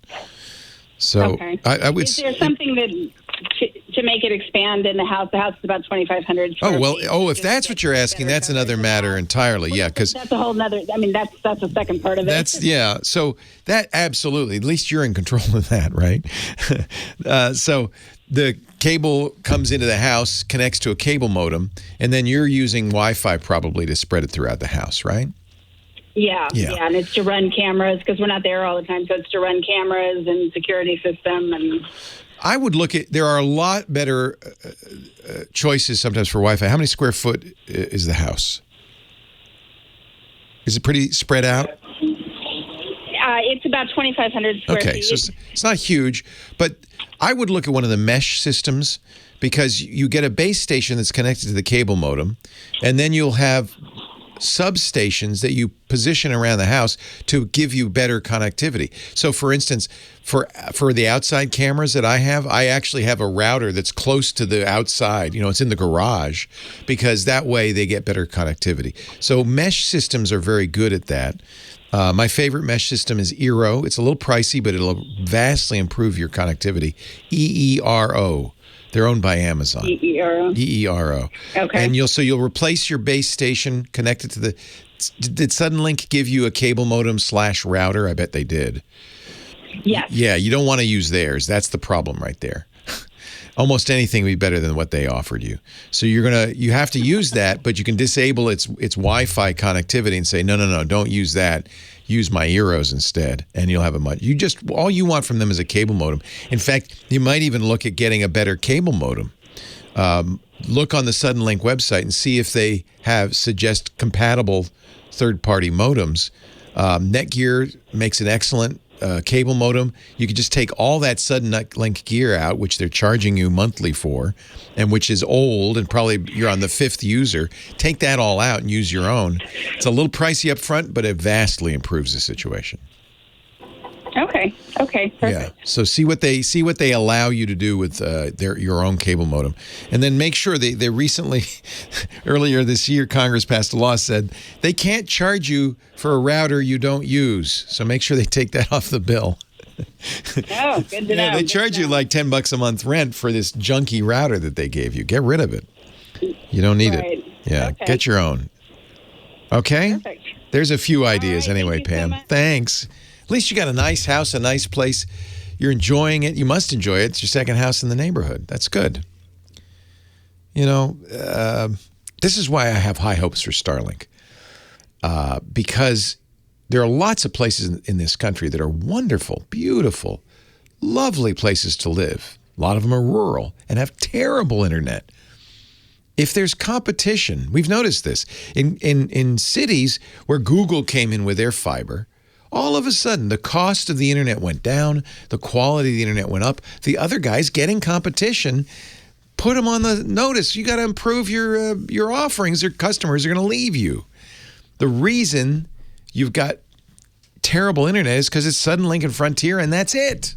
So okay. I would. Is there something that to make it expand in the house? The house is about 2,500. Oh well. Oh, if that's what you're asking, that's another matter entirely. Yeah, because that's a whole nother. That's the second part of it. Yeah. So that absolutely. At least you're in control of that, right? So the cable comes into the house, connects to a cable modem, and then you're using Wi-Fi probably to spread it throughout the house, right? Yeah, and it's to run cameras because we're not there all the time, so it's to run cameras and security system. And I would look at, there are a lot better choices sometimes for Wi-Fi. How many square foot is the house? Is it pretty spread out? It's about 2,500 square feet. Okay, so it's not huge, but I would look at one of the mesh systems because you get a base station that's connected to the cable modem, and then you'll have substations that you position around the house to give you better connectivity. So, for instance, for the outside cameras that I actually have a router that's close to the outside. It's in the garage, because that way they get better connectivity. So mesh systems are very good at that. My favorite mesh system is Eero. It's a little pricey, but it'll vastly improve your connectivity. EERO. They're owned by Amazon. EERO. Okay. And you'll replace your base station connected to the. Did Suddenlink give you a cable modem / router? I bet they did. Yes. Yeah, you don't want to use theirs. That's the problem right there. Almost anything would be better than what they offered you. So you have to use that, but you can disable its Wi-Fi connectivity and say, no, don't use that. Use my Eeros instead, and you'll have all you want from them is a cable modem. In fact, you might even look at getting a better cable modem. Look on the Suddenlink website and see if they suggest compatible third-party modems. Netgear makes an excellent cable modem. You could just take all that Suddenlink gear out, which they're charging you monthly for, and which is old, and probably you're on the 5th user. Take that all out and use your own. It's a little pricey up front, but it vastly improves the situation. Okay, perfect. Yeah. So see what they allow you to do with your own cable modem, and then make sure they recently, earlier this year, Congress passed a law said they can't charge you for a router you don't use. So make sure they take that off the bill. Oh, good to know. Yeah, they charge you like $10 a month rent for this junky router that they gave you. Get rid of it. You don't need it. Yeah, okay. Get your own. Okay. Perfect. There's a few ideas anyway, Pam. So thanks. At least you got a nice house, a nice place. You're enjoying it. You must enjoy it. It's your second house in the neighborhood. That's good. This is why I have high hopes for Starlink. Because there are lots of places in this country that are wonderful, beautiful, lovely places to live. A lot of them are rural and have terrible internet. If there's competition, we've noticed this. In cities where Google came in with their fiber, all of a sudden, the cost of the internet went down, the quality of the internet went up. The other guys getting competition, put them on the notice. You got to improve your offerings, or customers are going to leave you. The reason you've got terrible internet is because it's Suddenlink and Frontier, and that's it.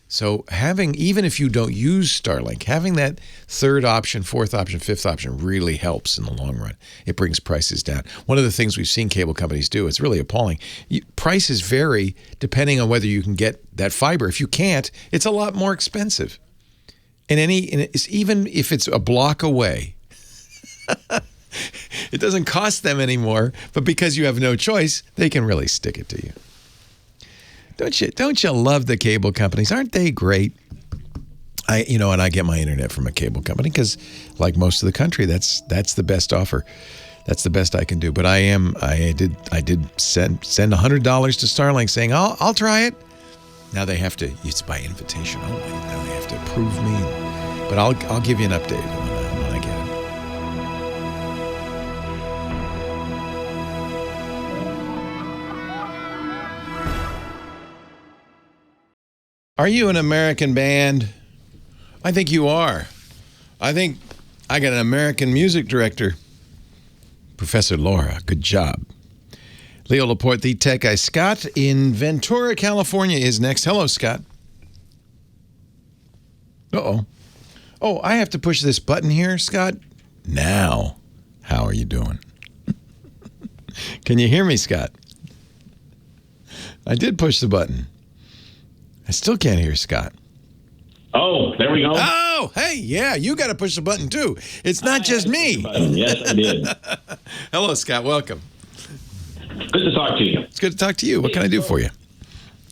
So even if you don't use Starlink, having that third option, fourth option, fifth option really helps in the long run. It brings prices down. One of the things we've seen cable companies do, it's really appalling. Prices vary depending on whether you can get that fiber. If you can't, it's a lot more expensive. Even if it's a block away, it doesn't cost them anymore. But because you have no choice, they can really stick it to you. Don't you love the cable companies? Aren't they great? And I get my internet from a cable company because, like most of the country, that's the best offer. That's the best I can do. But I did send $100 to Starlink saying I'll try it. Now they have to. It's by invitation only. Now they have to approve me. But I'll give you an update when I get it. Are you an American band? I think you are. I think I got an American music director. Professor Laura, good job. Leo Laporte, the tech guy. Scott in Ventura, California is next. Hello, Scott. Uh-oh. Oh, I have to push this button here, Scott? Now, how are you doing? Can you hear me, Scott? I did push the button. I still can't hear Scott. Oh, there we go. Oh, hey, yeah, you got to push the button too. It's not just me. Yes, I did. Hello, Scott. Welcome. Good to talk to you. It's good to talk to you. What can I do for you?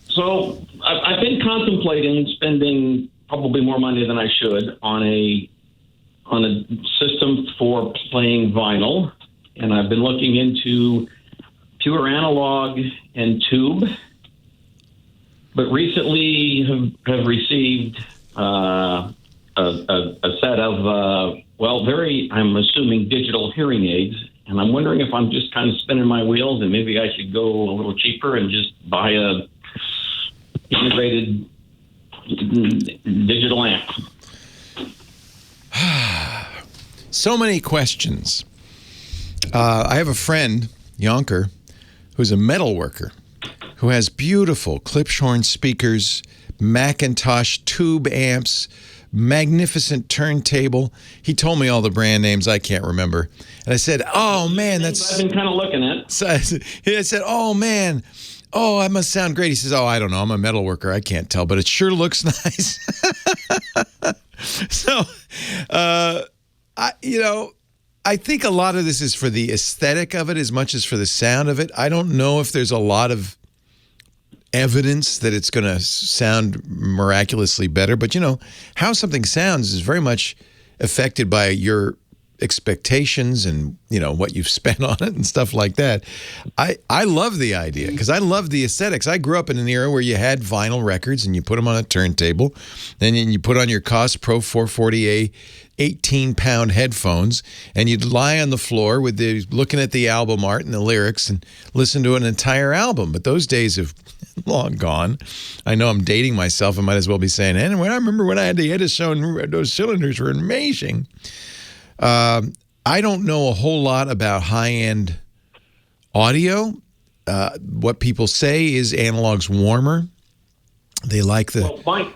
So I've been contemplating spending probably more money than I should on a system for playing vinyl, and I've been looking into pure analog and tube. But recently have received a set of, I'm assuming digital hearing aids. And I'm wondering if I'm just kind of spinning my wheels and maybe I should go a little cheaper and just buy a integrated digital amp. So many questions. I have a friend, Yonker, who's a metal worker, who has beautiful Klipschorn speakers, Macintosh tube amps, magnificent turntable. He told me all the brand names. I can't remember. And I said, oh, man, that's... I've been kind of looking at. So I said, oh, man. Oh, that must sound great. He says, oh, I don't know. I'm a metal worker. I can't tell, but it sure looks nice. So, I think a lot of this is for the aesthetic of it as much as for the sound of it. I don't know if there's a lot of evidence that it's going to sound miraculously better, but how something sounds is very much affected by your expectations and what you've spent on it and stuff like that. I love the idea because I love the aesthetics. I grew up in an era where you had vinyl records and you put them on a turntable, then you put on your Koss Pro 440A 18-pound headphones, and you'd lie on the floor with looking at the album art and the lyrics and listen to an entire album. But those days have long gone. I know I'm dating myself. I might as well be saying, and I remember when I had the Edison, those cylinders were amazing. I don't know a whole lot about high-end audio. What people say is analog's warmer. They like the... Well,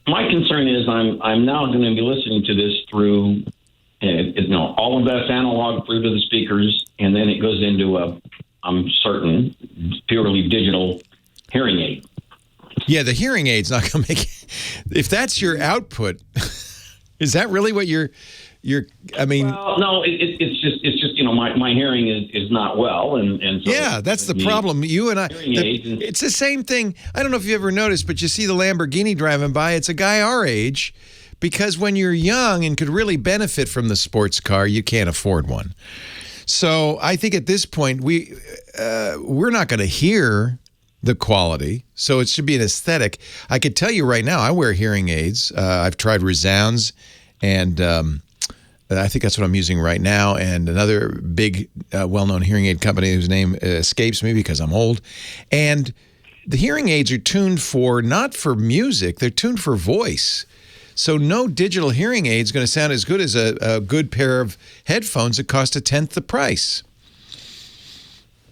my concern is I'm now going to be listening to this through, all of that's analog through to the speakers, and then it goes into I'm certain, purely digital hearing aid. Yeah, the hearing aid's not going to make it. If that's your output, is that really what you're Well, no, it's just my hearing is not well, and so yeah, that's the problem. You and I, it's the same thing. I don't know if you ever noticed, but you see the Lamborghini driving by. It's a guy our age, because when you're young and could really benefit from the sports car, you can't afford one. So I think at this point we're not going to hear the quality, so it should be an aesthetic. I could tell you right now, I wear hearing aids. I've tried Resounds, and I think that's what I'm using right now, and another big, well-known hearing aid company whose name escapes me because I'm old. And the hearing aids are tuned not for music, they're tuned for voice. So no digital hearing aid is going to sound as good as a good pair of headphones that cost 1/10 the price.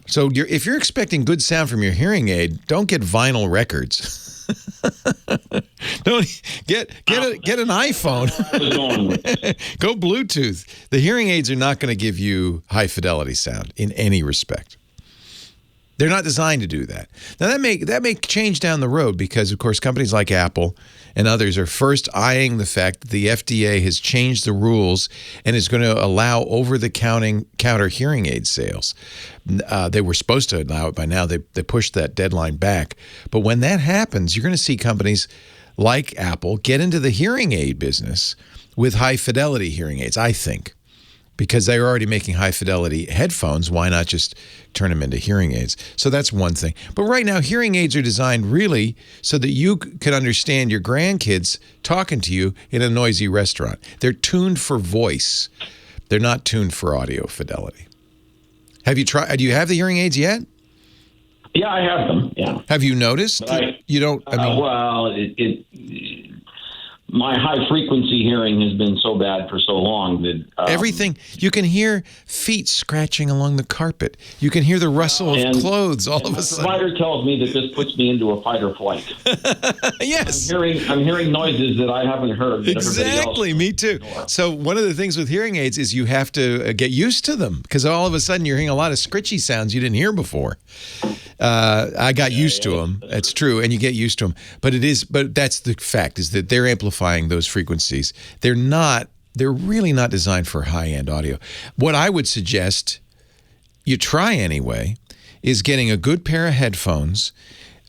So if you're expecting good sound from your hearing aid, don't get vinyl records. Don't get an iPhone. Go Bluetooth. The hearing aids are not going to give you high fidelity sound in any respect. They're not designed to do that. Now that may change down the road because, of course, companies like Apple and others are first eyeing the fact that the FDA has changed the rules and is going to allow over-the-counter hearing aid sales. They were supposed to allow it by now. They pushed that deadline back. But when that happens, you're going to see companies like Apple get into the hearing aid business with high-fidelity hearing aids, I think. Because they're already making high-fidelity headphones, why not just turn them into hearing aids? So that's one thing. But right now, hearing aids are designed really so that you can understand your grandkids talking to you in a noisy restaurant. They're tuned for voice. They're not tuned for audio fidelity. Have you tried? Do you have the hearing aids yet? Yeah, I have them. Yeah. Have you noticed? You don't. Well, my high frequency hearing has been so bad for so long that everything you can hear feet scratching along the carpet. You can hear the rustle of clothes all of a sudden. The provider tells me that this puts me into a fight or flight. Yes, I'm hearing noises that I haven't heard. Exactly, me too. So one of the things with hearing aids is you have to get used to them because all of a sudden you're hearing a lot of scritchy sounds you didn't hear before. I got used to them. That's true, and you get used to them. But that's the fact is that they're amplifying those frequencies. They're really not designed for high-end audio. What I would suggest you try anyway is getting a good pair of headphones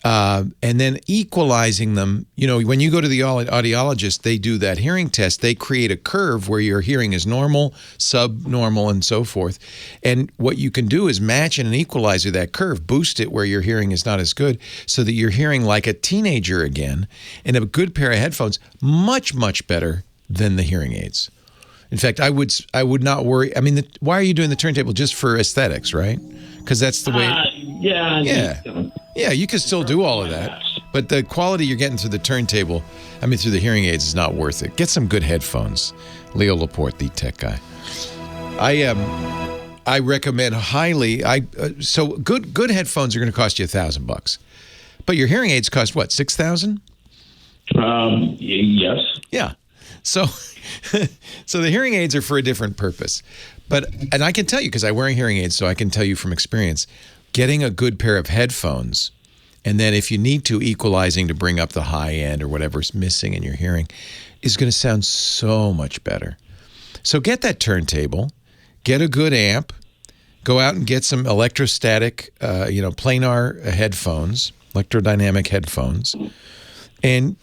and then equalizing them. When you go to the audiologist, they do that hearing test. They create a curve where your hearing is normal, subnormal, and so forth. And what you can do is match and equalize that curve, boost it where your hearing is not as good so that you're hearing like a teenager again. And a good pair of headphones, much, much better than the hearing aids. In fact, I would not worry. I mean, why are you doing the turntable? Just for aesthetics, right? Because that's the way. Yeah, you can still do all of that. But the quality you're getting through the turntable, through the hearing aids is not worth it. Get some good headphones. Leo Laporte, the tech guy. I I recommend highly. So good headphones are going to cost you $1,000, but your hearing aids cost what, $6,000? Yes. Yeah. So so the hearing aids are for a different purpose. And I can tell you, because I wear hearing aids, so I can tell you from experience, getting a good pair of headphones, and then if you need to, equalizing to bring up the high end or whatever's missing in your hearing, is going to sound so much better. So get that turntable, get a good amp, go out and get some electrostatic, planar headphones, electrodynamic headphones, and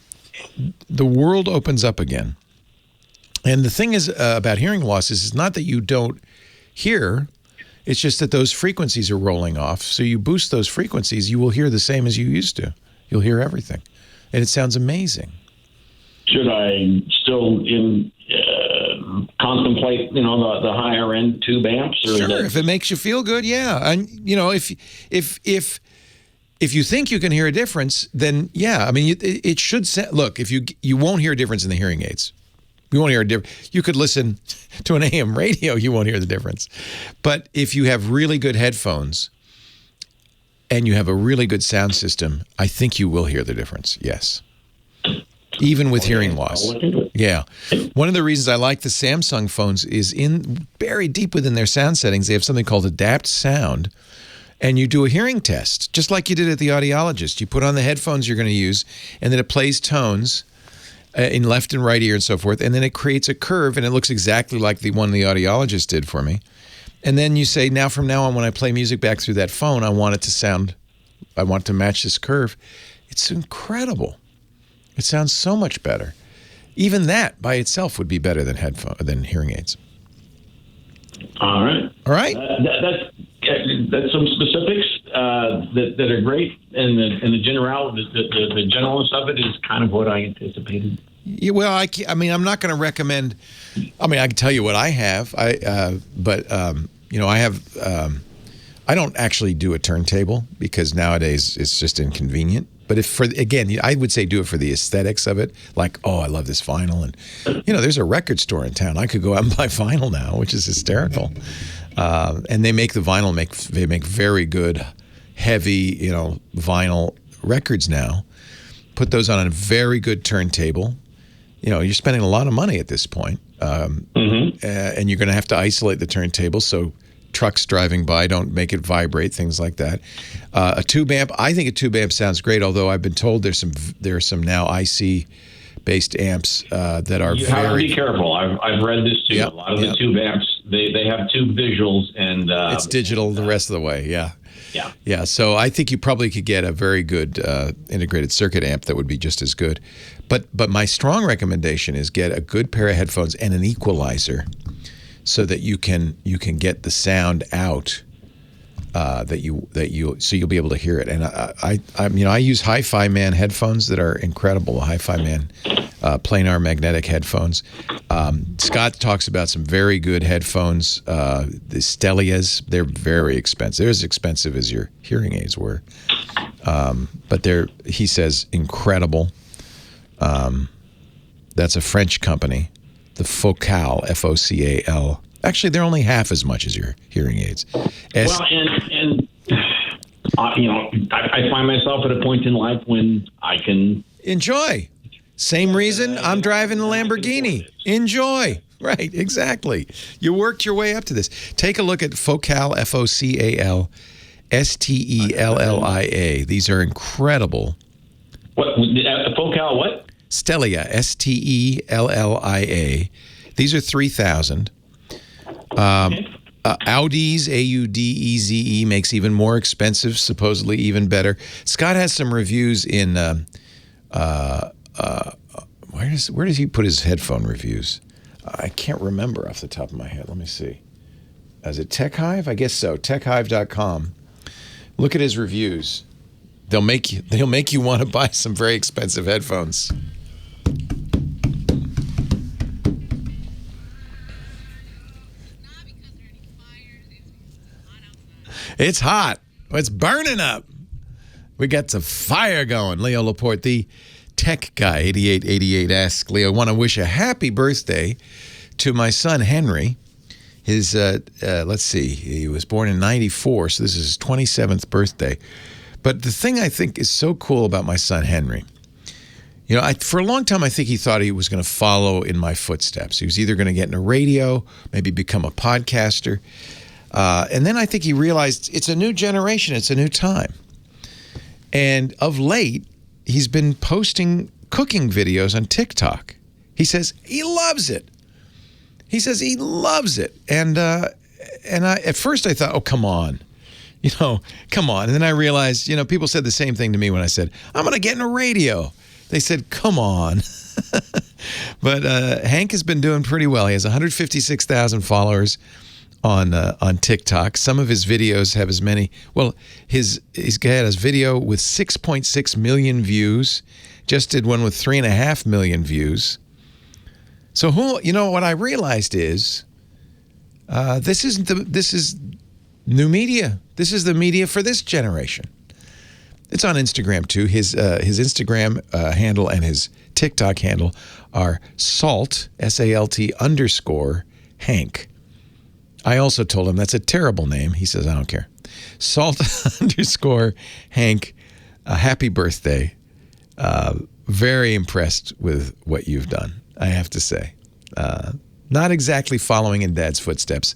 the world opens up again. And the thing is about hearing loss is not that you don't hear, it's just that those frequencies are rolling off. So you boost those frequencies, you will hear the same as you used to. You'll hear everything. And it sounds amazing. Should I still contemplate, the higher end tube amps? Or sure, if it makes you feel good, yeah. And if you think you can hear a difference, then yeah. I mean, it should look. If you won't hear a difference in the hearing aids. You won't hear a difference. You could listen to an AM radio, you won't hear the difference. But if you have really good headphones and you have a really good sound system, I think you will hear the difference. Yes. Even with hearing loss. Yeah. One of the reasons I like the Samsung phones is buried deep within their sound settings, they have something called Adapt Sound. And you do a hearing test, just like you did at the audiologist. You put on the headphones you're going to use, and then it plays tones in left and right ear and so forth, and then it creates a curve, and it looks exactly like the one the audiologist did for me. And then you say, from now on, when I play music back through that phone, I want it to match this curve. It's incredible. It sounds so much better. Even that by itself would be better than hearing aids. All right. All right. That's some specifics that are great, and the generalness of it is kind of what I anticipated. Yeah, well, I'm not going to recommend. I mean, I can tell you what I have. I have. I don't actually do a turntable because nowadays it's just inconvenient. But I would say do it for the aesthetics of it. Like, oh, I love this vinyl, and there's a record store in town. I could go out and buy vinyl now, which is hysterical. And they make the vinyl. They make very good, heavy, vinyl records now. Put those on a very good turntable. You're spending a lot of money at this point, and you're going to have to isolate the turntable so trucks driving by don't make it vibrate, things like that. A tube amp. I think a tube amp sounds great. Although I've been told there are some now IC based amps that are you have to be careful. I've read this too. Yep, a lot of the tube amps they have tube visuals and it's digital the rest of the way. Yeah. So I think you probably could get a very good integrated circuit amp that would be just as good. But my strong recommendation is get a good pair of headphones and an equalizer, so that you can get the sound out so you'll be able to hear it. And I use Hi-Fi Man headphones that are incredible. Hi-Fi Man planar magnetic headphones. Scott talks about some very good headphones. The Stellias, they're very expensive. They're as expensive as your hearing aids were, but he says, incredible. That's a French company. The Focal, F-O-C-A-L. Actually, they're only half as much as your hearing aids. I find myself at a point in life when I can enjoy. Same reason I'm driving the Lamborghini. Enjoy. Right, exactly. You worked your way up to this. Take a look at Focal, F-O-C-A-L, S-T-E-L-L-I-A. These are incredible. What? Focal what? Stellia, S-T-E-L-L-I-A. These are $3,000. Audi's, A-U-D-E-Z-E, makes even more expensive, supposedly even better. Scott has some reviews in, where does he put his headphone reviews? I can't remember off the top of my head. Let me see. Is it Tech Hive? I guess so. TechHive.com. Look at his reviews. They'll make you want to buy some very expensive headphones. It's hot. It's burning up. We got some fire going. Leo Laporte, the tech guy, 8888 asks Leo, I want to wish a happy birthday to my son, Henry. His, let's see, he was born in 94, so this is his 27th birthday. But the thing I think is so cool about my son, Henry, for a long time, I think he thought he was going to follow in my footsteps. He was either going to get into radio, maybe become a podcaster. And then I think he realized it's a new generation, it's a new time. And of late, he's been posting cooking videos on TikTok. He says he loves it. He says he loves it. And at first I thought, oh, come on. Come on. And then I realized, people said the same thing to me when I said, I'm going to get into radio. They said, come on. But Hank has been doing pretty well. He has 156,000 followers on TikTok. Some of his videos have as many. Well, he's got his video with 6.6 million views. Just did one with 3.5 million views. So what I realized is this is new media. This is the media for this generation. It's on Instagram too. His Instagram handle and his TikTok handle are SALT, SALT _ Hank. I also told him that's a terrible name. He says, I don't care. SALT _ Hank, happy birthday. Very impressed with what you've done, I have to say. Not exactly following in Dad's footsteps,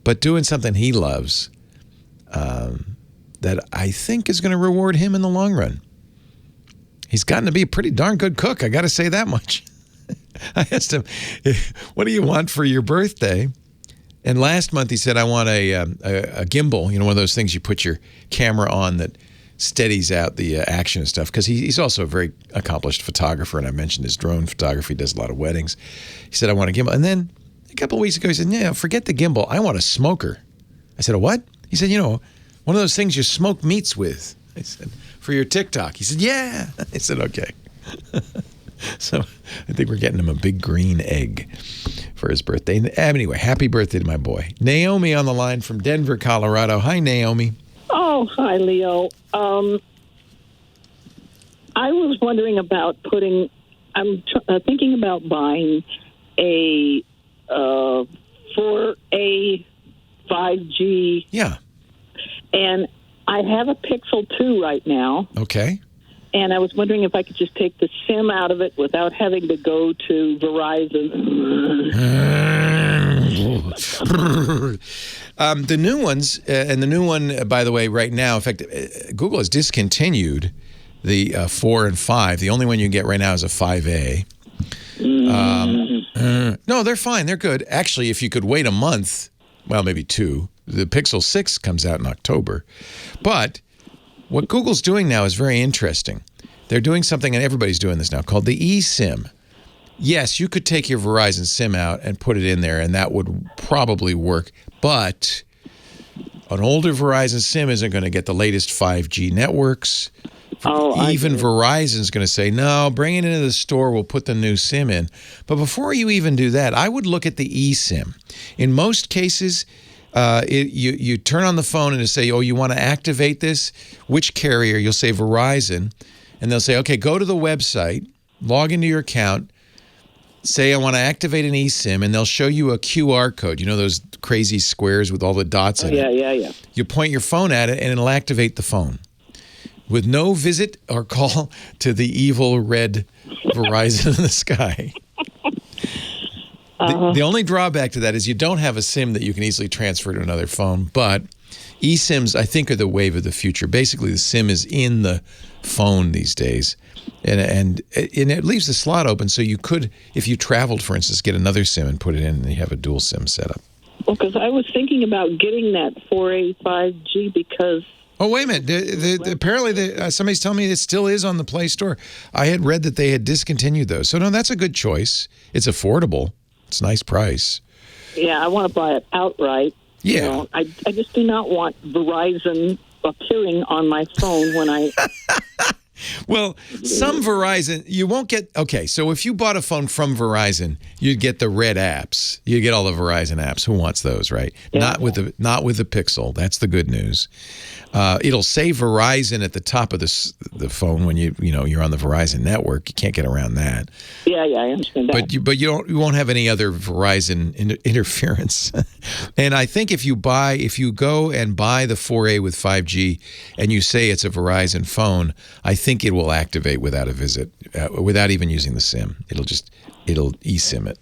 but doing something he loves that I think is going to reward him in the long run. He's gotten to be a pretty darn good cook, I got to say that much. I asked him, what do you want for your birthday? And last month he said, I want a gimbal, one of those things you put your camera on that steadies out the action and stuff, because he's also a very accomplished photographer, and I mentioned his drone photography, does a lot of weddings. He said, I want a gimbal. And then a couple of weeks ago he said, yeah, forget the gimbal, I want a smoker. I said, a what? He said, one of those things you smoke meats with. I said, for your TikTok. He said, yeah. I said, okay. So I think we're getting him a big green egg for his birthday. Anyway, happy birthday to my boy. Naomi on the line from Denver, Colorado. Hi, Naomi. Oh, hi, Leo. I was wondering about I'm thinking about buying a 4A 5G. Yeah. And I have a Pixel 2 right now. Okay. And I was wondering if I could just take the SIM out of it without having to go to Verizon. The new ones, and the new one, by the way, right now, in fact, Google has discontinued the 4 and 5. The only one you can get right now is a 5A. No, they're fine. They're good. Actually, if you could wait a month, well, maybe 2, the Pixel 6 comes out in October. But what Google's doing now is very interesting. They're doing something, and everybody's doing this now, called the eSIM. Yes, you could take your Verizon SIM out and put it in there, and that would probably work. But an older Verizon SIM isn't going to get the latest 5G networks. Even Verizon's going to say, no, bring it into the store, we'll put the new SIM in. But before you even do that, I would look at the eSIM. In most cases, you turn on the phone and it'll say, oh, you want to activate this? Which carrier? You'll say Verizon. And they'll say, okay, go to the website, log into your account, say I want to activate an eSIM, and they'll show you a QR code. You know those crazy squares with all the dots in it? Yeah. You point your phone at it, and it'll activate the phone with no visit or call to the evil red Verizon in the sky. The only drawback to that is you don't have a SIM that you can easily transfer to another phone, but eSIMs, I think, are the wave of the future. Basically, the SIM is in the phone these days, and it leaves the slot open, so you could, if you traveled, for instance, get another SIM and put it in, and you have a dual SIM setup. Well, because I was thinking about getting that 4A 5G because... Oh, wait a minute. Apparently, somebody's telling me it still is on the Play Store. I had read that they had discontinued those. So, no, that's a good choice. It's affordable. It's a nice price. Yeah, I want to buy it outright. Yeah. You know, I just do not want Verizon appearing on my phone when I... Well, some Verizon, you won't get... Okay, so if you bought a phone from Verizon, you'd get the red apps. You get all the Verizon apps. Who wants those, right? Yeah. Not with the Pixel. That's the good news. It'll say Verizon at the top of the phone when you're on the Verizon network. You can't get around that. Yeah, I understand that. But you won't have any other Verizon interference. And I think if you go and buy the 4A with 5G and you say it's a Verizon phone, I think it will activate without a visit, without even using the SIM. It'll eSIM it.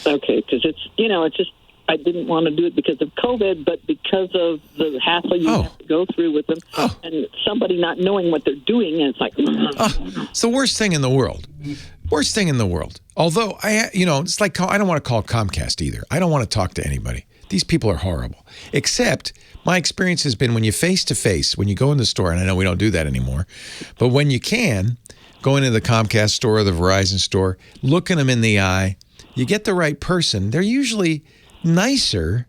Okay, because it's just I didn't want to do it because of COVID, but because of the hassle you have to go through with them, and somebody not knowing what they're doing, and it's like, it's the worst thing in the world. Worst thing in the world. Although it's like I don't want to call Comcast either. I don't want to talk to anybody. These people are horrible. Except my experience has been when you face to face, when you go in the store, and I know we don't do that anymore, but when you can go into the Comcast store or the Verizon store, looking them in the eye, you get the right person. They're usually nicer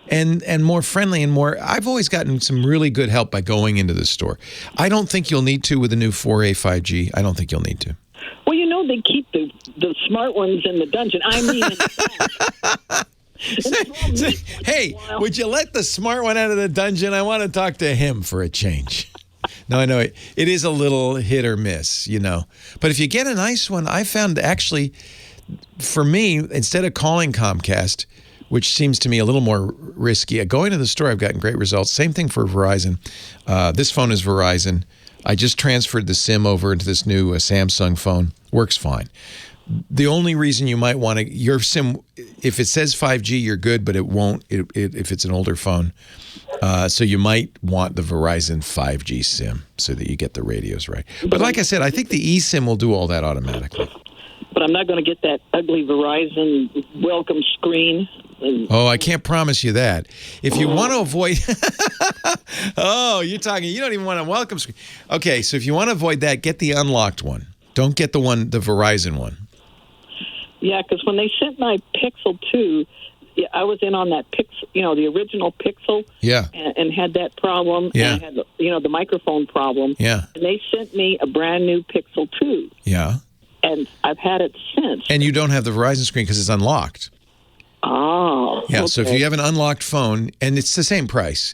and more friendly and more. I've always gotten some really good help by going into the store. I don't think you'll need to with the new 4A 5G. I don't think you'll need to. Well, they keep the smart ones in the dungeon. I mean, hey, would you let the smart one out of the dungeon? I want to talk to him for a change. No, I know it is a little hit or miss, But if you get a nice one, I found actually, for me, instead of calling Comcast, which seems to me a little more risky, going to the store, I've gotten great results. Same thing for Verizon. This phone is Verizon. I just transferred the SIM over into this new Samsung phone. Works fine. The only reason you might want your SIM, if it says 5G, you're good, but it won't if it's an older phone. So you might want the Verizon 5G SIM so that you get the radios right. But like I said, I think the eSIM will do all that automatically. But I'm not going to get that ugly Verizon welcome screen. Oh, I can't promise you that. If you want to avoid... you don't even want a welcome screen. Okay, so if you want to avoid that, get the unlocked one. Don't get the Verizon one. Yeah, because when they sent my Pixel 2, I was in on that Pixel, the original Pixel. Yeah. And had that problem. Yeah. And I had, the microphone problem. Yeah. And they sent me a brand new Pixel 2. Yeah. And I've had it since. And you don't have the Verizon screen because it's unlocked. Oh. Yeah, okay. So if you have an unlocked phone, and it's the same price.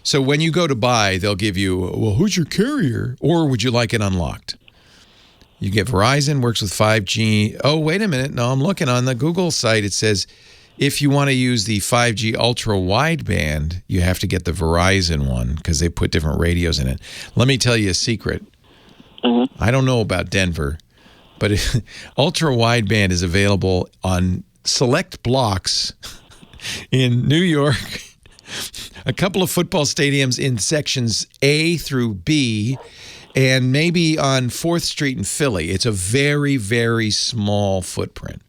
So when you go to buy, they'll give you, well, who's your carrier? Or would you like it unlocked? You get Verizon, works with 5G. Oh, wait a minute. No, I'm looking on the Google site. It says if you want to use the 5G ultra wideband, you have to get the Verizon one because they put different radios in it. Let me tell you a secret. I don't know about Denver, but ultra wideband is available on select blocks in New York, a couple of football stadiums in sections A through B, and maybe on 4th Street in Philly. It's a very, very small footprint.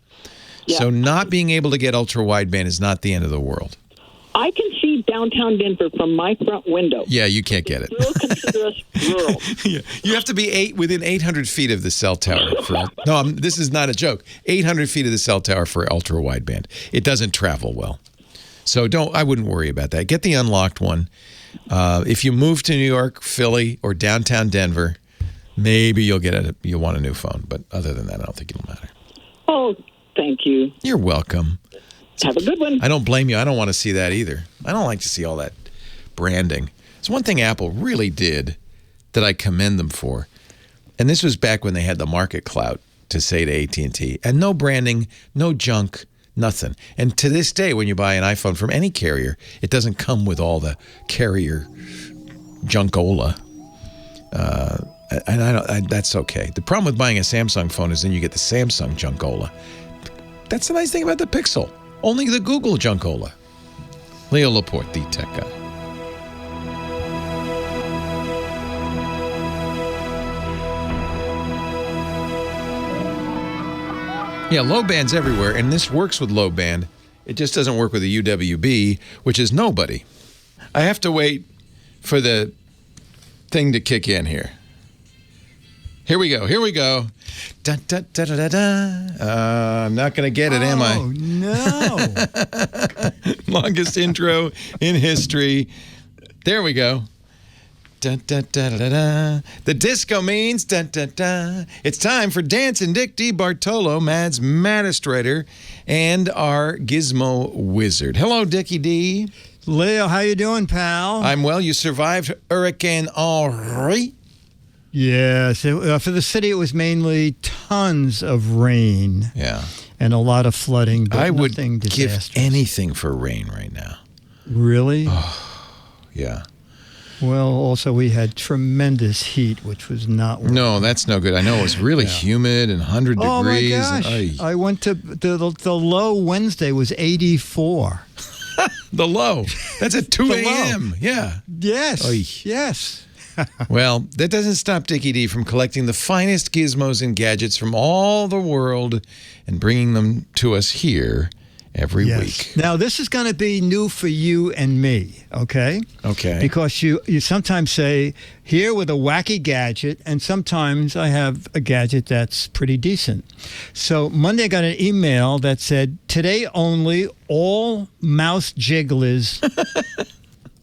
Yeah. So not being able to get ultra-wideband is not the end of the world. I can see downtown Denver from my front window. Yeah, you can't get it. Still consider us rural. Yeah. You have to be within 800 feet of the cell tower. This is not a joke. 800 feet of the cell tower for ultra-wideband. It doesn't travel well. So I wouldn't worry about that. Get the unlocked one. If you move to New York, Philly, or downtown Denver, maybe you'll want a new phone. But other than that, I don't think it'll matter. Oh, thank you. You're welcome. Have a good one. I don't blame you. I don't want to see that either. I don't like to see all that branding. It's one thing Apple really did that I commend them for. And this was back when they had the market clout to say to AT&T. And no branding, no junk, nothing. And to this day, when you buy an iPhone from any carrier, it doesn't come with all the carrier junkola. And that's okay. The problem with buying a Samsung phone is then you get the Samsung junkola. That's the nice thing about the Pixel. Only the Google junkola. Leo Laporte, the tech guy. Yeah, low band's everywhere, and this works with low band. It just doesn't work with the UWB, which is nobody. I have to wait for the thing to kick in here. Here we go. Dun, dun, da, da, da, da. I'm not going to get it, am I? Oh, no. Longest intro in history. There we go. Dun, dun, da, da, da, da. The disco means dun, dun, dun. It's time for Dancing Dick DeBartolo, Mad's maddest writer, and our gizmo wizard. Hello, Dickie D. Leo, how you doing, pal? I'm well. You survived Hurricane Henri? Yes. For the city, it was mainly tons of rain. Yeah. and a lot of flooding. But I would nothing give disastrous. anything for rain right now. Really? Yeah. Well, also we had tremendous heat, which was not. No, that's no good. I know it was really humid and 100 Oh my degrees. gosh! I went to the low Wednesday was 84. The low. That's at 2 The low. a.m. Yeah. Yes. Oy. Yes. Well, that doesn't stop Dickie D from collecting the finest gizmos and gadgets from all the world and bringing them to us here every week. Now, this is going to be new for you and me, okay? Okay. Because you sometimes say, here with a wacky gadget, and sometimes I have a gadget that's pretty decent. So Monday I got an email that said, today only, all Mouse Jigglers,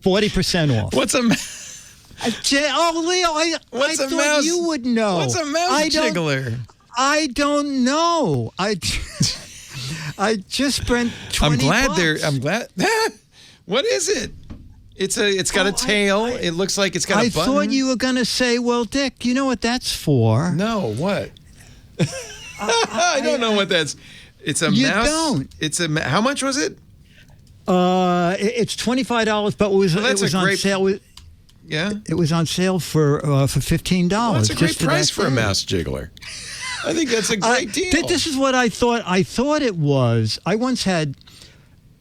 40% off. What's a... Leo, I thought mouse? you would know. What's a mouse jiggler? I don't know. I just spent $20. I'm glad. What is it? It's got a tail. It looks like it's got a button. I thought you were going to say, well, Dick, you know what that's for? No, what? I don't know what that's. It's a You mouse. don't. It's a. How much was it? It's $25, but it was on sale. Yeah. It was on sale for $15. Well, that's a great just for price that for a day. mouse jiggler. I think that's a great deal. This is what I thought. I thought it was. I once had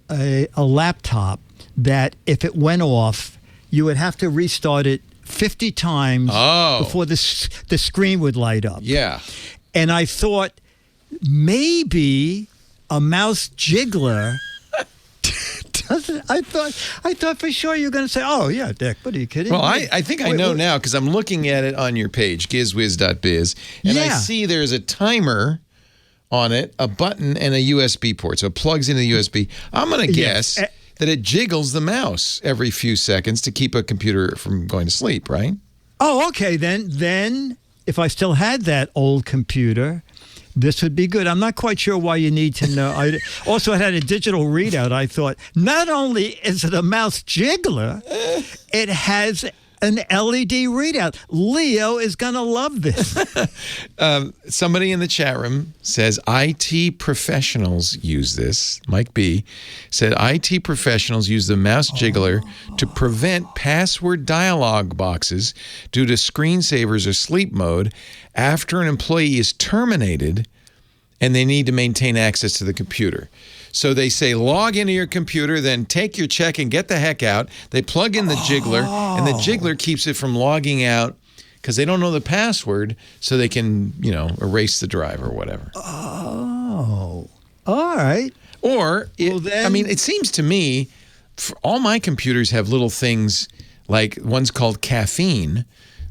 a laptop that if it went off, you would have to restart it 50 times before the screen would light up. Yeah. And I thought maybe a mouse jiggler. I thought for sure you were going to say, "Oh yeah, Dick, what are you kidding?" Well, me? I think I know now because I'm looking at it on your page, GizWiz.biz, and I see there's a timer on it, a button, and a USB port. So it plugs into the USB. I'm going to guess that it jiggles the mouse every few seconds to keep a computer from going to sleep, right? Oh, okay. Then if I still had that old computer, this would be good. I'm not quite sure why you need to know. I had a digital readout. I thought, not only is it a mouse jiggler, it has an LED readout. Leo is going to love this. Somebody in the chat room says IT professionals use this. Mike B said IT professionals use the mouse jiggler to prevent password dialog boxes due to screensavers or sleep mode after an employee is terminated and they need to maintain access to the computer. So they say, log into your computer, then take your check and get the heck out. They plug in the jiggler, and the jiggler keeps it from logging out because they don't know the password, so they can, erase the drive or whatever. Oh, all right. Or, it seems to me, all my computers have little things, like one's called caffeine,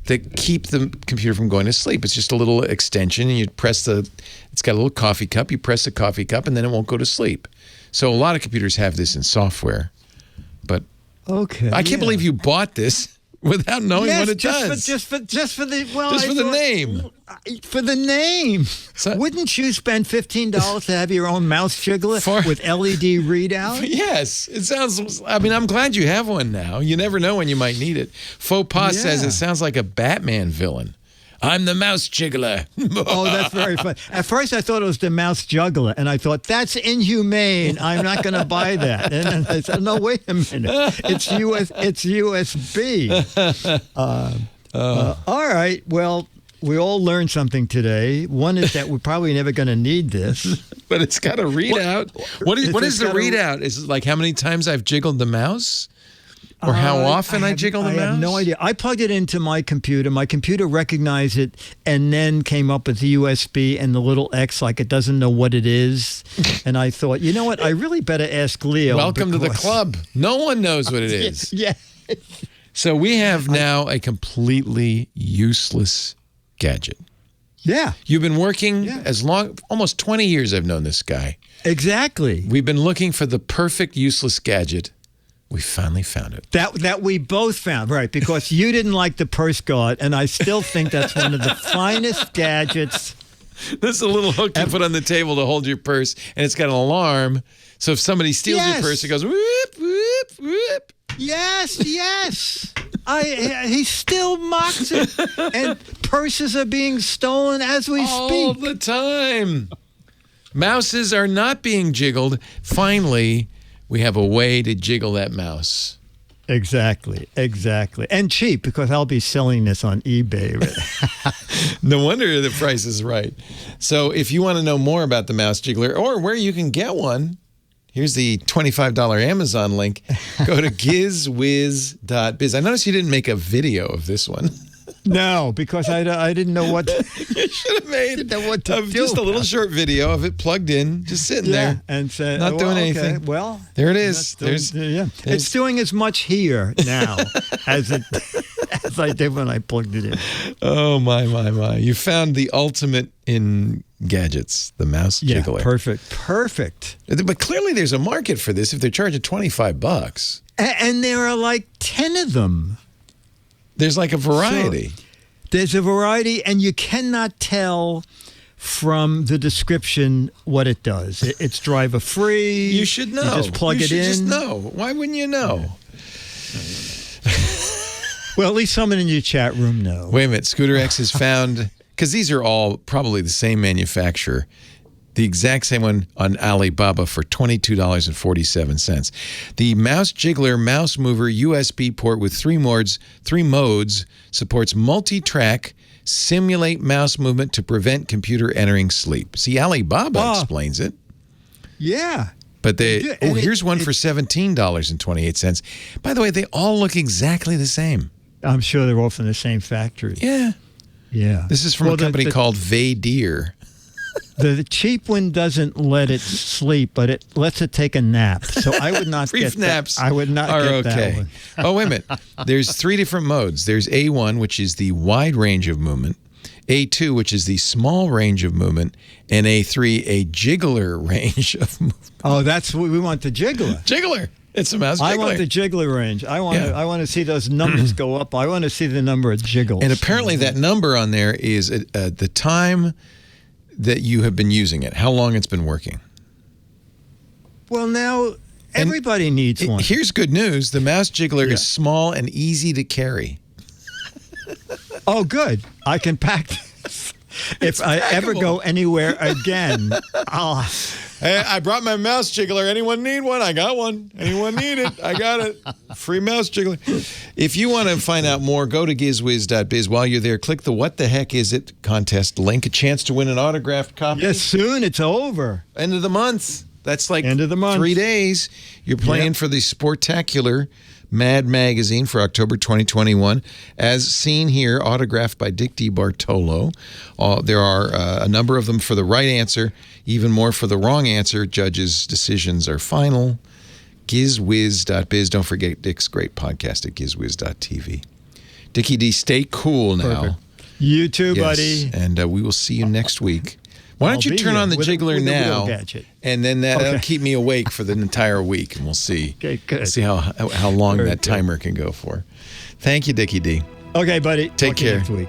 that keep the computer from going to sleep. It's just a little extension, and you press it's got a little coffee cup. You press the coffee cup, and then it won't go to sleep. So a lot of computers have this in software. But I can't believe you bought this without knowing what it does. Just for the name. For the name. Wouldn't you spend $15 to have your own mouse jiggler with LED readout? Yes. It sounds, I'm glad you have one now. You never know when you might need it. Faux Pas says it sounds like a Batman villain. I'm the mouse jiggler. Oh, that's very funny. At first, I thought it was the mouse juggler, and I thought, that's inhumane. I'm not going to buy that. And then I said, no, wait a minute. It's USB. All right. Well, we all learned something today. One is that we're probably never going to need this. But it's got a readout. What is the readout? Is it like how many times I've jiggled the mouse? Or how often I jiggle the mouse? I have no idea. I plugged it into my computer. My computer recognized it and then came up with the USB and the little X like it doesn't know what it is. And I thought, you know what? I really better ask Leo. Welcome to the club. No one knows what it is. Yeah. So we have now a completely useless gadget. Yeah. You've been working almost 20 years I've known this guy. Exactly. We've been looking for the perfect useless gadget. We finally found it. That we both found, right, because you didn't like the purse guard, and I still think that's one of the finest gadgets. This is a little hook you put on the table to hold your purse, and it's got an alarm. So if somebody steals your purse, it goes whoop, whoop, whoop. Yes. He still mocks it, and purses are being stolen as we speak. All the time. Mouses are not being jiggled. Finally, we have a way to jiggle that mouse. Exactly. And cheap, because I'll be selling this on eBay. No wonder the price is right. So if you want to know more about the Mouse Jiggler or where you can get one, here's the $25 Amazon link. Go to GizWiz.biz. I noticed you didn't make a video of this one. No, because I didn't know what you should have made. Didn't know what to do. Just a little short video of it plugged in, just sitting there, and said, not doing anything. Okay, well, there it is. It's doing as much here now as I did when I plugged it in. Oh my! You found the ultimate in gadgets, the Mouse Jiggler. Yeah, perfect. But clearly, there's a market for this if they're charging $25. And there are like 10 of them. There's like a variety. So, there's a variety, and you cannot tell from the description what it does. It's driver free. You should know. You just plug it in. You should just know. Why wouldn't you know? Well, at least someone in your chat room knows. Wait a minute. Scooter X has found, because these are all probably the same manufacturer, the exact same one on Alibaba for $22.47. The Mouse Jiggler mouse mover USB port with three modes supports multi-track, simulate mouse movement to prevent computer entering sleep. See, Alibaba explains it. Yeah. But here's one for $17.28. By the way, they all look exactly the same. I'm sure they're all from the same factory. Yeah. This is from a company called Vaydeer. The cheap one doesn't let it sleep, but it lets it take a nap. So I would not Brief get naps that. I would not are get that one. Oh, wait a minute. There's 3 different modes. There's A1, which is the wide range of movement. A2, which is the small range of movement. And A3, a jiggler range of movement. Oh, that's what we want, the jiggler. Jiggler. It's a Mouse Jiggler. I want the jiggler range. I want to see those numbers go up. I want to see the number of jiggles. And apparently that number on there is the time that you have been using it, how long it's been working. Well, now everybody needs one. Here's good news. The Mouse Jiggler is small and easy to carry. Oh, good. I can pack this. If I ever go anywhere again, Hey, I brought my Mouse Jiggler. Anyone need one? I got one. Anyone need it? I got it. Free Mouse Jiggler. If you want to find out more, go to GizWiz.biz. While you're there, click the What the Heck Is It contest link. A chance to win an autographed copy. Yes, soon. It's over. End of the month. That's like end of the month. 3 days. You're playing for the Sportacular Mad Magazine for October 2021. As seen here, autographed by Dick DeBartolo. There are a number of them for the right answer, even more for the wrong answer. Judges' decisions are final. GizWiz.biz. Don't forget Dick's great podcast at GizWiz.tv. Dickie D, stay cool now. Perfect. You too, buddy. And we will see you next week. Why don't you turn on the jiggler now, and then that'll keep me awake for the entire week, and we'll see. Okay, good. We'll see how long that timer can go for. Thank you, Dickie D. Okay, buddy. Take care. Next week.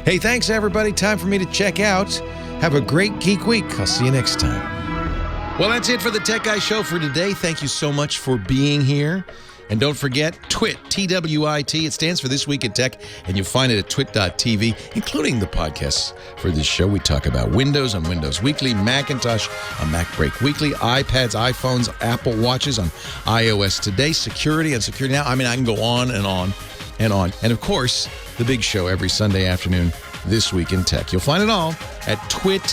Hey, thanks, everybody. Time for me to check out. Have a great geek week. I'll see you next time. Well, that's it for the Tech Guy Show for today. Thank you so much for being here. And don't forget, TWiT, TWiT. It stands for This Week in Tech, and you'll find it at twit.tv, including the podcasts for this show. We talk about Windows on Windows Weekly, Macintosh on Mac Break Weekly, iPads, iPhones, Apple Watches on iOS Today, security on Security Now. I mean, I can go on and on and on. And, of course, the big show every Sunday afternoon, This Week in Tech. You'll find it all at twit.tv.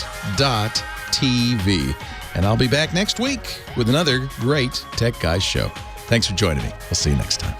And I'll be back next week with another great Tech Guys show. Thanks for joining me. We'll see you next time.